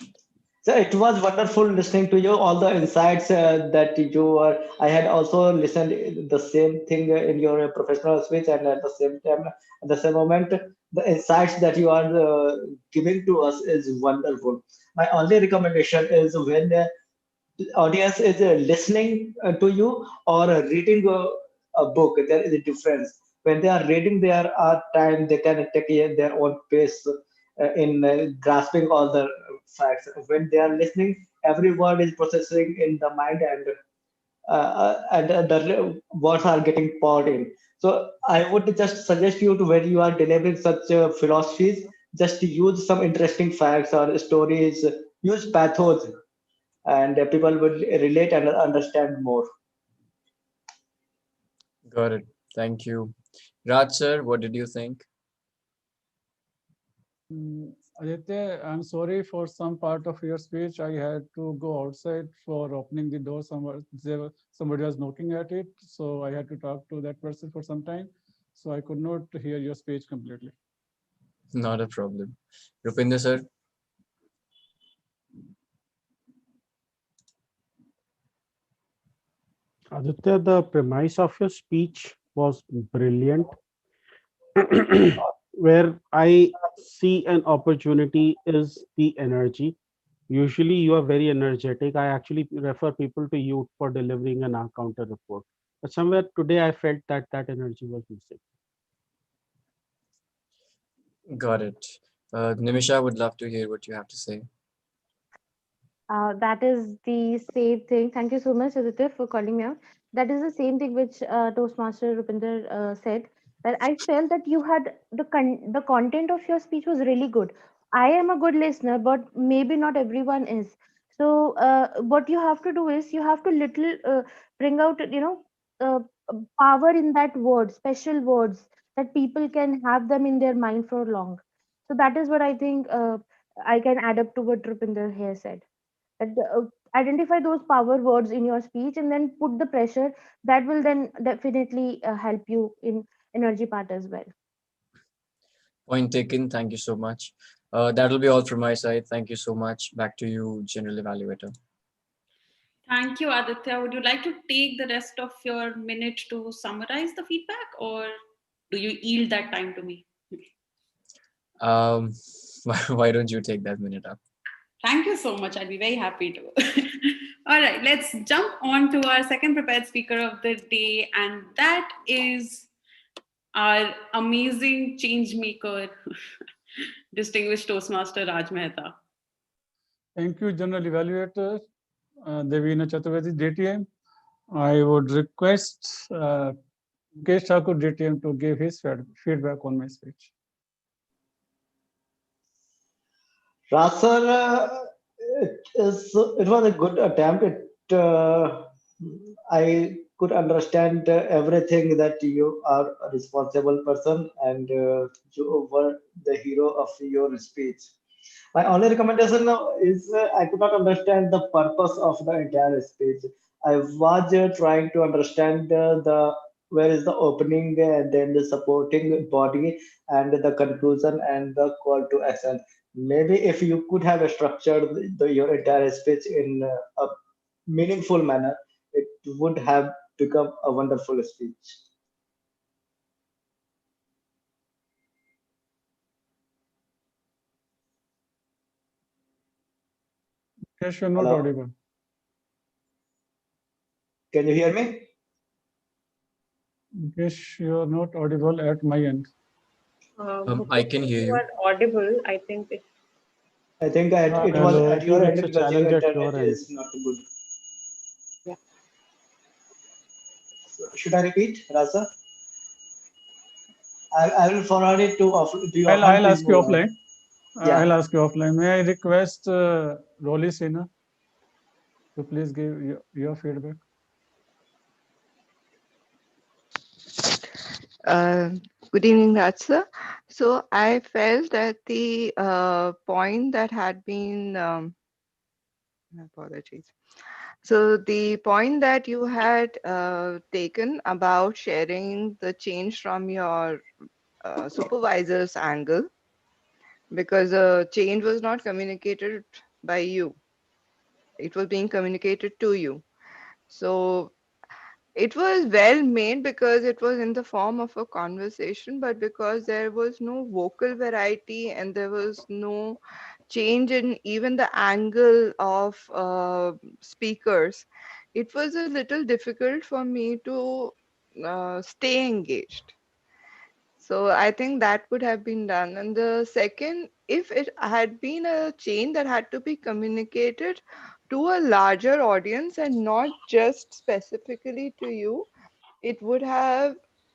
So it was wonderful listening to you, all the insights that you are. I had also listened the same thing in your professional speech, and at the same time, at the same moment, the insights that you are giving to us is wonderful. My only recommendation is when audience is listening to you or reading a book, there is a difference. When they are reading, there are time they can take their own pace in grasping all the facts. When they are listening, every word is processing in the mind, and the words are getting poured in. So I would just suggest you to, when you are delivering such philosophies, just use some interesting facts or stories, use pathos, and people will relate and understand more. Got it. Thank you. Raj sir, what did you think? Aditya, I'm sorry for some part of your speech. I had to go outside for opening the door. Somebody was knocking at it, so I had to talk to that person for some time. So I could not hear your speech completely. Not a problem. Rupinder sir. Aditya, the premise of your speech was brilliant. Where I see an opportunity is the energy. Usually, you are very energetic. I actually refer people to you for delivering an counter report. But somewhere today, I felt that that energy was missing. Got it. Nimisha, would love to hear what you have to say. That is the same thing. Thank you so much, Aditya, for calling me out. That is the same thing which Toastmaster Rupinder said. That I felt that you had the content of your speech was really good. I am a good listener, but maybe not everyone is. So what you have to do is you have to little bring out uh, power in that word, special words that people can have them in their mind for long. So that is what I think I can add up to what Rupinder here said. And, identify those power words in your speech and then put the pressure. That will then definitely help you in energy part as well. Point taken. Thank you so much. That'll be all from my side. Thank you so much. Back to you, General Evaluator. Thank you, Aditya. Would you like to take the rest of your minute to summarize the feedback, or do you yield that time to me? Um, why don't you take that minute up? Thank you so much. I'd be very happy to. All right, let's jump on to our second prepared speaker of the day, and that is our amazing change maker, distinguished Toastmaster Raj Mehta. Thank you, General Evaluator Devina Chaturvedi, DTM. I would request Mukesh Thakur, DTM, to give his feedback on my speech. Rasar, it was a good attempt. I could understand everything that you are a responsible person and you were the hero of your speech. My only recommendation now is I could not understand the purpose of the entire speech. I was trying to understand the where is the opening and then the supporting body and the conclusion and the call to action. Maybe if you could have structured your entire speech in a meaningful manner, it would have become a wonderful speech. Yes, you're not Hello, audible. can you hear me? Yes, you're not audible at my end. I Mukesh, can if hear you you. are audible, I think it's I think it was Hello, I at your think end it's a because your challenge at internet your end. is not good. yeah. So should I repeat, Raza? I will forward it to do you often I'll to ask you you. offline. Yeah. I'll ask you offline. May I request Rolly Sina to please give your feedback? Uh, Good evening, Ratsa. So I felt that the point that had been, apologies. So the point that you had taken about sharing the change from your supervisor's angle, because the change was not communicated by you, it was being communicated to you. So it was well made because it was in the form of a conversation, but because there was no vocal variety and there was no change in even the angle of speakers, it was a little difficult for me to stay engaged. So I think that could have been done. And the second, if it had been a change that had to be communicated to a larger audience and not just specifically to you, it would have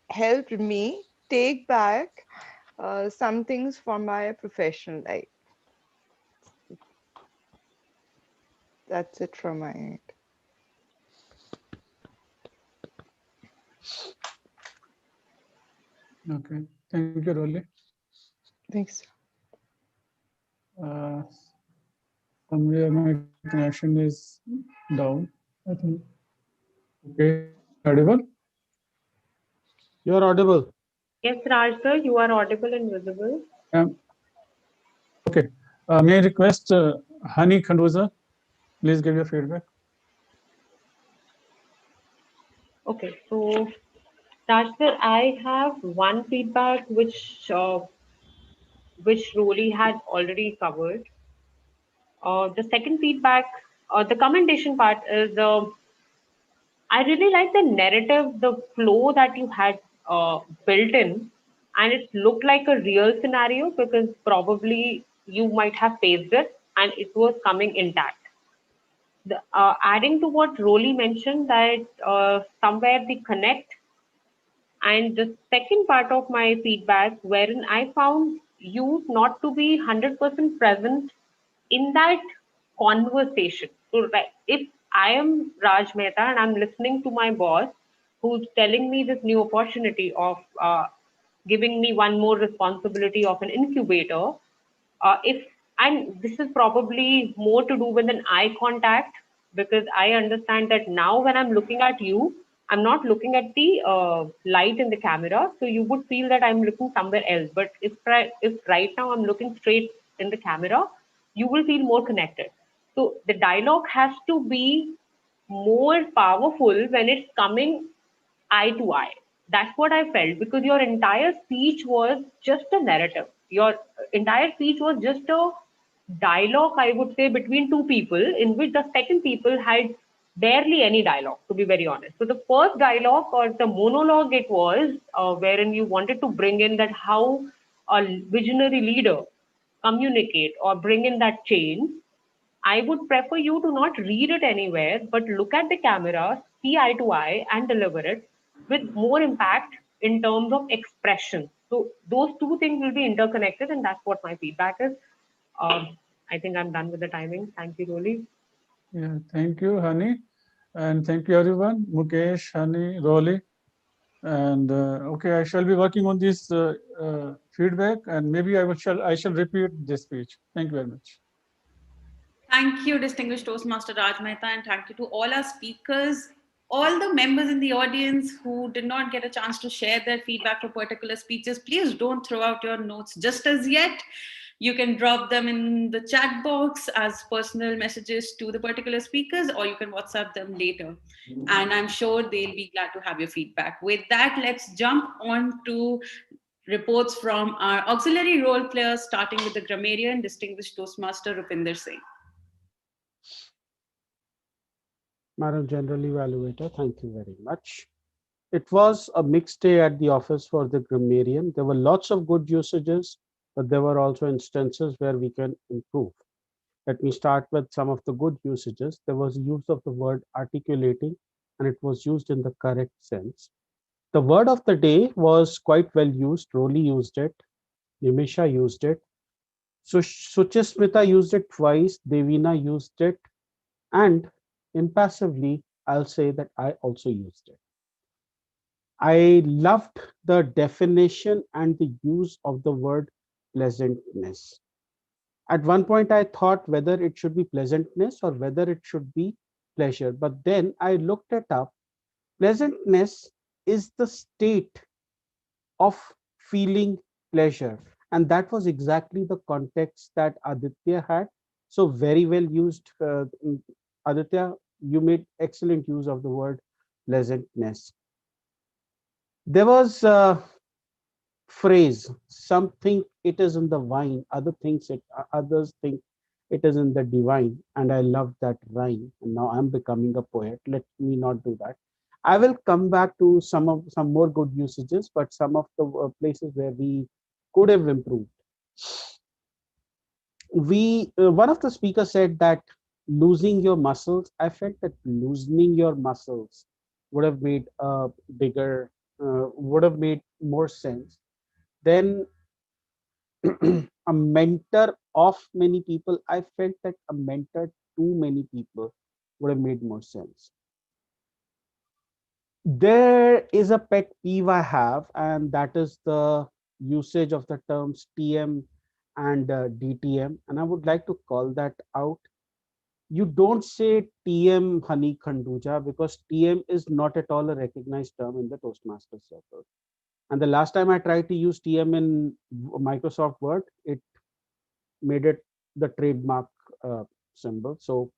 helped me take back some things from my professional life. That's it from my end. Okay. Thank you, Rolly. Thanks. Uh, Somewhere my connection is down, I think. Mukesh, am I audible? You're audible. Yes, Raj sir, you are audible and visible. Um, okay. May I request Hani Khanduza, please give your feedback. Okay, so Raj sir, I have one feedback which Rolly had already covered. The second feedback, the commendation part is I really like the narrative, the flow that you had built in, and it looked like a real scenario because probably you might have faced it and it was coming intact. Adding to what Rolly mentioned, that somewhere the connect and the second part of my feedback, wherein I found you not to be 100% present in that conversation. So, if I am Raj Mehta and I'm listening to my boss who's telling me this new opportunity of giving me one more responsibility of an incubator, if and this is probably more to do with an eye contact because I understand that now when I'm looking at you, I'm not looking at the light in the camera, so you would feel that I'm looking somewhere else. But if right now I'm looking straight in the camera, you will feel more connected. So the dialogue has to be more powerful when it's coming eye to eye. That's what I felt because your entire speech was just a narrative. Your entire speech was just a dialogue, I would say, between two people, in which the second people had barely any dialogue, to be very honest. So the first dialogue or the monologue it was, wherein you wanted to bring in that how a visionary leader communicate or bring in that change. I would prefer you to not read it anywhere, but look at the camera, see eye to eye, and deliver it with more impact in terms of expression. So those two things will be interconnected, and that's what my feedback is. I think I'm done with the timing. Thank you, Roli. Yeah, thank you, Hani. And thank you, everyone. Mukesh, Hani, Rolly. And okay, I shall be working on this feedback, and maybe I shall repeat this speech. Thank you very much. Thank you, distinguished Toastmaster Raj Mehta, and thank you to all our speakers, all the members in the audience who did not get a chance to share their feedback for particular speeches. Please don't throw out your notes just as yet. You can drop them in the chat box as personal messages to the particular speakers, or you can WhatsApp them later. And I'm sure they'll be glad to have your feedback. With that, let's jump on to reports from our auxiliary role players, starting with the grammarian, distinguished Toastmaster Rupinder Singh. Madam General Evaluator, thank you very much. It was a mixed day at the office for the grammarian. There were lots of good usages, but there were also instances where we can improve. Let me start with some of the good usages. There was use of the word articulating, and it was used in the correct sense. The word of the day was quite well used. Roli used it. Nimisha used it. Suchismita used it twice. Devina used it. And impassively, I'll say that I also used it. I loved the definition and the use of the word pleasantness. At one point, I thought whether it should be pleasantness or whether it should be pleasure. But then I looked it up. Pleasantness is the state of feeling pleasure. And that was exactly the context that Aditya had. So, very well used. Aditya, you made excellent use of the word pleasantness. There was a phrase, some think it is in the wine, others think it is in the divine, and I love that rhyme. And now I'm becoming a poet. Let me not do that. I will come back to some more good usages, but some of the places where we could have improved. One of the speakers said that losing your muscles. I felt that loosening your muscles would have made a bigger, would have made more sense. Then a mentor of many people. I felt that a mentor to many people would have made more sense. There is a pet peeve I have, and that is the usage of the terms TM and DTM. And I would like to call that out. You don't say TM Honey Khanduja because TM is not at all a recognized term in the Toastmaster circle. And the last time I tried to use TM in Microsoft Word, it made it the trademark symbol. So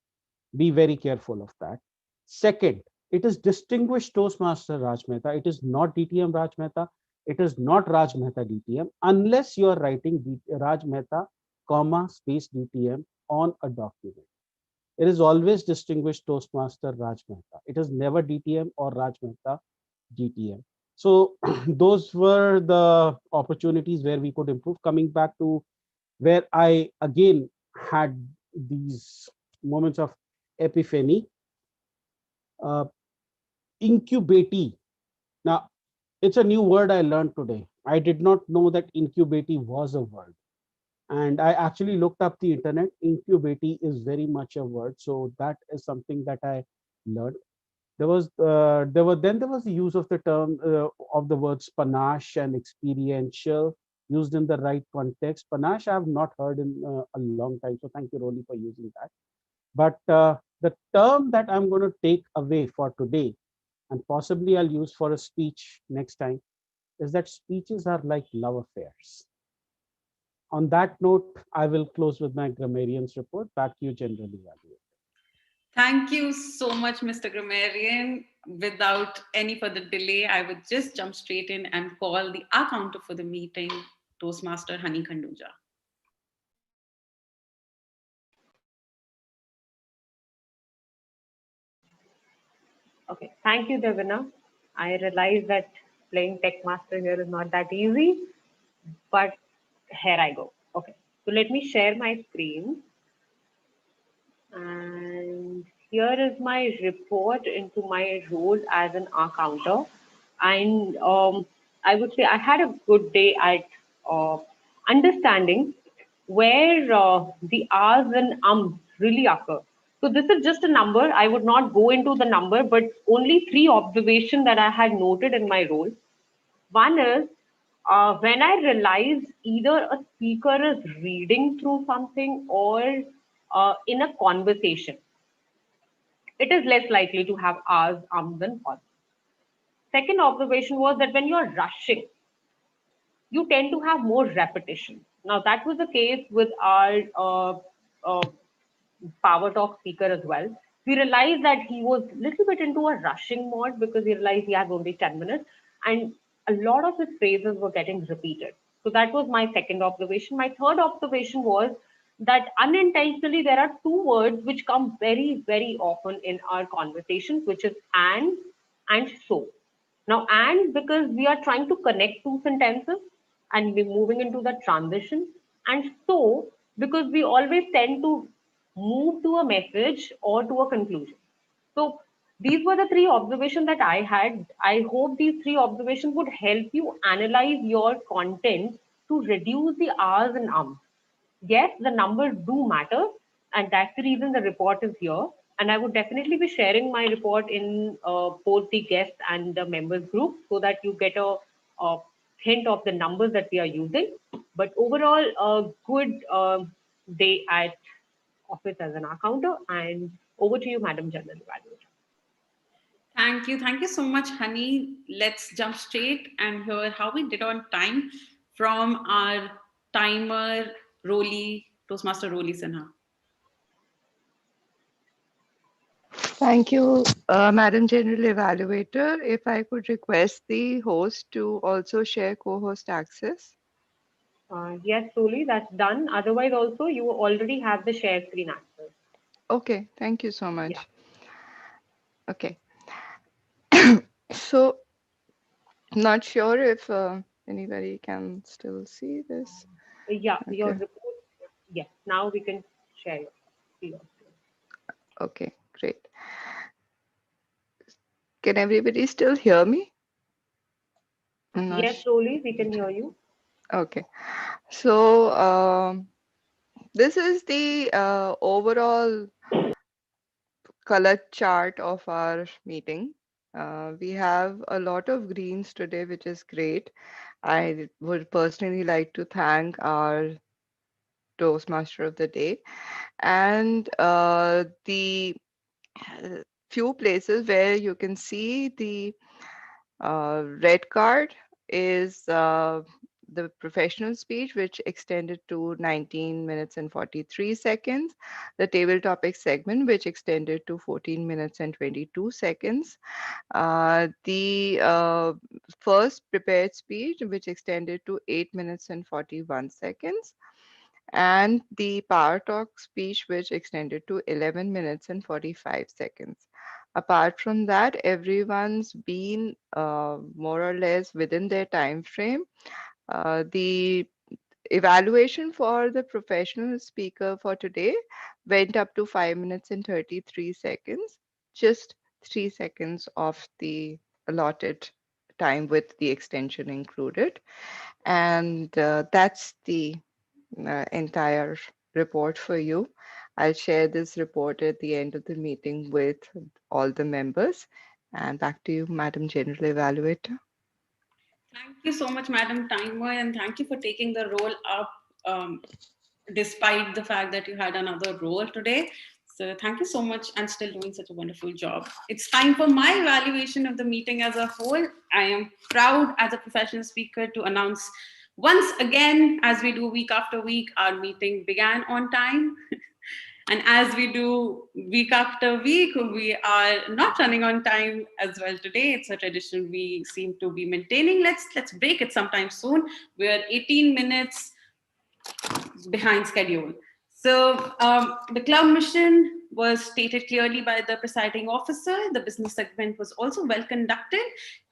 be very careful of that. Second, it is distinguished Toastmaster Raj Mehta. It is not DTM Raj Mehta. It is not Raj Mehta DTM unless you are writing Raj Mehta, comma, space DTM on a document. It is always distinguished Toastmaster Raj Mehta. It is never DTM or Raj Mehta DTM. So those were the opportunities where we could improve. Coming back to where I again had these moments of epiphany. Uh, incubati. Now, it's a new word I learned today. I did not know that incubati was a word. And I actually looked up the internet. Incubati is very much a word. So that is something that I learned. There was the use of the term of the words panache and experiential used in the right context. Panache I have not heard in a long time, so thank you, Roli, for using that. But the term that I'm going to take away for today, and possibly I'll use for a speech next time, is that speeches are like love affairs. On that note, I will close with my grammarian's report. Back to you, General Evaluator. Thank you so much, Mr. Grammarian. Without any further delay, I would just jump straight in and call the counter for the meeting, Toastmaster Honey Khanduja. Okay, thank you, Devina. I realize that playing Tech Master here is not that easy, but here I go. Okay, so let me share my screen. And here is my report into my role as an accounter. And I would say I had a good day at understanding where the R's and ums really occur. So this is just a number. I would not go into the number, but only three observations that I had noted in my role. One is when I realize either a speaker is reading through something or in a conversation, it is less likely to have R's, ums, and pauses. Second observation was that when you're rushing, you tend to have more repetition. Now, that was the case with our uh, power talk speaker as well. We realized that he was a little bit into a rushing mode because he realized he has only 10 minutes and a lot of his phrases were getting repeated. So that was my second observation. My third observation was that unintentionally there are two words which come very, very often in our conversations, which is and so. Now, and because we are trying to connect two sentences and we're moving into the transition, and so because we always tend to move to a message or to a conclusion. So, these were the three observations that I had. I hope these three observations would help you analyze your content to reduce the R's and ums. Yes, the numbers do matter, and that's the reason the report is here. And I would definitely be sharing my report in both the guests and the members group so that you get a hint of the numbers that we are using. But overall, a good day at office as an accountant. And over to you, Madam General Evaluator. Thank you. Thank you so much, Honey. Let's jump straight and hear how we did on time from our timer, Roli, Toastmaster Roli Sinha. Thank you, Madam General Evaluator. If I could request the host to also share co-host access. Yes, Soli, that's done. Otherwise, also, you already have the share screen access. Okay, thank you so Yeah. much. Okay. So, not sure if anybody can still see this. Yeah, your Okay. report. Yes, now we can share your screen. Okay, great. Can everybody still hear me? I'm not Yes, Soli, we can hear you. Okay. So, this is the overall color chart of our meeting. We have a lot of greens today, which is great. I would personally like to thank our Toastmaster of the day and the few places where you can see the red card is the professional speech, which extended to 19 minutes and 43 seconds. The table topic segment, which extended to 14 minutes and 22 seconds. The first prepared speech, which extended to 8 minutes and 41 seconds. And the Power Talk speech, which extended to 11 minutes and 45 seconds. Apart from that, everyone's been more or less within their time frame. The evaluation for the professional speaker for today went up to 5 minutes and 33 seconds, just 3 seconds of the allotted time with the extension included. And that's the entire report for you. I'll share this report at the end of the meeting with all the members. And back to you, Madam General Evaluator. Thank you so much, Madam Timer, and thank you for taking the role up despite the fact that you had another role today. So thank you so much and still doing such a wonderful job. It's time for my evaluation of the meeting as a whole. I am proud as a professional speaker to announce once again, as we do week after week, our meeting began on time. And as we do week after week, we are not running on time as well today. It's a tradition we seem to be maintaining. Let's break it sometime soon. We're 18 minutes behind schedule. So the club mission was stated clearly by the presiding officer. The business segment was also well conducted.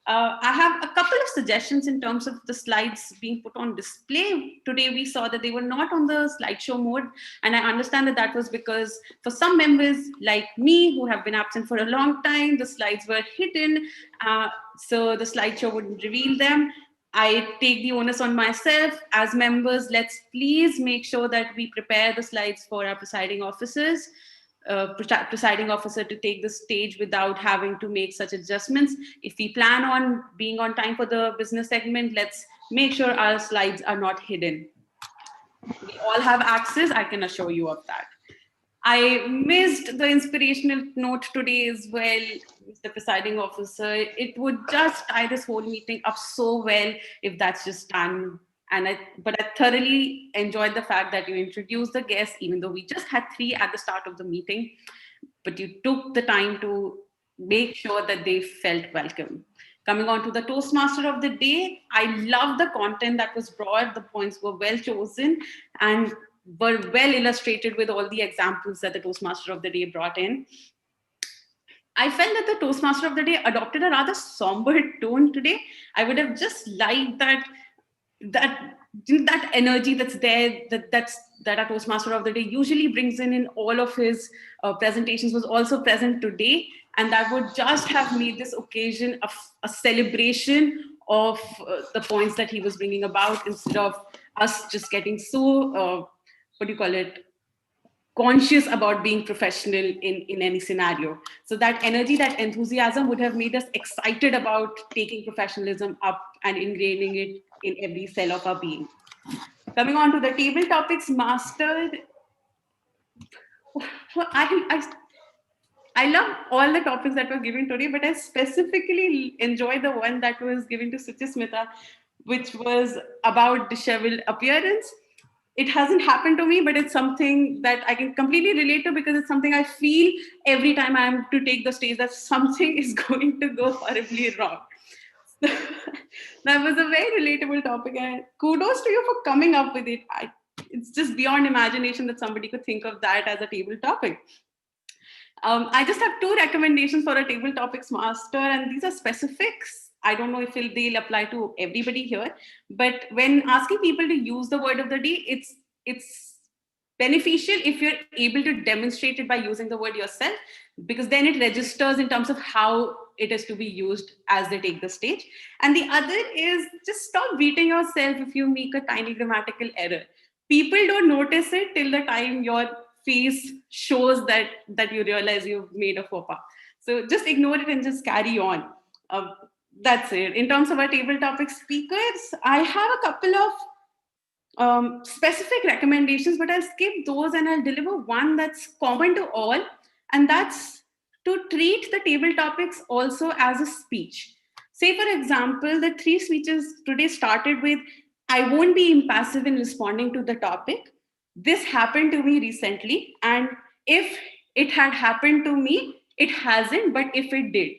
I have a couple of suggestions in terms of the slides being put on display. Today we saw that they were not on the slideshow mode, and I understand that that was because for some members like me who have been absent for a long time, the slides were hidden, so the slideshow wouldn't reveal them. I take the onus on myself. As members, let's please make sure that we prepare the slides for our presiding officers, presiding officer to take the stage without having to make such adjustments. If we plan on being on time for the business segment, let's make sure our slides are not hidden. We all have access, I can assure you of that. I missed the inspirational note today as well, Mr. Presiding Officer. It would just tie this whole meeting up so well if that's just done But I thoroughly enjoyed the fact that you introduced the guests, even though we just had 3 at the start of the meeting, but you took the time to make sure that they felt welcome. Coming on to the Toastmaster of the day, I love the content that was brought. The points were well chosen and were well illustrated with all the examples that the Toastmaster of the day brought in. I felt that the Toastmaster of the day adopted a rather somber tone today. I would have just liked that energy that's there, that our Toastmaster of the day usually brings in all of his presentations, was also present today, and that would just have made this occasion a celebration of the points that he was bringing about, instead of us just getting so what do you call it, conscious about being professional in any scenario. So that energy, that enthusiasm would have made us excited about taking professionalism up and ingraining it in every cell of our being. Coming on to the table topics mastered, I love all the topics that were given today, but I specifically enjoyed the one that was given to Suchismita, which was about disheveled appearance. It hasn't happened to me, but it's something that I can completely relate to, because it's something I feel every time I am to take the stage, that something is going to go horribly wrong. That was a very relatable topic, and kudos to you for coming up with it. It's just beyond imagination that somebody could think of that as a table topic. I just have 2 recommendations for a table topics master, and these are specifics. I don't know if they'll apply to everybody here, but when asking people to use the word of the day, it's beneficial if you're able to demonstrate it by using the word yourself, because then it registers in terms of how it is to be used as they take the stage. And the other is, just stop beating yourself if you make a tiny grammatical error. People don't notice it till the time your face shows that you realize you've made a faux pas. So just ignore it and just carry on. That's it. In terms of our table topic speakers, I have a couple of specific recommendations, but I'll skip those and I'll deliver one that's common to all, and that's to treat the table topics also as a speech. Say, for example, the 3 speeches today started with, I won't be impassive in responding to the topic. This happened to me recently, and if it had happened to me, it hasn't, but if it did.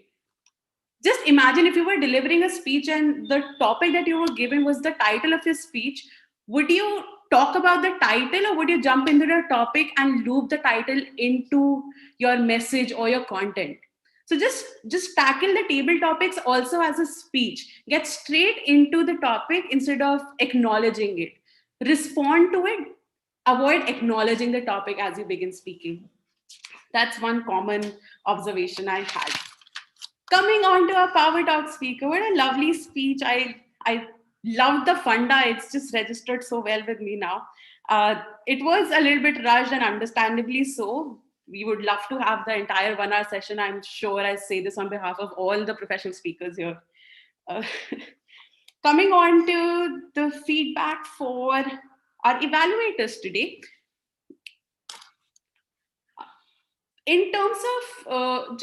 Just imagine if you were delivering a speech and the topic that you were given was the title of your speech. Would you talk about the title, or would you jump into the topic and loop the title into your message or your content? So just tackle the table topics also as a speech. Get straight into the topic instead of acknowledging it. Respond to it. Avoid acknowledging the topic as you begin speaking. That's one common observation I had. Coming on to our Power Talk speaker, what a lovely speech. I loved the funda. It's just registered so well with me now. It was a little bit rushed, and understandably so. We would love to have the entire 1-hour session. I'm sure I say this on behalf of all the professional speakers here. Coming on to the feedback for our evaluators today. In terms of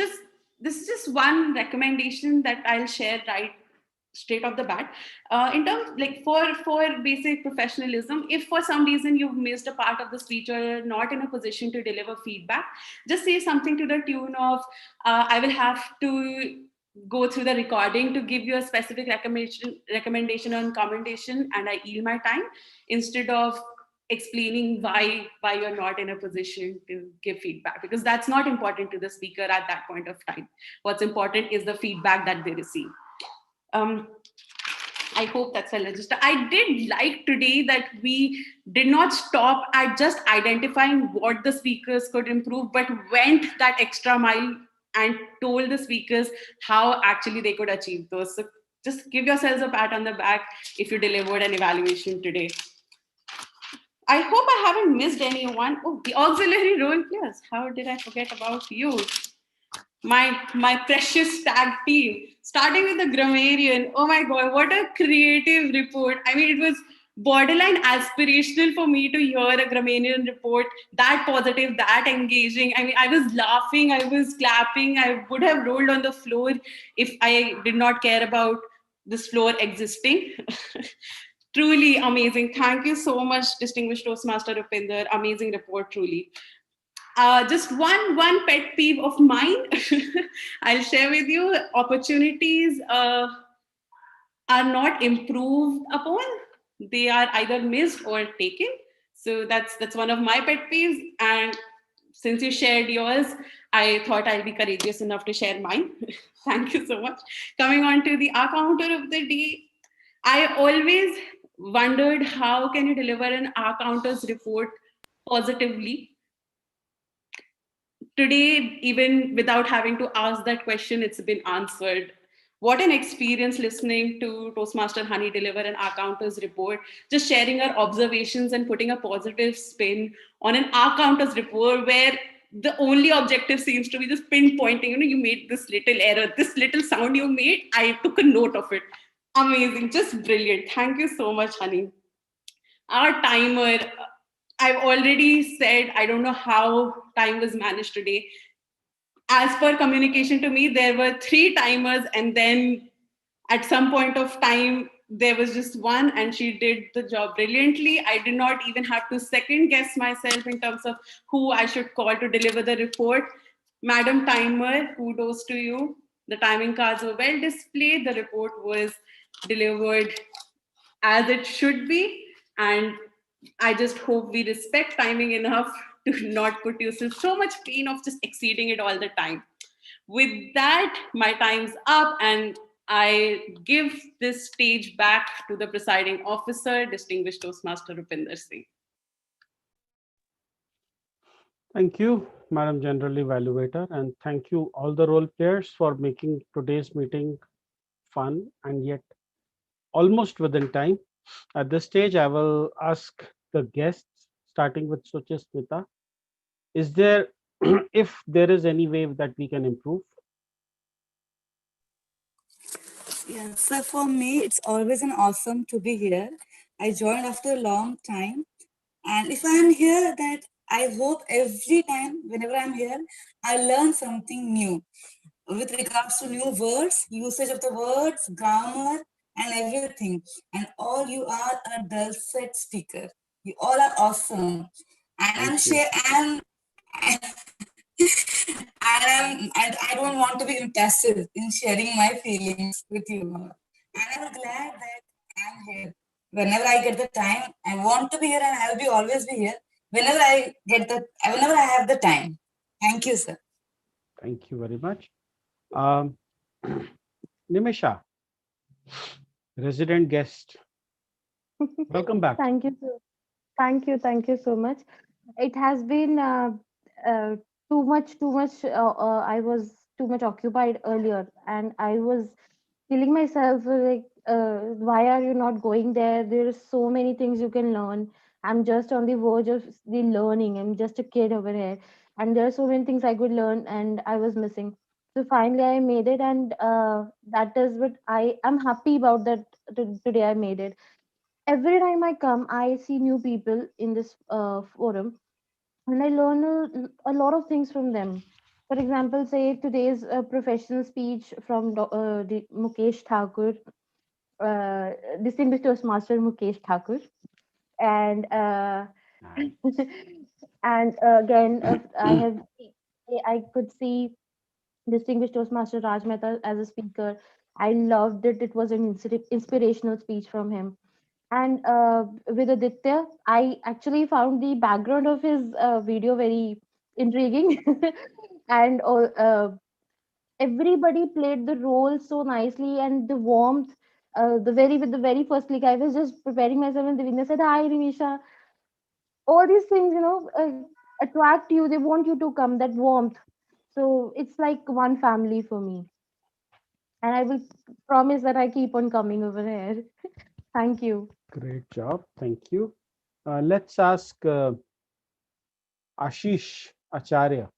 this is just one recommendation that I'll share right straight off the bat. In terms, like, for basic professionalism, if for some reason you've missed a part of the speech or you're not in a position to deliver feedback, just say something to the tune of, I will have to go through the recording to give you a specific recommendation on commendation, and I yield my time, instead of explaining why you're not in a position to give feedback, because that's not important to the speaker at that point of time. What's important is the feedback that they receive. I hope that's well registered. I did like today that we did not stop at just identifying what the speakers could improve, but went that extra mile and told the speakers how actually they could achieve those. So just give yourselves a pat on the back if you delivered an evaluation today. I hope I haven't missed anyone. Oh, the auxiliary role players. How did I forget about you? My precious tag team. Starting with the grammarian. Oh my God, what a creative report. I mean, it was borderline aspirational for me to hear a grammarian report that positive, that engaging. I mean, I was laughing, I was clapping. I would have rolled on the floor if I did not care about this floor existing. Truly amazing. Thank you so much, distinguished Toastmaster Rupinder. Amazing report, truly. Just one pet peeve of mine. I'll share with you. Opportunities are not improved upon. They are either missed or taken. So that's one of my pet peeves. And since you shared yours, I thought I'll be courageous enough to share mine. Thank you so much. Coming on to the counter of the day, I always wondered how can you deliver an counters report positively. Today, even without having to ask that question, it's been answered. What an experience listening to Toastmaster Honey deliver an counters report, just sharing her observations and putting a positive spin on an counters report where the only objective seems to be just pinpointing, you made this little error, this little sound you made, I took a note of it. Amazing, just brilliant. Thank you so much, Honey. Our timer, I've already said, I don't know how time was managed today. As per communication to me, there were 3 timers, and then at some point of time, there was just one, and she did the job brilliantly. I did not even have to second guess myself in terms of who I should call to deliver the report. Madam Timer, kudos to you. The timing cards were well displayed. The report was delivered as it should be. And I just hope we respect timing enough to not put yourself so much pain of just exceeding it all the time. With that, my time's up, and I give this stage back to the presiding officer, distinguished Toastmaster Rupinder Singh. Thank you, Madam General Evaluator, and thank you all the role players for making today's meeting fun and yet almost within time. At this stage, I will ask the guests, starting with Suchesmita, is there, if there is any way that we can improve? Yeah, so for me, it's always an awesome to be here. I joined after a long time. And if I'm here, that I hope every time, whenever I'm here, I learn something new with regards to new words, usage of the words, grammar, and everything. And all you are a dulcet speaker. You all are awesome. And I'm Thank you. and I don't want to be impassive in sharing my feelings with you. And I'm glad that I'm here. Whenever I get the time, I want to be here and I'll be always be here. Whenever I have the time. Thank you, sir. Thank you very much. Um, Nimisha, resident guest, welcome back. Thank you, sir. Thank you so much. It has been uh, too much. I was too much occupied earlier, and I was feeling myself like, why are you not going there? There are so many things you can learn. I'm just on the verge of the learning. I'm just a kid over here, and there are so many things I could learn, and I was missing. So finally, I made it, and that is what I am happy about. That today I made it. Every time I come, I see new people in this forum, and I learn a lot of things from them. For example, say today's professional speech from Mukesh Thakur, uh, distinguished Toastmaster Mukesh Thakur, and Nice. and again, I could see distinguished Toastmaster Raj Mehta as a speaker. I loved it. It was an inspirational speech from him. And with Aditya, I actually found the background of his video very intriguing. And everybody played the role so nicely, and the warmth. With the very first click, I was just preparing myself, and Divina said, "Hi, Rimisha." All these things, attract you. They want you to come. That warmth. So it's like one family for me, and I will promise that I keep on coming over here. Thank you. Great job. Thank you. Let's ask Ashish Acharya.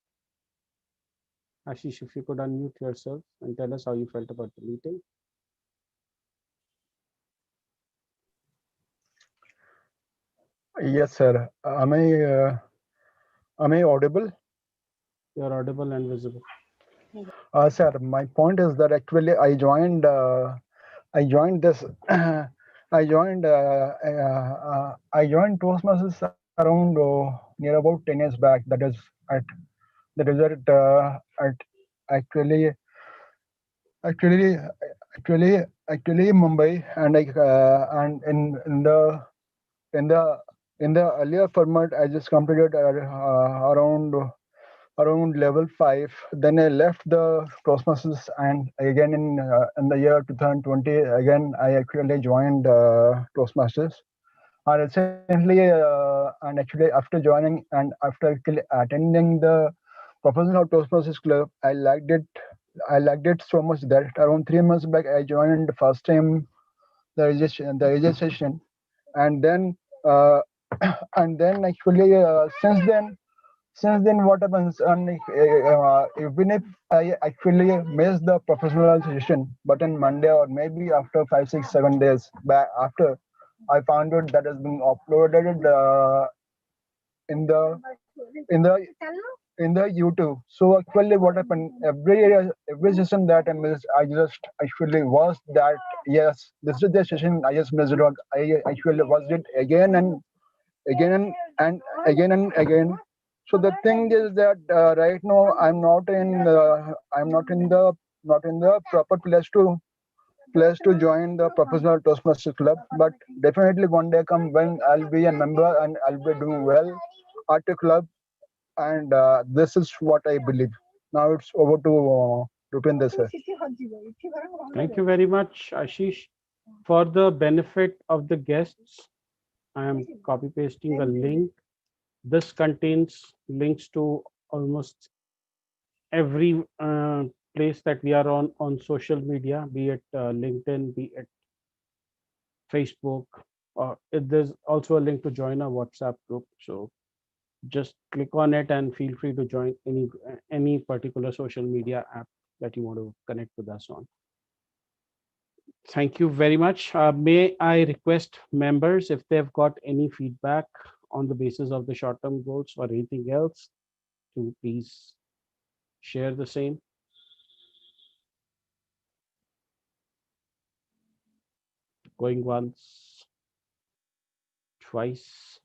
Ashish, if you could unmute yourself and tell us how you felt about the meeting. Yes, sir. Am I audible? You're audible and visible. Sir, my point is that actually I joined this I joined Toastmasters around near about 10 years back. At that is at actually actually actually actually Mumbai, and and in the in the earlier format I just completed around level 5. Then I left the Toastmasters, and again in the year 2020 again I actually joined Toastmasters. Recently, and actually after joining and after attending the professional Toastmasters club, I liked it. I liked it so much that around 3 months back I joined the first time the registration, and then uh, and then actually since then what happens, and even if I actually miss the professional session, but on Monday or maybe after 5 6 7 days back after, I found out that has been uploaded in the in the in the YouTube. So actually what happened, every session that I missed, I just actually was that, yes, this is the session I just missed it. I actually watched it again and again and again. So the thing is that right now I'm not in the proper place to join the professional Toastmasters club. But definitely one day come when I'll be a member and I'll be doing well at the club. And this is what I believe. Now it's over to Rupinder sir. Thank you very much, Ashish. For the benefit of the guests, I am copy pasting a link. This contains links to almost every place that we are on social media, be it LinkedIn, be it Facebook. There's also a link to join our WhatsApp group. So just click on it and feel free to join any particular social media app that you want to connect with us on. Thank you very much. May I request members, if they've got any feedback on the basis of the short-term goals or anything else, to please share the same. Going once, twice.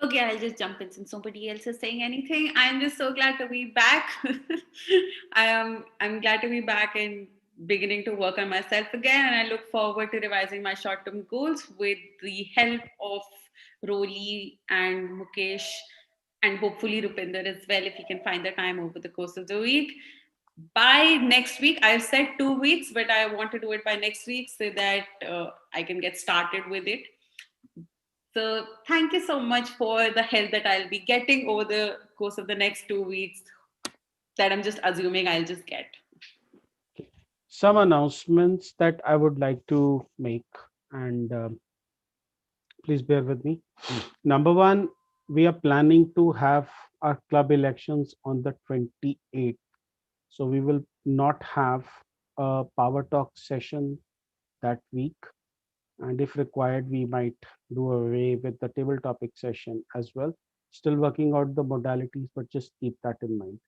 Okay, I'll just jump in since nobody else is saying anything. I'm just so glad to be back. I'm glad to be back and beginning to work on myself again, and I look forward to revising my short-term goals with the help of Roli and Mukesh, and hopefully Rupinder as well, if he can find the time over the course of the week. By next week, I've said 2 weeks, but I want to do it by next week so that I can get started with it. So thank you so much for the help that I'll be getting over the course of the next 2 weeks, that I'm just assuming I'll just get. Some announcements that I would like to make, and please bear with me. Number one, we are planning to have our club elections on the 28th. So we will not have a power talk session that week. And if required, we might do away with the table topic session as well. Still working out the modalities, but just keep that in mind.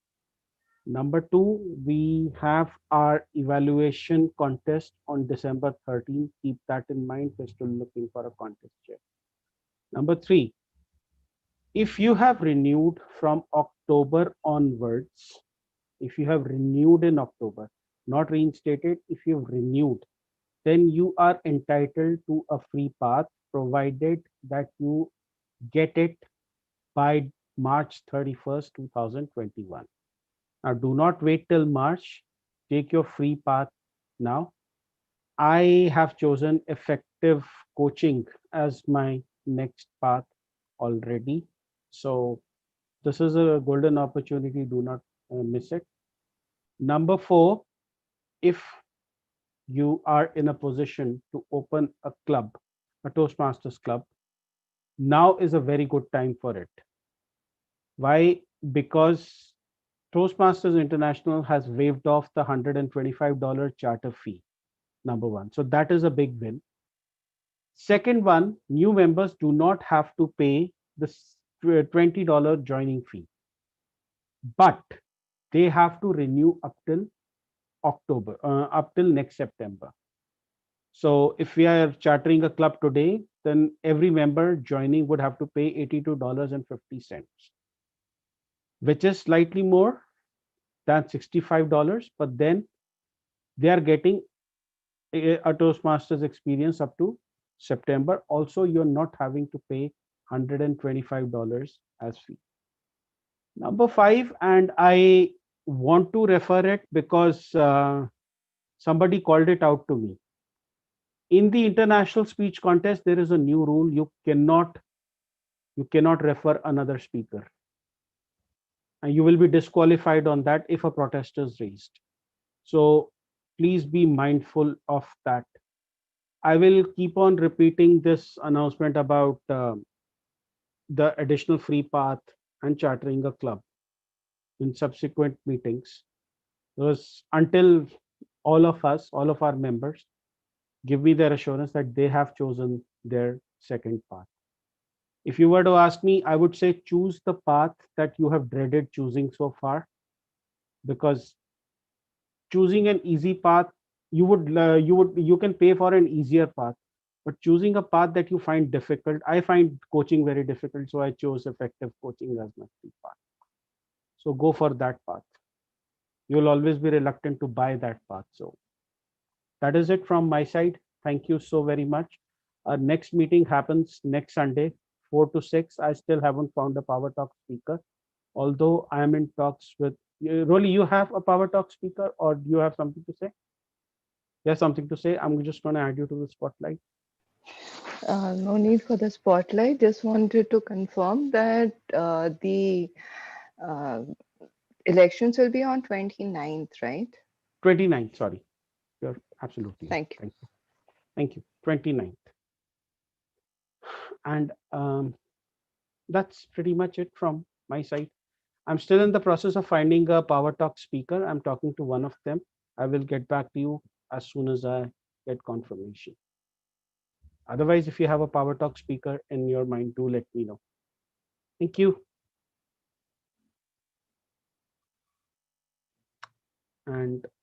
Number two, we have our evaluation contest on December 13th. Keep that in mind. We're still looking for a contest chair. Number three, if you have renewed from October onwards, if you have renewed in October, not reinstated, if you've renewed, then you are entitled to a free path provided that you get it by March 31st, 2021. Now, do not wait till March. Take your free path now. I have chosen effective coaching as my next path already. So, this is a golden opportunity. Do not miss it. Number four, if you are in a position to open a club, a Toastmasters club, now is a very good time for it. Why? Because Toastmasters International has waived off the $125 charter fee. Number one. So that is a big win. Second one, new members do not have to pay the $20 joining fee, but they have to renew up till October, up till next September. So if we are chartering a club today, then every member joining would have to pay $82.50, which is slightly more than $65, but then they are getting a Toastmasters experience up to September. Also, you're not having to pay $125 as fee. Number five, and I want to refer it because somebody called it out to me. In the international speech contest, there is a new rule: you cannot refer another speaker, and you will be disqualified on that if a protest is raised. So please be mindful of that. I will keep on repeating this announcement about the additional free path and chartering a club in subsequent meetings, because until all of our members give me their assurance that they have chosen their second path. If you were to ask me, I would say choose the path that you have dreaded choosing so far, because choosing an easy path, you can pay for an easier path, but choosing a path that you find difficult, I find coaching very difficult, so I chose effective coaching as my free path. So go for that path. You'll always be reluctant to buy that path. So that is it from my side. Thank you so very much. Our next meeting happens next Sunday, 4 to 6. I still haven't found a Power Talk speaker, although I am in talks with. Rolly, you have a Power Talk speaker, or do you have something to say? You have something to say? I'm just going to add you to the spotlight. No need for the spotlight. Just wanted to confirm that the uh, elections will be on 29th, right? 29th, sorry. You're absolutely right. Thank you. Thank you. Thank you. 29th. And that's pretty much it from my side. I'm still in the process of finding a Power Talk speaker. I'm talking to one of them. I will get back to you as soon as I get confirmation. Otherwise, if you have a Power Talk speaker in your mind, do let me know. Thank you. And